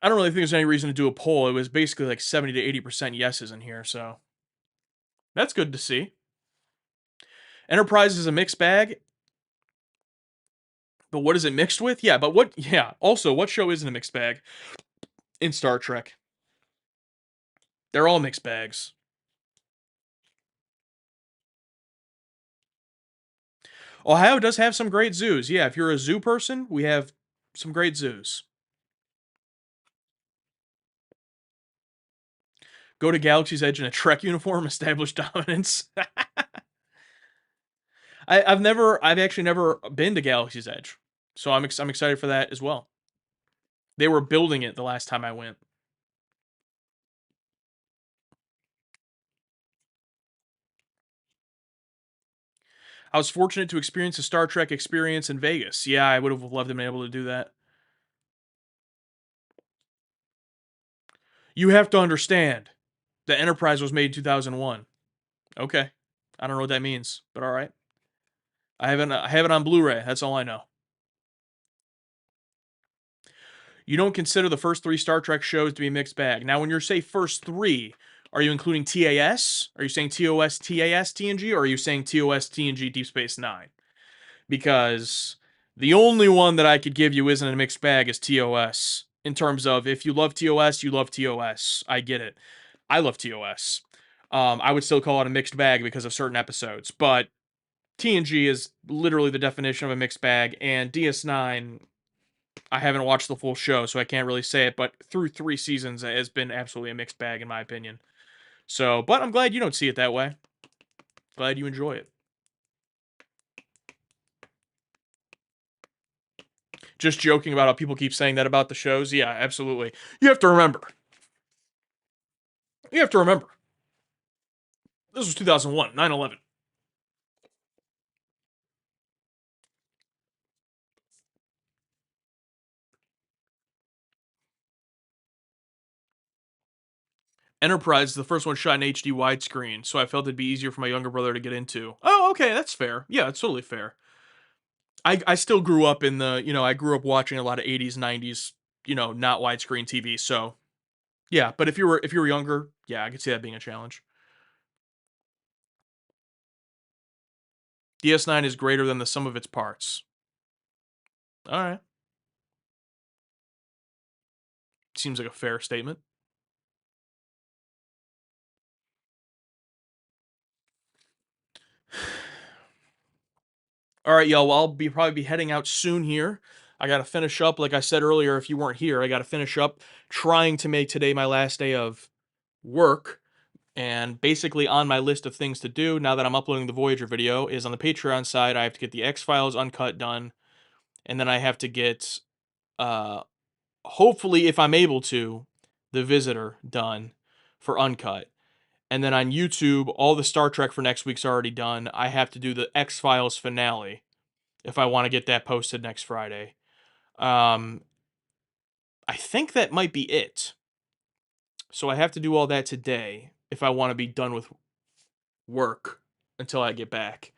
I don't really think there's any reason to do a poll. It was basically like 70 to 80% yeses in here, so that's good to see. Enterprise is a mixed bag, but what is it mixed with? Yeah, but what? Yeah. Also, what show isn't a mixed bag in Star Trek? They're all mixed bags. Ohio does have some great zoos. Yeah, if you're a zoo person, we have some great zoos. Go to Galaxy's Edge in a Trek uniform, establish dominance. I've actually never been to Galaxy's Edge, so I'm excited for that as well. They were building it the last time I went. I was fortunate to experience a Star Trek experience in Vegas. Yeah, I would have loved to be able to do that. You have to understand, the Enterprise was made in 2001. Okay, I don't know what that means, but all right. I have it on Blu-ray. That's all I know. You don't consider the first three Star Trek shows to be a mixed bag. Now, when you say first three, are you including TAS? Are you saying TOS, TAS, TNG, or are you saying TOS, TNG, Deep Space Nine? Because the only one that I could give you isn't a mixed bag is TOS. In terms of if you love TOS, you love TOS. I get it. I love TOS. I would still call it a mixed bag because of certain episodes, but TNG is literally the definition of a mixed bag, and DS9, I haven't watched the full show, so I can't really say it, but through 3 seasons, it has been absolutely a mixed bag, in my opinion. So, but I'm glad you don't see it that way. Glad you enjoy it. Just joking about how people keep saying that about the shows. Yeah, absolutely. You have to remember. You have to remember. This was 2001, 9/11. Enterprise is the first one shot in HD widescreen, so I felt it'd be easier for my younger brother to get into. Oh, okay, that's fair. Yeah, it's totally fair. I still grew up in the, I grew up watching a lot of 80s, 90s, not widescreen TV, so yeah, but if you were younger, yeah, I could see that being a challenge. DS9 is greater than the sum of its parts. All right. Seems like a fair statement. All right, y'all. Well, I'll probably be heading out soon here. I got to finish up, like I said earlier, if you weren't here, I got to finish up trying to make today my last day of work. And basically, on my list of things to do now that I'm uploading the Voyager video is on the Patreon side, I have to get the X Files uncut done. And then I have to get, uh, hopefully, if I'm able to, The Visitor done for uncut. And then on YouTube, all the Star Trek for next week's already done. I have to do the X Files finale if I want to get that posted next Friday. Um, I think that might be it. So I have to do all that today if I want to be done with work until I get back.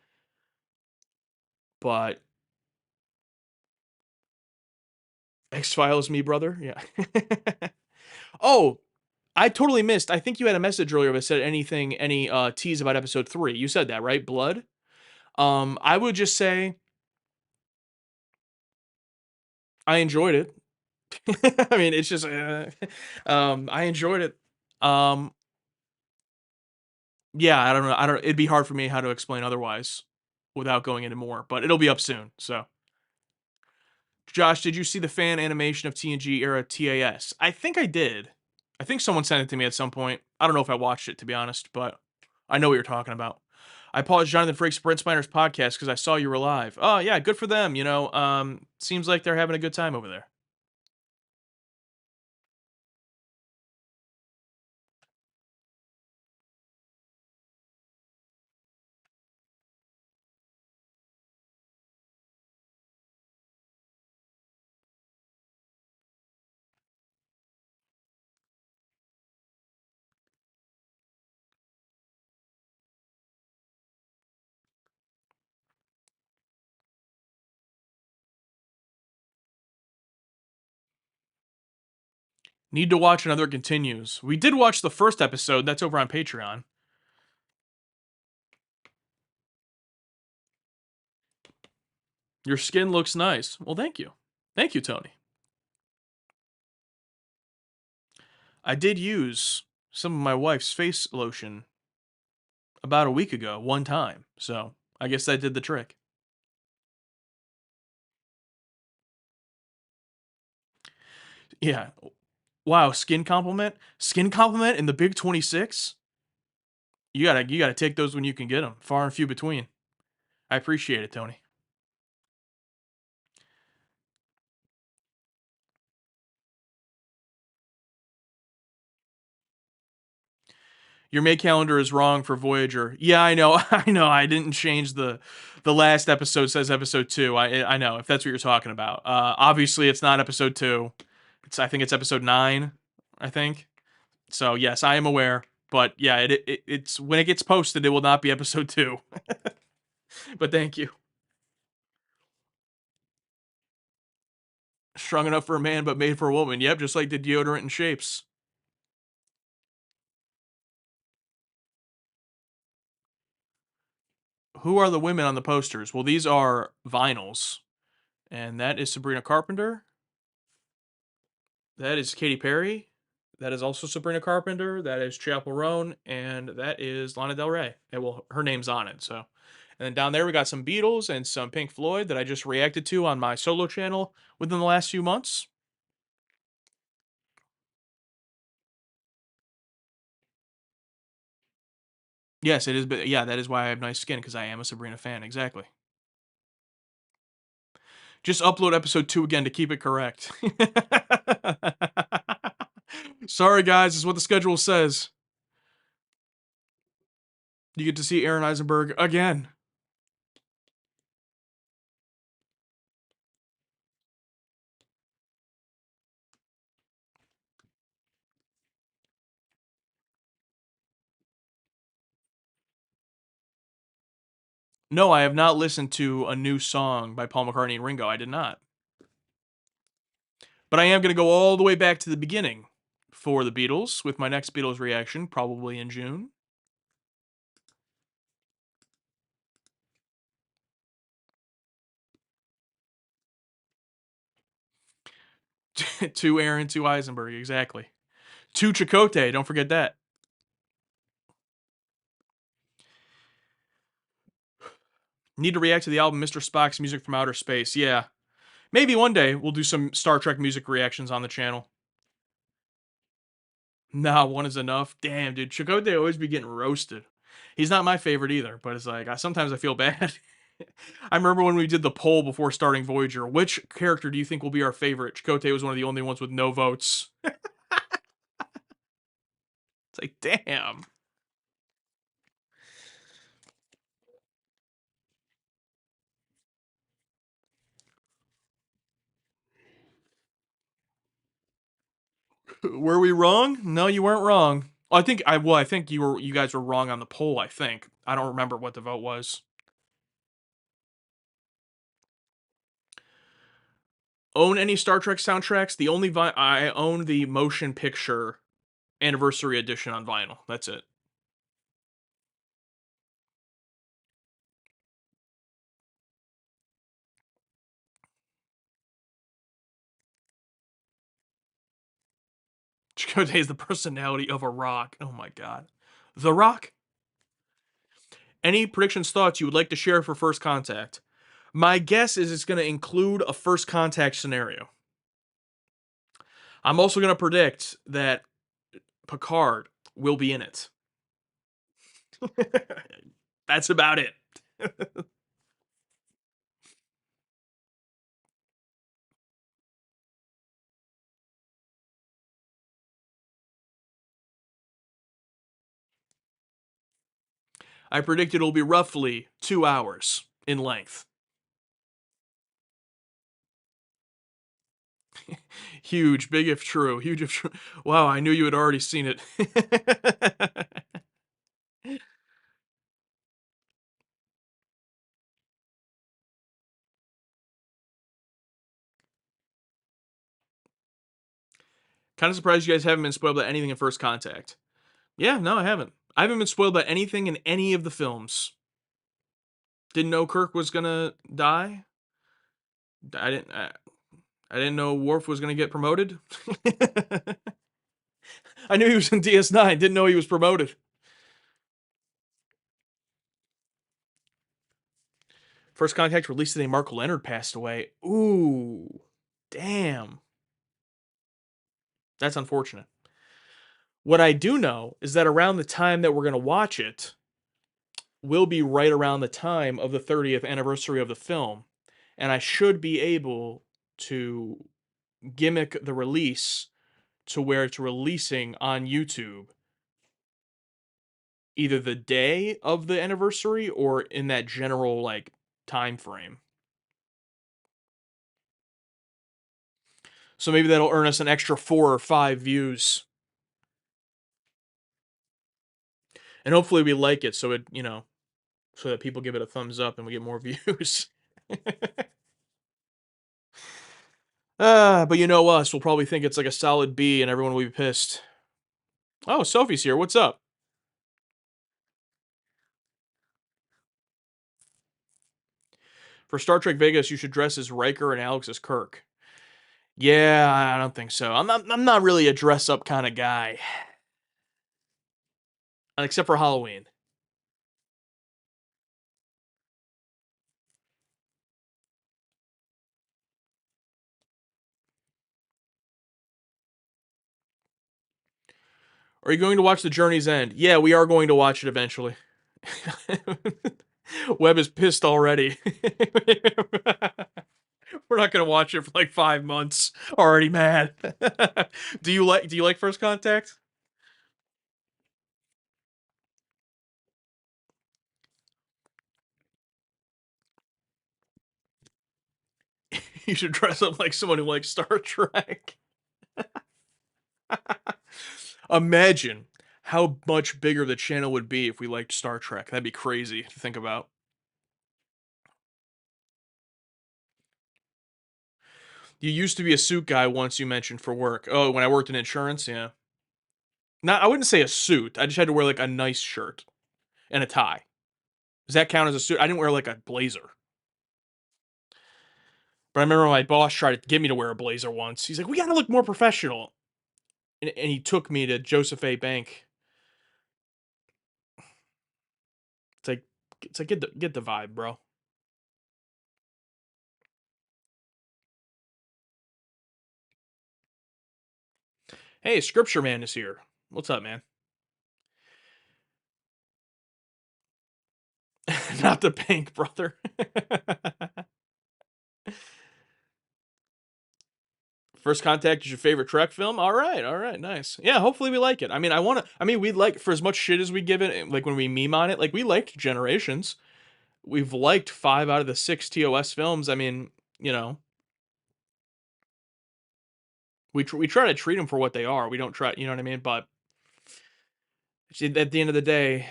But X Files, me brother, yeah. Oh, I totally missed. I think you had a message earlier that said any tease about episode 3. You said that, right? Blood? I would just say I enjoyed it. I mean, it's just, I enjoyed it. Um, yeah, I don't know. I don't. It'd be hard for me how to explain otherwise without going into more, but it'll be up soon. So, Josh, did you see the fan animation of TNG era TAS? I think I did. I think someone sent it to me at some point. I don't know if I watched it to be honest, but I know what you're talking about. I apologize, Jonathan Frakes, Brent Spiner's podcast because I saw you were live. Oh yeah, good for them. Seems like they're having a good time over there. Need to watch another continues. We did watch the first episode. That's over on Patreon. Your skin looks nice. Well, thank you. Thank you, Tony. I did use some of my wife's face lotion about a week ago, one time. So I guess that did the trick. Yeah. Wow, skin compliment? Skin compliment in the Big 26? You gotta take those when you can get them. Far and few between. I appreciate it, Tony. Your May calendar is wrong for Voyager. Yeah, I know. I know. I didn't change the last episode says episode 2. I know if that's what you're talking about. Obviously it's not episode 2. I think it's episode 9, I think. So, yes, I am aware, but yeah, it's when it gets posted it will not be episode 2. But thank you. Strong enough for a man but made for a woman. Yep, just like the deodorant and shapes. Who are the women on the posters? Well, these are vinyls. And that is Sabrina Carpenter. That is Katy Perry. That is also Sabrina Carpenter. That is Chapel Roan. And that is Lana Del Rey. And well, her name's on it. So, and then down there we got some Beatles and some Pink Floyd that I just reacted to on my solo channel within the last few months. Yes, it is. But yeah, that is why I have nice skin because I am a Sabrina fan. Exactly. Just upload episode 2 again to keep it correct. Sorry, guys. Is what the schedule says. You get to see Aaron Eisenberg again. No, I have not listened to a new song by Paul McCartney and Ringo. I did not. But I am going to go all the way back to the beginning for the Beatles with my next Beatles reaction, probably in June. To Aaron, to Eisenberg, exactly. To Chakotay, don't forget that. Need to react to the album Mr. Spock's Music from Outer Space. Yeah. Maybe one day we'll do some Star Trek music reactions on the channel. Nah, one is enough. Damn, dude. Chakotay always be getting roasted. He's not my favorite either, but it's like, sometimes I feel bad. I remember when we did the poll before starting Voyager. Which character do you think will be our favorite? Chakotay was one of the only ones with no votes. It's like, damn. Were we wrong? No, you weren't wrong. I think you guys were wrong on the poll, I think. I don't remember what the vote was. Own any Star Trek soundtracks? The only I own the motion picture Anniversary edition on vinyl. That's it. Chakotay is the personality of a rock. Oh my god. The Rock? Any predictions, thoughts you would like to share for First Contact? My guess is it's going to include a First Contact scenario. I'm also going to predict that Picard will be in it. That's about it. I predict it'll be roughly 2 hours in length. Huge, big if true, huge if true. Wow, I knew you had already seen it. Kind of surprised you guys haven't been spoiled by anything in First Contact. Yeah, no, I haven't. I haven't been spoiled by anything in any of the films. Didn't know Kirk was gonna die. I didn't. I didn't know Worf was gonna get promoted. I knew he was in DS9. Didn't know he was promoted. First Contact released today. Mark Leonard passed away. Ooh, damn. That's unfortunate. What I do know is that around the time that we're gonna watch it will be right around the time of the 30th anniversary of the film, and I should be able to gimmick the release to where it's releasing on YouTube either the day of the anniversary or in that general like time frame. So maybe that'll earn us an extra 4 or 5 views. And hopefully we like it so so that people give it a thumbs up and we get more views. But you know us, we'll probably think it's like a solid B and everyone will be pissed. Oh, Sophie's here. What's up? For Star Trek Vegas, you should dress as Riker and Alex as Kirk. Yeah, I don't think so. I'm not really a dress up kind of guy. Except for Halloween. Are you going to watch The Journey's End? Yeah, we are going to watch it eventually. Webb is pissed already. We're not gonna watch it for like 5 months. Already mad. Do you like First Contact? You should dress up like someone who likes Star Trek. Imagine how much bigger the channel would be if we liked Star Trek. That'd be crazy to think about. You used to be a suit guy once you mentioned for work. Oh, when I worked in insurance, yeah. Not I wouldn't say a suit. I just had to wear like a nice shirt and a tie. Does that count as a suit? I didn't wear like a blazer. But I remember my boss tried to get me to wear a blazer once. He's like, "We got to look more professional," and he took me to Joseph A. Bank. It's like, get the vibe, bro. Hey, Scripture Man is here. What's up, man? Not the bank, brother. First Contact is your favorite Trek film? All right, nice. Yeah, hopefully we like it. I mean, we like for as much shit as we give it, like when we meme on it, like we liked Generations. We've liked 5 out of the 6 TOS films. I mean, you know, we try to treat them for what they are. We don't try, you know what I mean? But at the end of the day,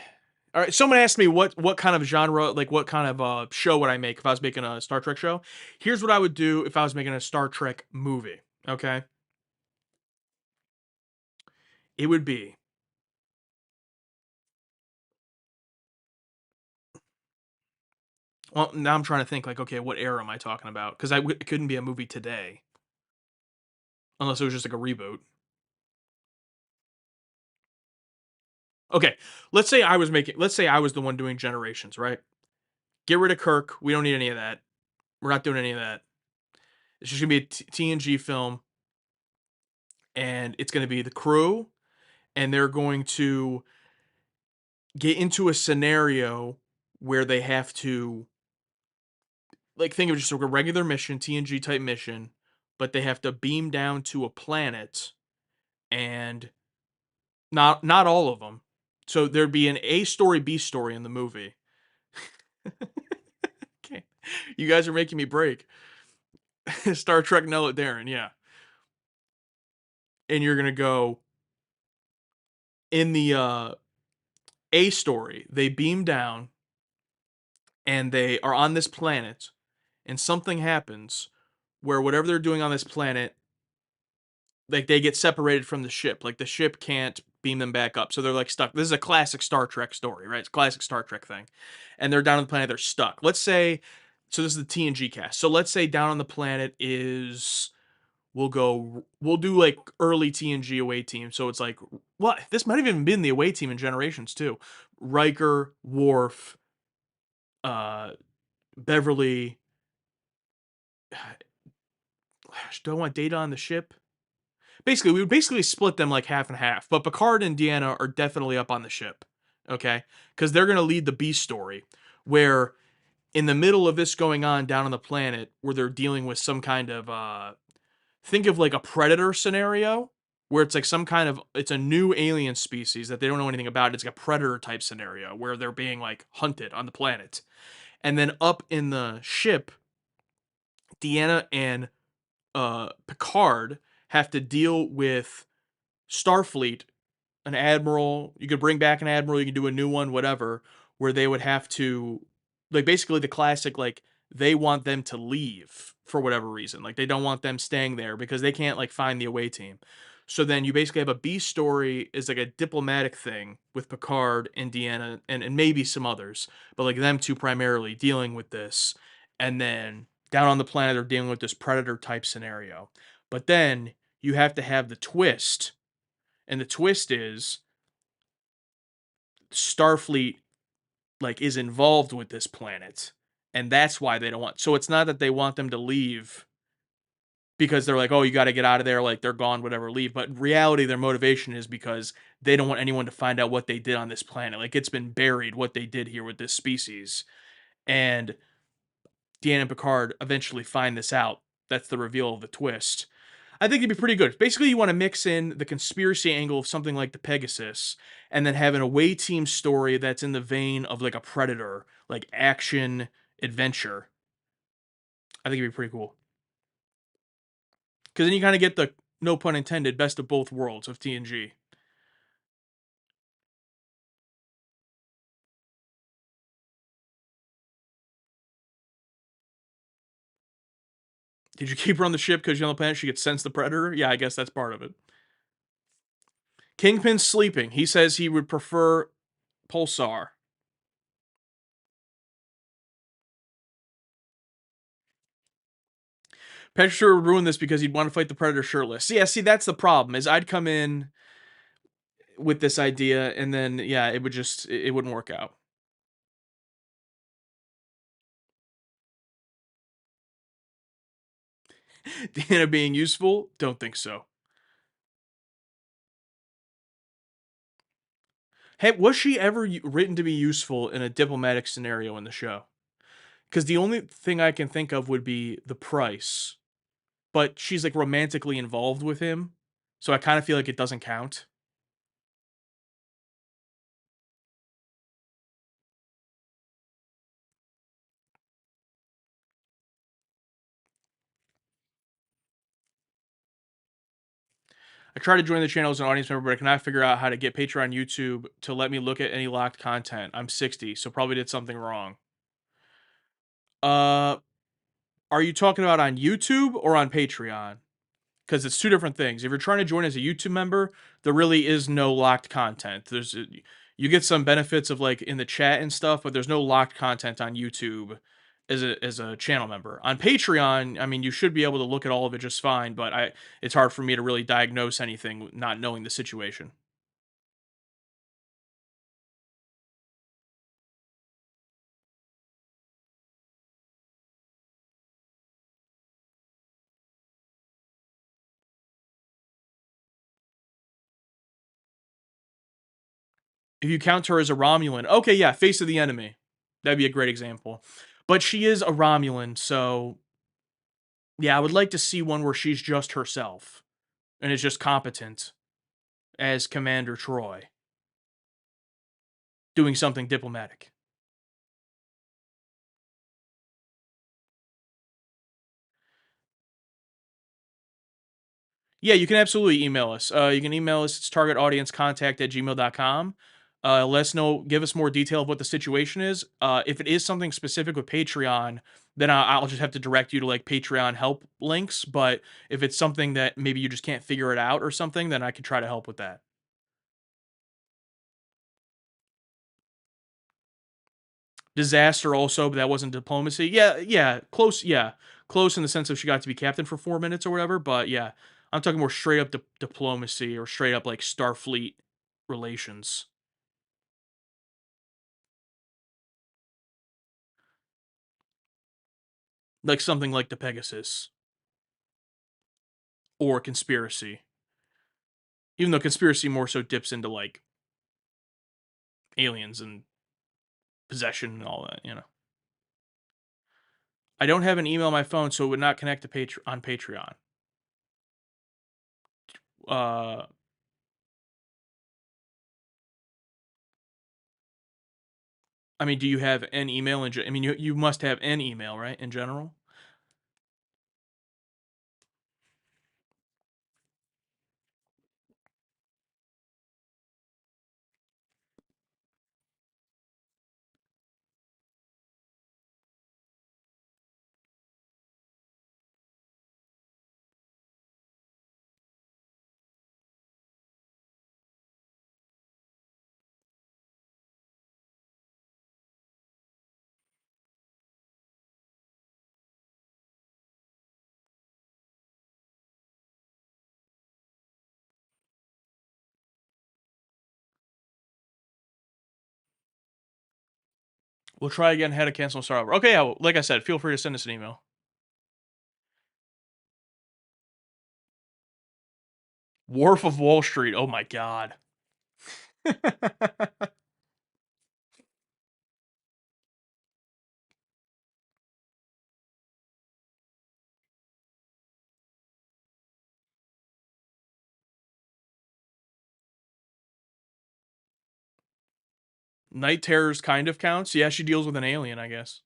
all right. Someone asked me what kind of genre, like what kind of show would I make if I was making a Star Trek show? Here's what I would do if I was making a Star Trek movie. Okay, It would be, well, now I'm trying to think like, okay, what era am I talking about? Because it couldn't be a movie today unless it was just like a reboot. Okay, let's say I was the one doing Generations, right? Get rid of Kirk. We don't need any of that. We're not doing any of that. It's just gonna be a TNG film, and it's gonna be the crew, and they're going to get into a scenario where they have to, like, think of just like a regular mission, TNG type mission, but they have to beam down to a planet, and not all of them. So there'd be an A story, B story in the movie. Okay, you guys are making me break. Star Trek Noah Darren, yeah. And you're gonna go in the A story. They beam down and they are on this planet, and something happens where whatever they're doing on this planet, like they get separated from the ship. Like the ship can't beam them back up, so they're like stuck. This is a classic Star Trek story, right? It's a classic Star Trek thing, and they're down on the planet. They're stuck. Let's say, so this is the TNG cast. So let's say down on the planet is, we'll do like early TNG away team. So it's like, what, this might have even been the away team in Generations too. Riker, Worf, uh, Beverly. Do I want Data on the ship? Basically, we would basically split them like half and half. But Picard and Deanna are definitely up on the ship, okay? Because they're gonna lead the B story, where in the middle of this going on down on the planet, where they're dealing with some kind of think of like a predator scenario, where it's like some kind of, it's a new alien species that they don't know anything about. It's like a predator type scenario where they're being like hunted on the planet. And then up in the ship, Deanna and Picard have to deal with Starfleet, an admiral. You could bring back an admiral, you can do a new one, whatever, where they would have to, like, basically the classic, like, they want them to leave for whatever reason. Like they don't want them staying there because they can't like find the away team. So then you basically have a B story is like a diplomatic thing with Picard and Deanna and maybe some others, but like them two primarily dealing with this. And then down on the planet they're dealing with this predator type scenario. But then you have to have the twist, and the twist is Starfleet like is involved with this planet, and that's why they don't want, so it's not that they want them to leave because they're like, oh, you got to get out of there, like they're gone, whatever, leave. But in reality, their motivation is because they don't want anyone to find out what they did on this planet. Like it's been buried what they did here with this species. And Deanna and Picard eventually find this out. That's the reveal of the twist. I think it'd be pretty good. Basically, you want to mix in the conspiracy angle of something like the Pegasus, and then have an away team story that's in the vein of like a Predator, like action adventure. I think it'd be pretty cool. Because then you kind of get the, no pun intended, best of both worlds of TNG. Did you keep her on the ship because you're on the planet? She could sense the Predator? Yeah, I guess that's part of it. Kingpin's sleeping. He says he would prefer Pulsar. Petra would ruin this because he'd want to fight the Predator shirtless. Yeah, see, that's the problem. Is I'd come in with this idea, and then yeah, it would just it wouldn't work out. Deanna being useful? Don't think so. Hey, was she ever written to be useful in a diplomatic scenario in the show? Because the only thing I can think of would be the price, but she's like romantically involved with him, so I kind of feel like it doesn't count. I tried to join the channel as an audience member, but I cannot figure out how to get Patreon YouTube to let me look at any locked content. I'm 60, so probably did something wrong. Uh, are you talking about on YouTube or on Patreon? because it's two different things. If you're trying to join as a YouTube member, there really is no locked content. You get some benefits of like in the chat and stuff, but there's no locked content on YouTube as a channel member. On Patreon, I mean, you should be able to look at all of it just fine, but I it's hard for me to really diagnose anything not knowing the situation. If you count her as a Romulan, okay, yeah, face of the enemy. That'd be a great example. But she is a Romulan, so yeah, I would like to see one where she's just herself and is just competent as Commander Troy doing something diplomatic. Yeah, you can absolutely email us. You can email us. It's targetaudiencecontact@gmail.com. Let us know, give us more detail of what the situation is. If it is something specific with Patreon, then I'll just have to direct you to like Patreon help links. But if it's something that maybe you just can't figure it out or something, then I could try to help with that. Disaster also, but that wasn't diplomacy. Yeah, yeah, close. Yeah, close in the sense of she got to be captain for 4 minutes or whatever. But yeah, I'm talking more straight up diplomacy or straight up like Starfleet relations, like something like the Pegasus or conspiracy. Even though conspiracy more so dips into like aliens and possession and all that. I don't have an email on my phone, so it would not connect to on Patreon. Uh, I mean, do you have an email I mean, you must have an email, right? In general. We'll try again. How to cancel and start over. Okay, yeah. Well, like I said, feel free to send us an email. Wharf of Wall Street. Oh my god. Night Terrors kind of counts. Yeah, she deals with an alien, I guess.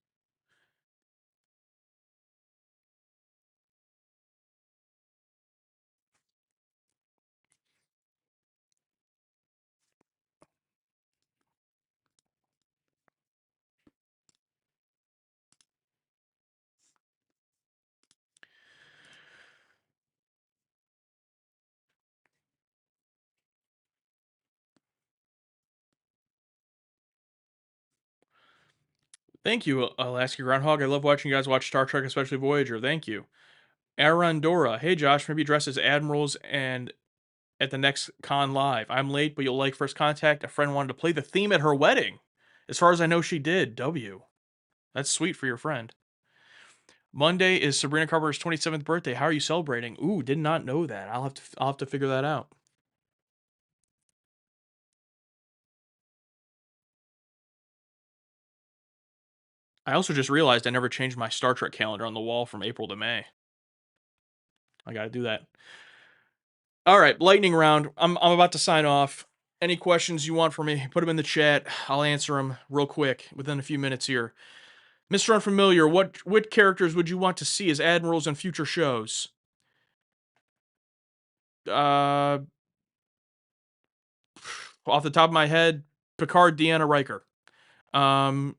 Thank you, Alaska Groundhog. I love watching you guys watch Star Trek, especially Voyager. Thank you. Arandora. Hey Josh, maybe dress as admirals and at the next con live. I'm late, but you'll like First Contact. A friend wanted to play the theme at her wedding. As far as I know, she did. W. That's sweet for your friend. Monday is Sabrina Carpenter's 27th birthday. How are you celebrating? Ooh, did not know that. I'll have to figure that out. I also just realized I never changed my Star Trek calendar on the wall from April to May. I got to do that. All right, lightning round. I'm about to sign off. Any questions you want from me, put them in the chat. I'll answer them real quick within a few minutes here. Mr. Unfamiliar, what characters would you want to see as admirals in future shows? Uh, off the top of my head, Picard, Deanna, Riker. Um,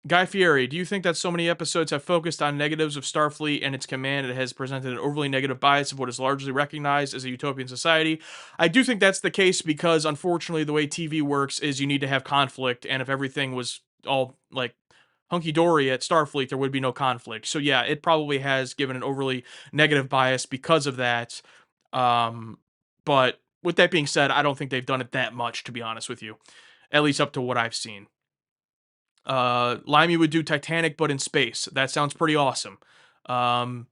Guy Fieri, do you think that so many episodes have focused on negatives of Starfleet and its command, it has presented an overly negative bias of what is largely recognized as a utopian society? I do think that's the case because, unfortunately, the way TV works is you need to have conflict, and if everything was all like hunky dory at Starfleet, there would be no conflict. So yeah, it probably has given an overly negative bias because of that. Um, but with that being said, I don't think they've done it that much, to be honest with you, at least up to what I've seen. Limey would do Titanic, but in space. That sounds pretty awesome. Um,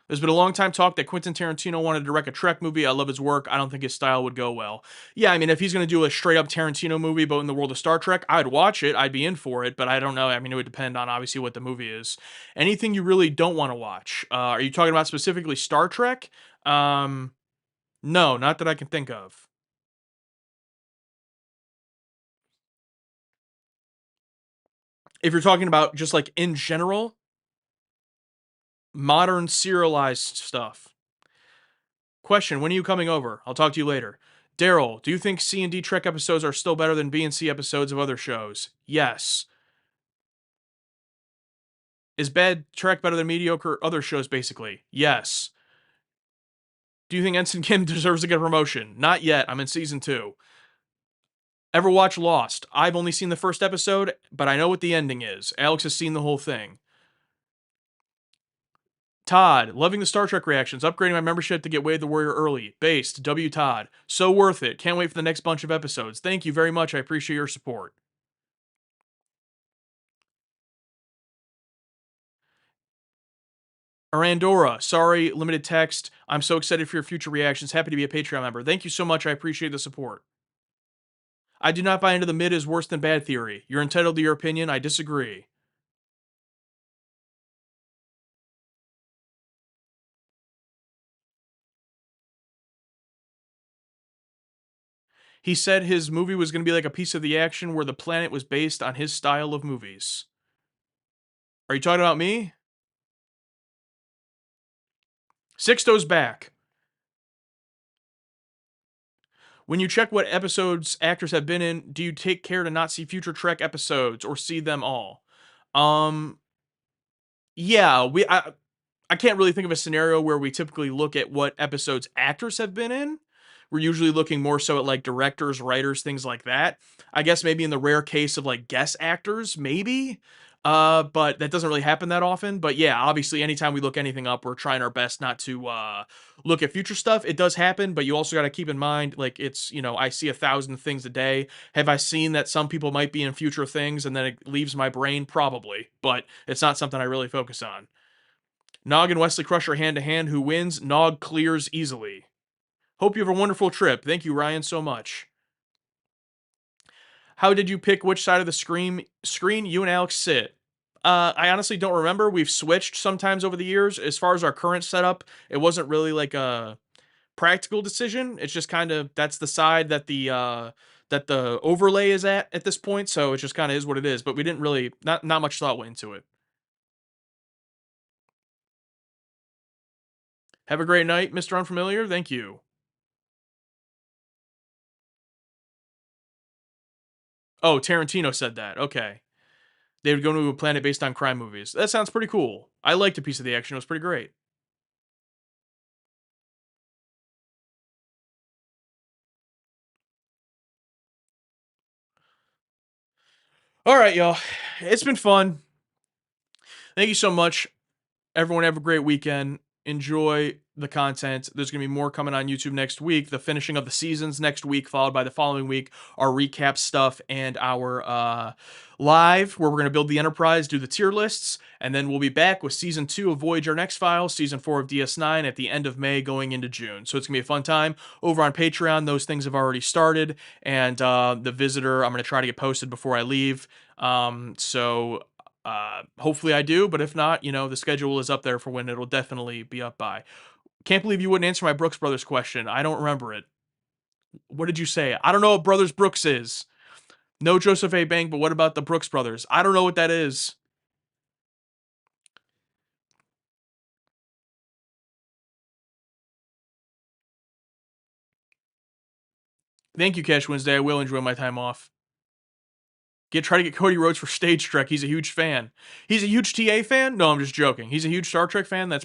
there's been a long time talk that Quentin Tarantino wanted to direct a Trek movie. I love his work. I don't think his style would go well. Yeah, I mean, if he's going to do a straight up Tarantino movie, but in the world of Star Trek, I'd watch it. I'd be in for it, but I don't know. I mean, it would depend on obviously what the movie is. Anything you really don't want to watch? Are you talking about specifically Star Trek? Um, no, not that I can think of. If you're talking about just like in general, modern serialized stuff. Question: when are you coming over? I'll talk to you later. Daryl, do you think C and D Trek episodes are still better than B and C episodes of other shows? Yes. Is bad Trek better than mediocre other shows? Basically, yes. Do you think Ensign Kim deserves to get a promotion? Not yet. I'm in season 2. Ever watch Lost? I've only seen the first episode, but I know what the ending is. Alex has seen the whole thing. Todd, loving the Star Trek reactions, upgrading my membership to get Wade the Warrior early. Based, W. Todd. So worth it. Can't wait for the next bunch of episodes. Thank you very much. I appreciate your support. Arandora, sorry, limited text. I'm so excited for your future reactions. Happy to be a Patreon member. Thank you so much. I appreciate the support. I do not buy into the mid is worse than bad theory. You're entitled to your opinion. I disagree. He said his movie was going to be like a piece of the action where the planet was based on his style of movies. Are you talking about me? Sixto's back. When you check what episodes actors have been in, do you take care to not see future Trek episodes or see them all? Um, yeah, I can't really think of a scenario where we typically look at what episodes actors have been in. We're usually looking more so at like directors, writers, things like that. I guess maybe in the rare case of like guest actors, maybe. But that doesn't really happen that often. But yeah, obviously anytime we look anything up, we're trying our best not to look at future stuff. It does happen, but you also got to keep in mind like it's, I see 1,000 things a day. Have I seen that some people might be in future things and then it leaves my brain? Probably, but it's not something I really focus on. Nog and Wesley Crusher hand to hand. Who wins? Nog clears easily. Hope you have a wonderful trip. Thank you, Ryan, so much. How did you pick which side of the screen you and Alex sit? I honestly don't remember. We've switched sometimes over the years. As far as our current setup, it wasn't really like a practical decision. It's just kind of that's the side that the overlay is at this point. So it just kind of is what it is. But we didn't really not much thought went into it. Have a great night, Mr. Unfamiliar. Thank you. Oh, Tarantino said that. Okay. They would go to a planet based on crime movies. That sounds pretty cool. I liked a piece of the action. It was pretty great. All right, y'all. It's been fun. Thank you so much. Everyone have a great weekend. Enjoy the content. There's going to be more coming on YouTube next week. The finishing of the seasons next week, followed by the following week, our recap stuff and our live, where we're going to build the Enterprise, do the tier lists, and then we'll be back with season 2 of Voyager Next Files, season 4 of DS9 at the end of May going into June. So it's going to be a fun time. Over on Patreon, those things have already started, and the Visitor, I'm going to try to get posted before I leave. Hopefully I do, but if not, the schedule is up there for when it'll definitely be up by. Can't believe you wouldn't answer my Brooks Brothers question. I don't remember it. What did you say? I don't know what Brothers Brooks is. No Joseph A. Bank, but what about the Brooks Brothers? I don't know what that is. Thank you, Cash Wednesday. I will enjoy my time off. Try to get Cody Rhodes for stage Trek. He's a huge fan. He's a huge TA fan? No, I'm just joking. He's a huge Star Trek fan. That's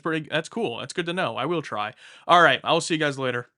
cool. That's good to know. I will try. All right, I will see you guys later.